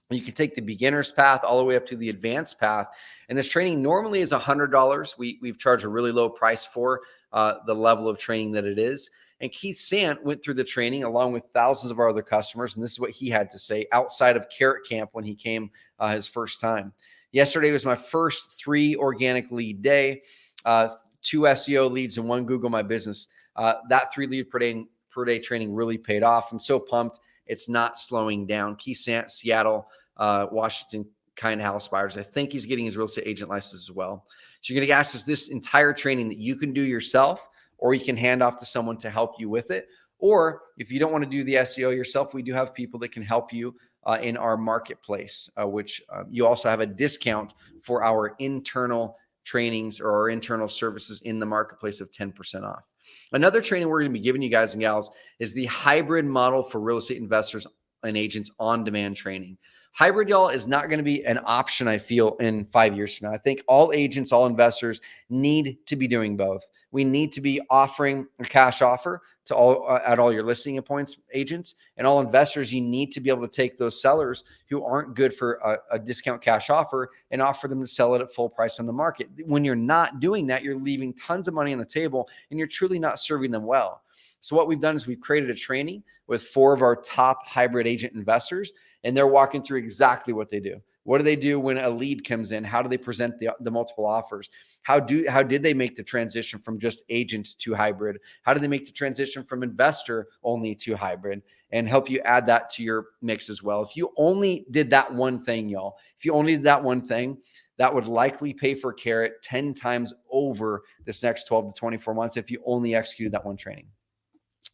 You can take the beginner's path all the way up to the advanced path. And this training normally is $100. We've charged a really low price for the level of training that it is. And Keith Sant went through the training along with thousands of our other customers. And this is what he had to say outside of Carrot Camp when he came his first time. Yesterday was my first 3 organic lead day, 2 SEO leads and 1 Google My Business. That 3 lead per day training really paid off. I'm so pumped. It's not slowing down. Keith Sant, Seattle, Washington kind of house buyers. I think he's getting his real estate agent license as well. So you're going to access this entire training that you can do yourself, or you can hand off to someone to help you with it. Or if you don't want to do the SEO yourself, we do have people that can help you in our marketplace, which you also have a discount for our internal trainings or our internal services in the marketplace of 10% off. Another training we're going to be giving you guys and gals is the hybrid model for real estate investors and agents on-demand training. Hybrid, y'all, is not going to be an option, I feel, in 5 years from now. I think all agents, all investors need to be doing both. We need to be offering a cash offer to all at all your listing appointments, agents, and all investors. You need to be able to take those sellers who aren't good for a discount cash offer and offer them to sell it at full price on the market. When you're not doing that, you're leaving tons of money on the table and you're truly not serving them well. So what we've done is we've created a training with 4 of our top hybrid agent investors, and they're walking through exactly what they do. What do they do when a lead comes in? How do they present the multiple offers? How did they make the transition from just agent to hybrid? How did they make the transition from investor only to hybrid? And help you add that to your mix as well. If you only did that one thing, y'all, if you only did that one thing, that would likely pay for Carrot 10 times over this next 12 to 24 months if you only executed that one training.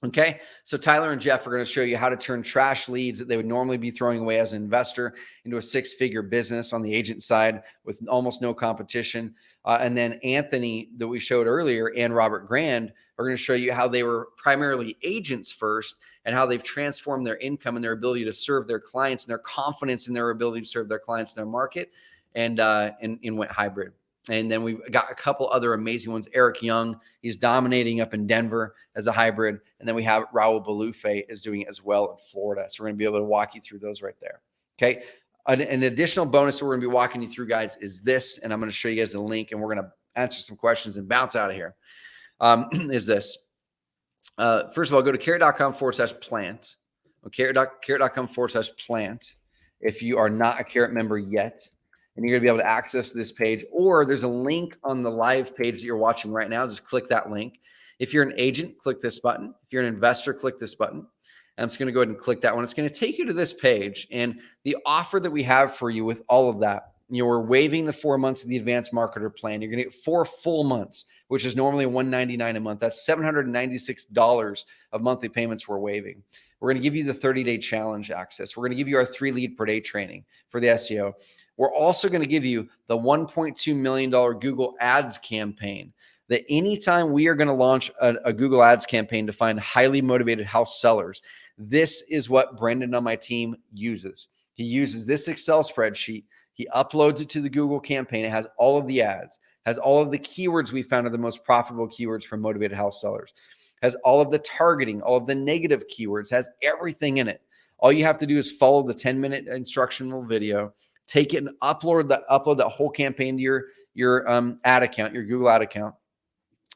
Okay, so Tyler and Jeff are going to show you how to turn trash leads that they would normally be throwing away as an investor into a six-figure business on the agent side with almost no competition. And then Anthony, that we showed earlier, and Robert Grand are going to show you how they were primarily agents first and how they've transformed their income and their ability to serve their clients and their confidence in their ability to serve their clients in their market, and went hybrid. And then we've got a couple other amazing ones. Eric Young, he's dominating up in Denver as a hybrid. And then we have Raul Balufe is doing it as well in Florida. So we're going to be able to walk you through those right there. Okay. An additional bonus that we're going to be walking you through, guys, is this. And I'm going to show you guys the link, and we're going to answer some questions and bounce out of here. Is this. First of all, go to carrot.com/plant. Carrot.com/plant. If you are not a Carrot member yet, and you're going to be able to access this page, or there's a link on the live page that you're watching right now. Just click that link. If you're an agent, click this button. If you're an investor, click this button. And I'm just going to go ahead and click that one. It's going to take you to this page, and the offer that we have for you with all of that, we're waiving the 4 months of the advanced marketer plan. You're going to get 4 full months, which is normally $199 a month. That's $796 of monthly payments we're waiving. We're going to give you the 30-day challenge access. We're going to give you our 3 lead per day training for the SEO. We're also going to give you the $1.2 million Google Ads campaign, that anytime we are going to launch a Google Ads campaign to find highly motivated house sellers, this is what Brendan on my team uses. He uses this Excel spreadsheet. He uploads it to the Google campaign. It has all of the ads, has all of the keywords we found are the most profitable keywords for motivated house sellers, has all of the targeting, all of the negative keywords, has everything in it. All you have to do is follow the 10-minute instructional video, take it and upload that whole campaign to your ad account, your Google ad account.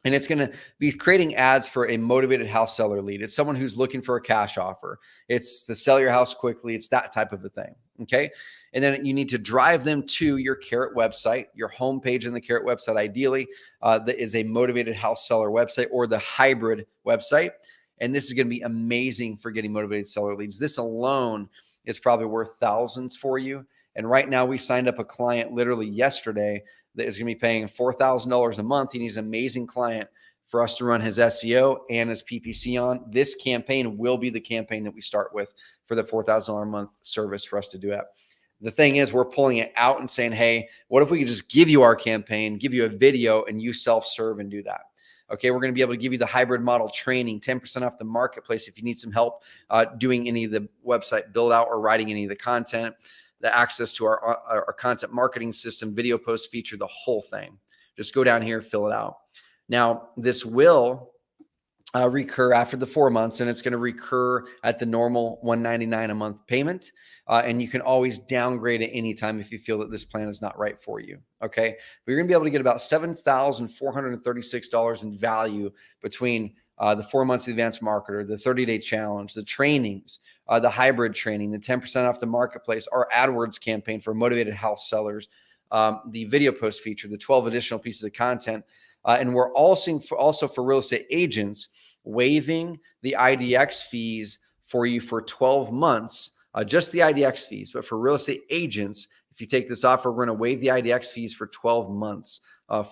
And it's going to be creating ads for a motivated house seller lead. It's someone who's looking for a cash offer. It's to sell your house quickly. It's that type of a thing. Okay. And then you need to drive them to your Carrot website, your homepage in the Carrot website, ideally, that is a motivated house seller website or the hybrid website. And this is going to be amazing for getting motivated seller leads. This alone is probably worth thousands for you. And right now we signed up a client literally yesterday that is going to be paying $4,000 a month. And he's an amazing client for us to run his SEO and his PPC on. This campaign will be the campaign that we start with for the $4,000 a month service for us to do it. The thing is, we're pulling it out and saying, hey, what if we could just give you our campaign, give you a video, and you self-serve and do that? Okay, we're going to be able to give you the hybrid model training, 10% off the marketplace if you need some help doing any of the website build out or writing any of the content, the access to our content marketing system, video post feature, the whole thing. Just go down here, fill it out. Now, this will recur after the 4 months, and it's going to recur at the normal $199 a month payment. And you can always downgrade at any time if you feel that this plan is not right for you. Okay. But you're going to be able to get about $7,436 in value between the 4 months of the advanced marketer, the 30-day challenge, the trainings, the hybrid training, the 10% off the marketplace, our AdWords campaign for motivated house sellers, the video post feature, the 12 additional pieces of content. And we're also for real estate agents waiving the IDX fees for you for 12 months, just the IDX fees. But for real estate agents, if you take this offer, we're going to waive the IDX fees for 12 months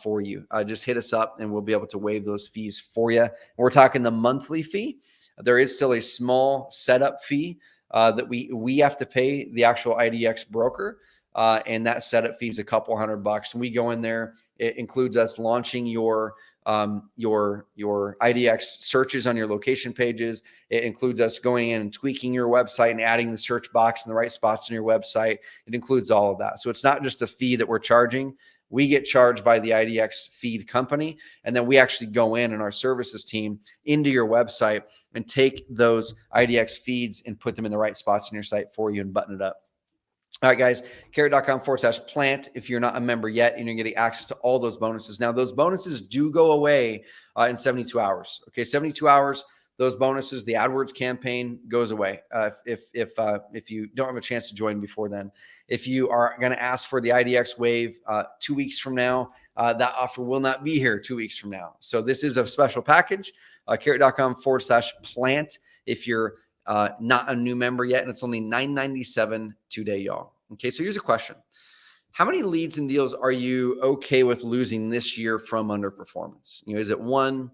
for you. Just hit us up and we'll be able to waive those fees for you. We're talking the monthly fee. There is still a small setup fee that we have to pay the actual IDX broker. And that setup fee is a couple $100. And we go in there. It includes us launching your IDX searches on your location pages. It includes us going in and tweaking your website and adding the search box in the right spots on your website. It includes all of that. So it's not just a fee that we're charging. We get charged by the IDX feed company. And then we actually go in and our services team into your website and take those IDX feeds and put them in the right spots on your site for you and button it up. All right, guys, carrot.com/plant. If you're not a member yet, and you're getting access to all those bonuses. Now, those bonuses do go away in 72 hours. Okay, 72 hours, those bonuses, the AdWords campaign goes away if you don't have a chance to join before then. If you are going to ask for the IDX wave 2 weeks from now, that offer will not be here 2 weeks from now. So this is a special package, carrot.com/plant. If you're not a new member yet, and it's only $9.97 today, y'all. Okay, so here's a question. How many leads and deals are you okay with losing this year from underperformance? Is it 1?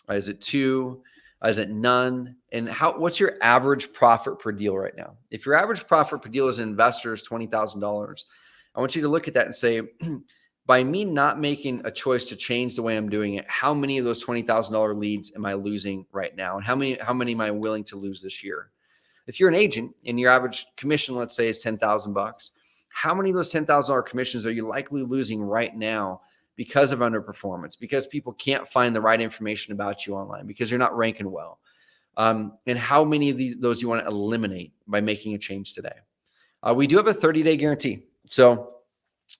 Is it 2? Is it none? And what's your average profit per deal right now? If your average profit per deal as an investor is $20,000, I want you to look at that and say, by me not making a choice to change the way I'm doing it, how many of those $20,000 leads am I losing right now? And how many am I willing to lose this year? If you're an agent and your average commission, let's say, is $10,000, how many of those $10,000 commissions are you likely losing right now because of underperformance, because people can't find the right information about you online, because you're not ranking well? And how many of those you want to eliminate by making a change today? We do have a 30-day guarantee. So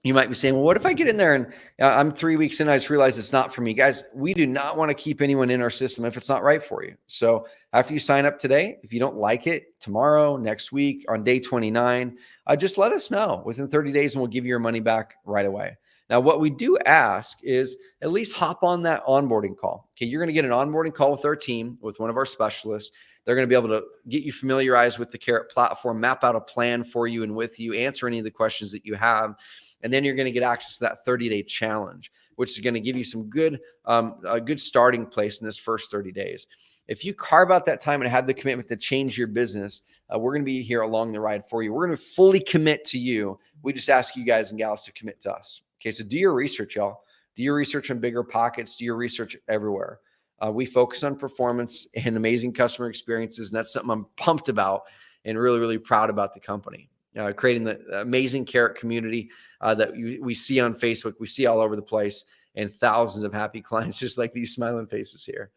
you might be saying, well, what if I get in there and I'm 3 weeks in, I just realized it's not for me? Guys, we do not want to keep anyone in our system if it's not right for you. So after you sign up today, if you don't like it tomorrow, next week, on day 29, just let us know within 30 days and we'll give you your money back right away. Now, what we do ask is at least hop on that onboarding call. Okay, you're going to get an onboarding call with our team, with one of our specialists. They're going to be able to get you familiarized with the Carrot platform, map out a plan for you and with you, answer any of the questions that you have. And then you're going to get access to that 30-day challenge, which is going to give you some a good starting place in this first 30 days. If you carve out that time and have the commitment to change your business, we're going to be here along the ride for you. We're going to fully commit to you. We just ask you guys and gals to commit to us. Okay, so do your research, y'all. Do your research on Bigger Pockets. Do your research everywhere. We focus on performance and amazing customer experiences, and that's something I'm pumped about and really, really proud about the company. Creating the amazing Carrot community that we see on Facebook, we see all over the place, and thousands of happy clients, just like these smiling faces here.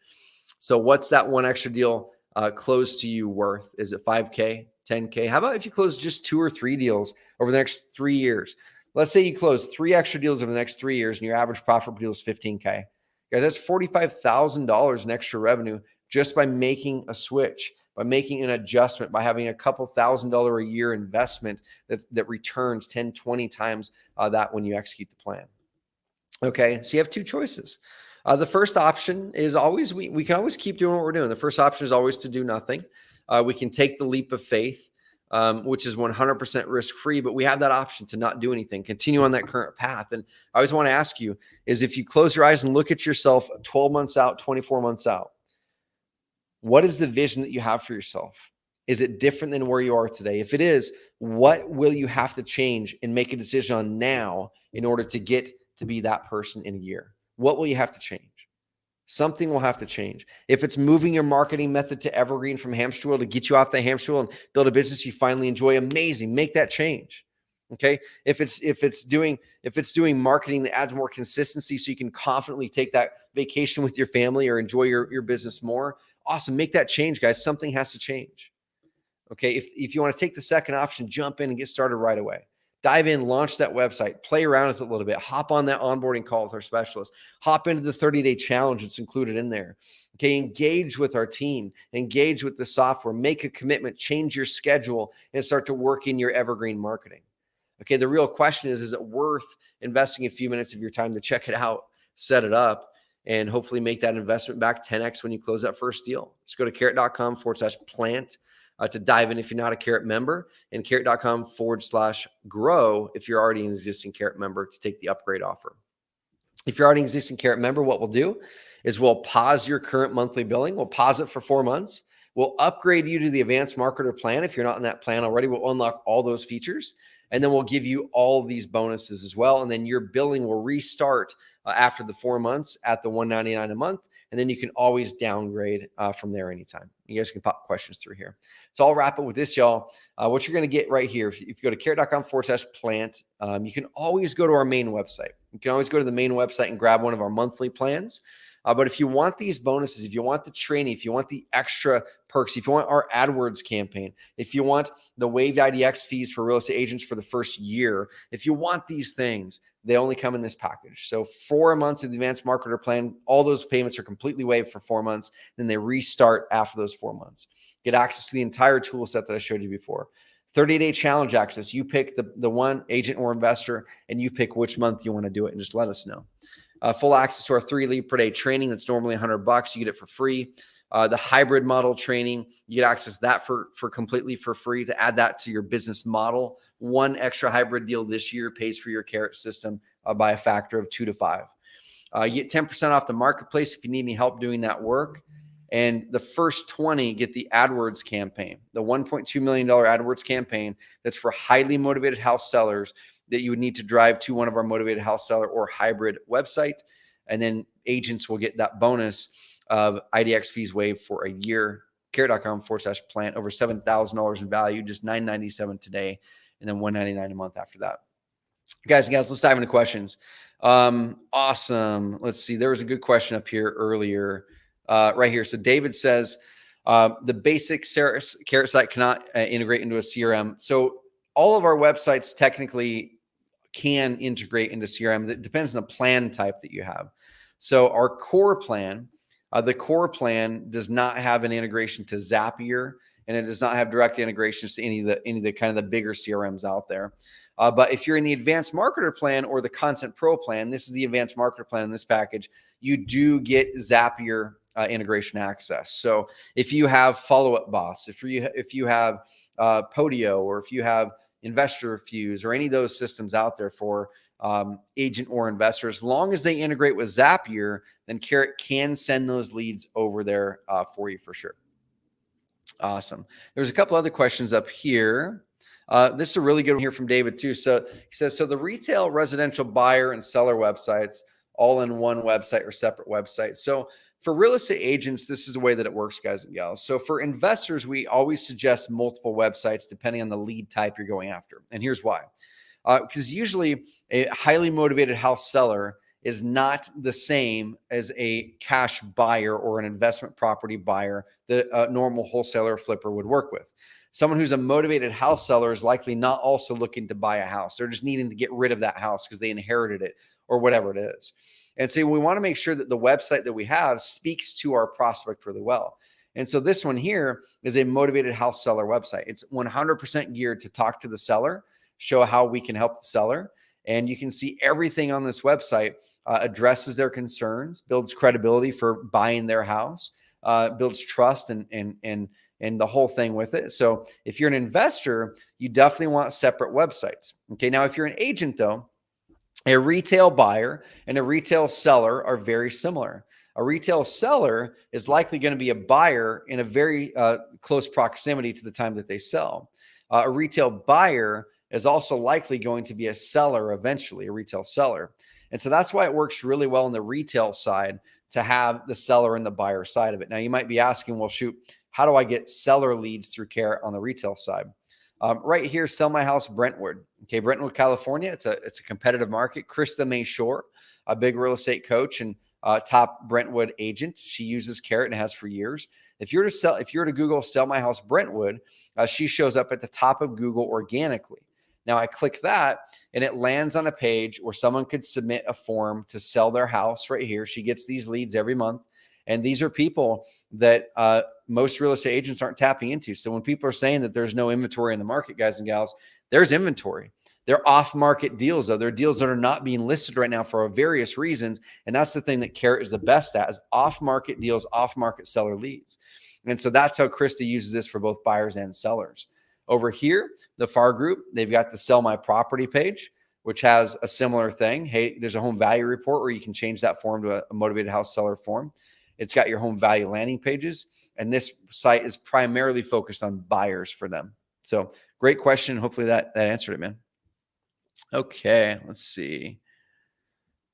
So what's that one extra deal close to you worth? Is it 5K, 10K? How about if you close just 2 or 3 deals over the next 3 years? Let's say you close 3 extra deals over the next 3 years and your average profit per deal is 15K. Guys, that's $45,000 in extra revenue just by making a switch, by making an adjustment, by having a couple $1,000 a year investment that returns 10, 20 times that when you execute the plan. Okay, so you have 2 choices. The first option is always, we can always keep doing what we're doing. The first option is always to do nothing. We can take the leap of faith, which is 100% risk-free, but we have that option to not do anything, continue on that current path. And I always want to ask you is, if you close your eyes and look at yourself 12 months out, 24 months out, what is the vision that you have for yourself? Is it different than where you are today? If it is, what will you have to change and make a decision on now in order to get to be that person in a year? What will you have to change? Something will have to change. If it's moving your marketing method to Evergreen from hamster wheel to get you off the hamster wheel and build a business you finally enjoy, amazing. Make that change. Okay. If it's doing marketing that adds more consistency so you can confidently take that vacation with your family or enjoy your business more, awesome. Make that change, guys. Something has to change. Okay. If you want to take the second option, jump in and get started right away. Dive in, launch that website, play around with it a little bit, hop on that onboarding call with our specialist, hop into the 30-day challenge that's included in there. Okay, engage with our team, engage with the software, make a commitment, change your schedule, and start to work in your evergreen marketing. Okay, the real question is it worth investing a few minutes of your time to check it out, set it up, and hopefully make that investment back 10x when you close that first deal? Just go to carrot.com/plant. To dive in if you're not a Carrot member, and carrot.com/grow if you're already an existing Carrot member to take the upgrade offer. If you're already an existing Carrot member, what we'll do is we'll pause your current monthly billing. We'll pause it for 4 months. We'll upgrade you to the advanced marketer plan. If you're not in that plan already, we'll unlock all those features. And then we'll give you all these bonuses as well. And then your billing will restart after the 4 months at the $199 a month. And then you can always downgrade from there anytime. You guys can pop questions through here. So I'll wrap up with this, y'all. What you're going to get right here, if you go to carrot.com/plant, you can always go to our main website. You can always go to the main website and grab one of our monthly plans. But if you want these bonuses, if you want the training, if you want the extra perks, if you want our AdWords campaign, if you want the waived IDX fees for real estate agents for the first year, if you want these things, they only come in this package. So 4 months of the advanced marketer plan, all those payments are completely waived for 4 months. Then they restart after those 4 months. Get access to the entire tool set that I showed you before. 30-day challenge access. You pick the one agent or investor, and you pick which month you want to do it, and just let us know. Full access to our 3 lead per day training that's normally $100. You get it for free. The hybrid model training, you get access to that for completely for free to add that to your business model. 1 extra hybrid deal this year pays for your Carrot system by a factor of 2 to 5. You get 10% off the marketplace if you need any help doing that work. And the first 20 get the AdWords campaign, the $1.2 million AdWords campaign that's for highly motivated house sellers that you would need to drive to one of our motivated house seller or hybrid website. And then agents will get that bonus of IDX fees waived for a year. Carrot.com/plant, over $7,000 in value, just $997 today, and then $199 a month after that. Guys and gals, let's dive into questions. Awesome. Let's see. There was a good question up here earlier, right here. So David says, the basic Carrot site cannot integrate into a CRM. So all of our websites technically can integrate into CRM. It depends on the plan type that you have. So our core plan, the core plan does not have an integration to Zapier, and it does not have direct integrations to any of the kind of the bigger CRMs out there. But if you're in the advanced marketer plan or the content pro plan, this is the advanced marketer plan in this package, you do get Zapier integration access. So if you have Follow Up Boss, if you have Podio, or if you have Investor Fuse, or any of those systems out there for agent or investor, as long as they integrate with Zapier, then Carrot can send those leads over there for you for sure. Awesome. There's a couple other questions up here. This is a really good one here from David too. So he says, so the retail, residential buyer and seller websites all in one website or separate websites. So for real estate agents, this is the way that it works, guys and gals. So for investors, we always suggest multiple websites depending on the lead type you're going after. And here's why. Because usually a highly motivated house seller is not the same as a cash buyer or an investment property buyer that a normal wholesaler or flipper would work with. Someone who's a motivated house seller is likely not also looking to buy a house. They're just needing to get rid of that house because they inherited it or whatever it is. And so we want to make sure that the website that we have speaks to our prospect really well. And so this one here is a motivated house seller website. It's 100% geared to talk to the seller, show how we can help the seller. And you can see everything on this website addresses their concerns, builds credibility for buying their house, builds trust and the whole thing with it. So if you're an investor, you definitely want separate websites. Okay. Now, if you're an agent though, a retail buyer and a retail seller are very similar. A retail seller is likely going to be a buyer in a very close proximity to the time that they sell. A retail buyer is also likely going to be a seller eventually, a retail seller. And so that's why it works really well on the retail side to have the seller and the buyer side of it. Now, you might be asking, well, shoot, how do I get seller leads through Carrot on the retail side? Right here, Sell My House Brentwood. Okay, Brentwood, California. It's a competitive market. Krista May Shore, a big real estate coach and top Brentwood agent. She uses Carrot and has for years. If you were to Google Sell My House Brentwood, she shows up at the top of Google organically. Now I click that and it lands on a page where someone could submit a form to sell their house right here. She gets these leads every month. And these are people that most real estate agents aren't tapping into. So when people are saying that there's no inventory in the market, guys and gals, there's inventory. They're off-market deals, though. They're deals that are not being listed right now for various reasons. And that's the thing that Carrot is the best at, is off-market deals, off-market seller leads. And so that's how Krista uses this for both buyers and sellers. Over here, the FAR group, they've got the Sell My Property page, which has a similar thing. Hey, there's a home value report where you can change that form to a motivated house seller form. It's got your home value landing pages. And this site is primarily focused on buyers for them. So great question. Hopefully that answered it, man. Okay, let's see.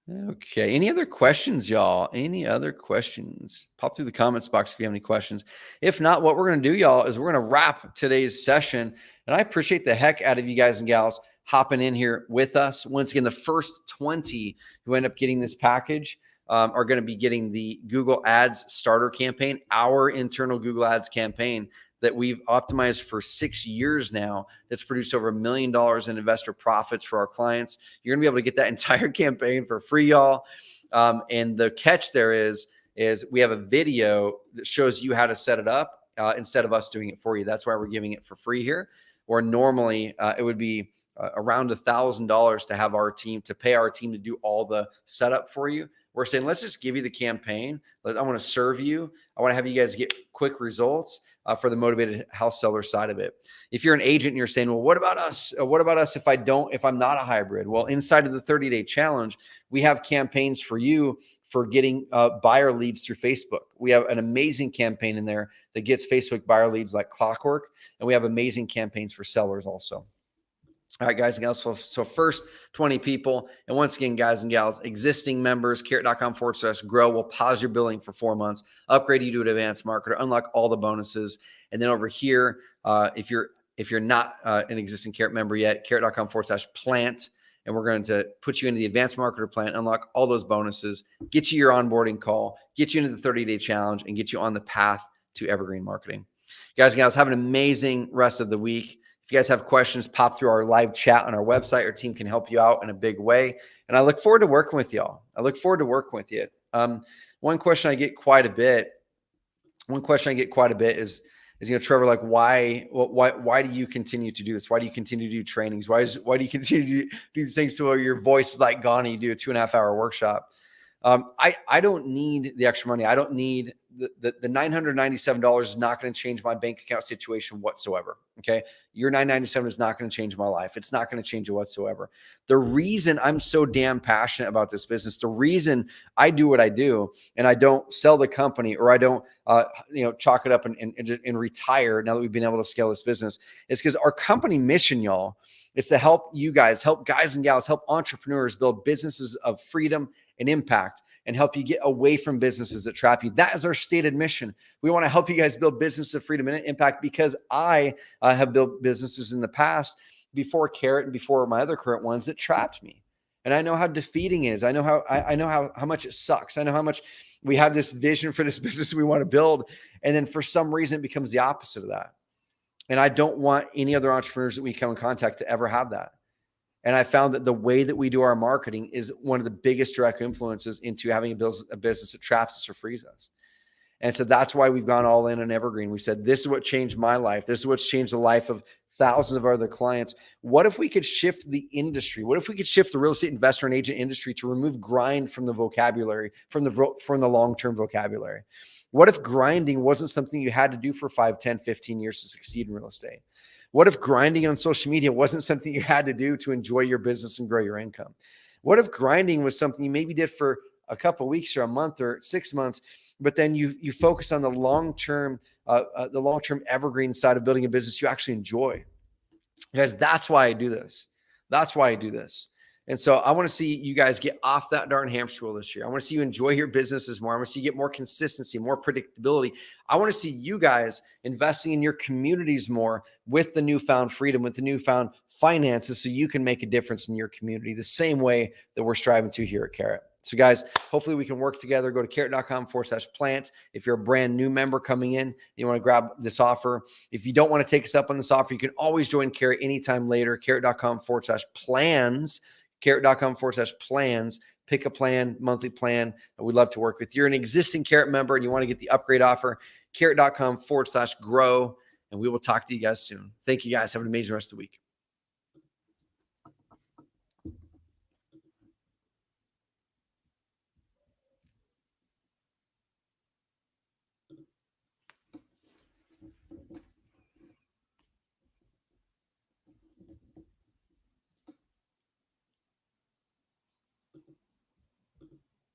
Okay, any other questions, y'all? Any other questions? Pop through the comments box if you have any questions. If not, what we're going to do, y'all, is we're going to wrap today's session. And I appreciate the heck out of you guys and gals hopping in here with us. Once again, the first 20 who end up getting this package are going to be getting the Google Ads starter campaign, our internal Google Ads campaign that we've optimized for 6 years now, that's produced over $1 million in investor profits for our clients. You're going to be able to get that entire campaign for free, y'all. And the catch there is we have a video that shows you how to set it up instead of us doing it for you. That's why we're giving it for free here. Or normally it would be around $1,000 to have our team, to pay our team to do all the setup for you. We're saying, let's just give you the campaign. I want to serve you. I want to have you guys get quick results for the motivated house seller side of it. If you're an agent and you're saying, well, what about us? What about us if I'm not a hybrid? Well, inside of the 30-day challenge, we have campaigns for you for getting buyer leads through Facebook. We have an amazing campaign in there that gets Facebook buyer leads like clockwork. And we have amazing campaigns for sellers also. All right, guys and gals. So first 20 people. And once again, guys and gals, existing members, carrot.com/grow will pause your billing for 4 months, upgrade you to an advanced marketer, unlock all the bonuses. And then over here, if you're not an existing Carrot member yet, carrot.com/plant. And we're going to put you into the advanced marketer plan, unlock all those bonuses, get you your onboarding call, get you into the 30-day challenge, and get you on the path to evergreen marketing. Guys and gals, have an amazing rest of the week. If you guys have questions, pop through our live chat on our website. Our team can help you out in a big way. And I look forward to working with y'all. I look forward to working with you. One question I get quite a bit is, Trevor, like, why do you continue to do this? Why do you continue to do trainings? Why do you continue to do these things to where your voice is like gone and you do a 2.5-hour workshop? I don't need the extra money. I don't need the $997 is not going to change my bank account situation whatsoever. Okay. Your $997 is not going to change my life. It's not going to change it whatsoever. The reason I'm so damn passionate about this business, the reason I do what I do and I don't sell the company or I don't, chalk it up and retire now that we've been able to scale this business is because our company mission, y'all, is to help you guys, help guys and gals, help entrepreneurs build businesses of freedom and impact and help you get away from businesses that trap you. That is our stated mission. We want to help you guys build business of freedom and impact because I have built businesses in the past before Carrot and before my other current ones that trapped me. And I know how defeating it is. I know how much it sucks. I know how much we have this vision for this business we want to build. And then for some reason, it becomes the opposite of that. And I don't want any other entrepreneurs that we come in contact to ever have that. And I found that the way that we do our marketing is one of the biggest direct influences into having a business that traps us or frees us. And so that's why we've gone all in on Evergreen. We said, this is what changed my life. This is what's changed the life of thousands of our other clients. What if we could shift the industry? What if we could shift the real estate investor and agent industry to remove grind from the vocabulary, from the long-term vocabulary? What if grinding wasn't something you had to do for 5, 10, 15 years to succeed in real estate? What if grinding on social media wasn't something you had to do to enjoy your business and grow your income? What if grinding was something you maybe did for a couple of weeks or a month or 6 months, but then you focus on the long-term evergreen side of building a business you actually enjoy? Guys, that's why I do this. That's why I do this. And so I want to see you guys get off that darn hamster wheel this year. I want to see you enjoy your businesses more. I want to see you get more consistency, more predictability. I want to see you guys investing in your communities more with the newfound freedom, with the newfound finances, so you can make a difference in your community the same way that we're striving to here at Carrot. So guys, hopefully we can work together. Go to carrot.com/plant. If you're a brand new member coming in, you want to grab this offer. If you don't want to take us up on this offer, you can always join Carrot anytime later. Carrot.com/plans. Carrot.com/plans. Pick a plan, monthly plan. We'd love to work with you. You're an existing Carrot member and you want to get the upgrade offer. Carrot.com/grow. And we will talk to you guys soon. Thank you guys. Have an amazing rest of the week.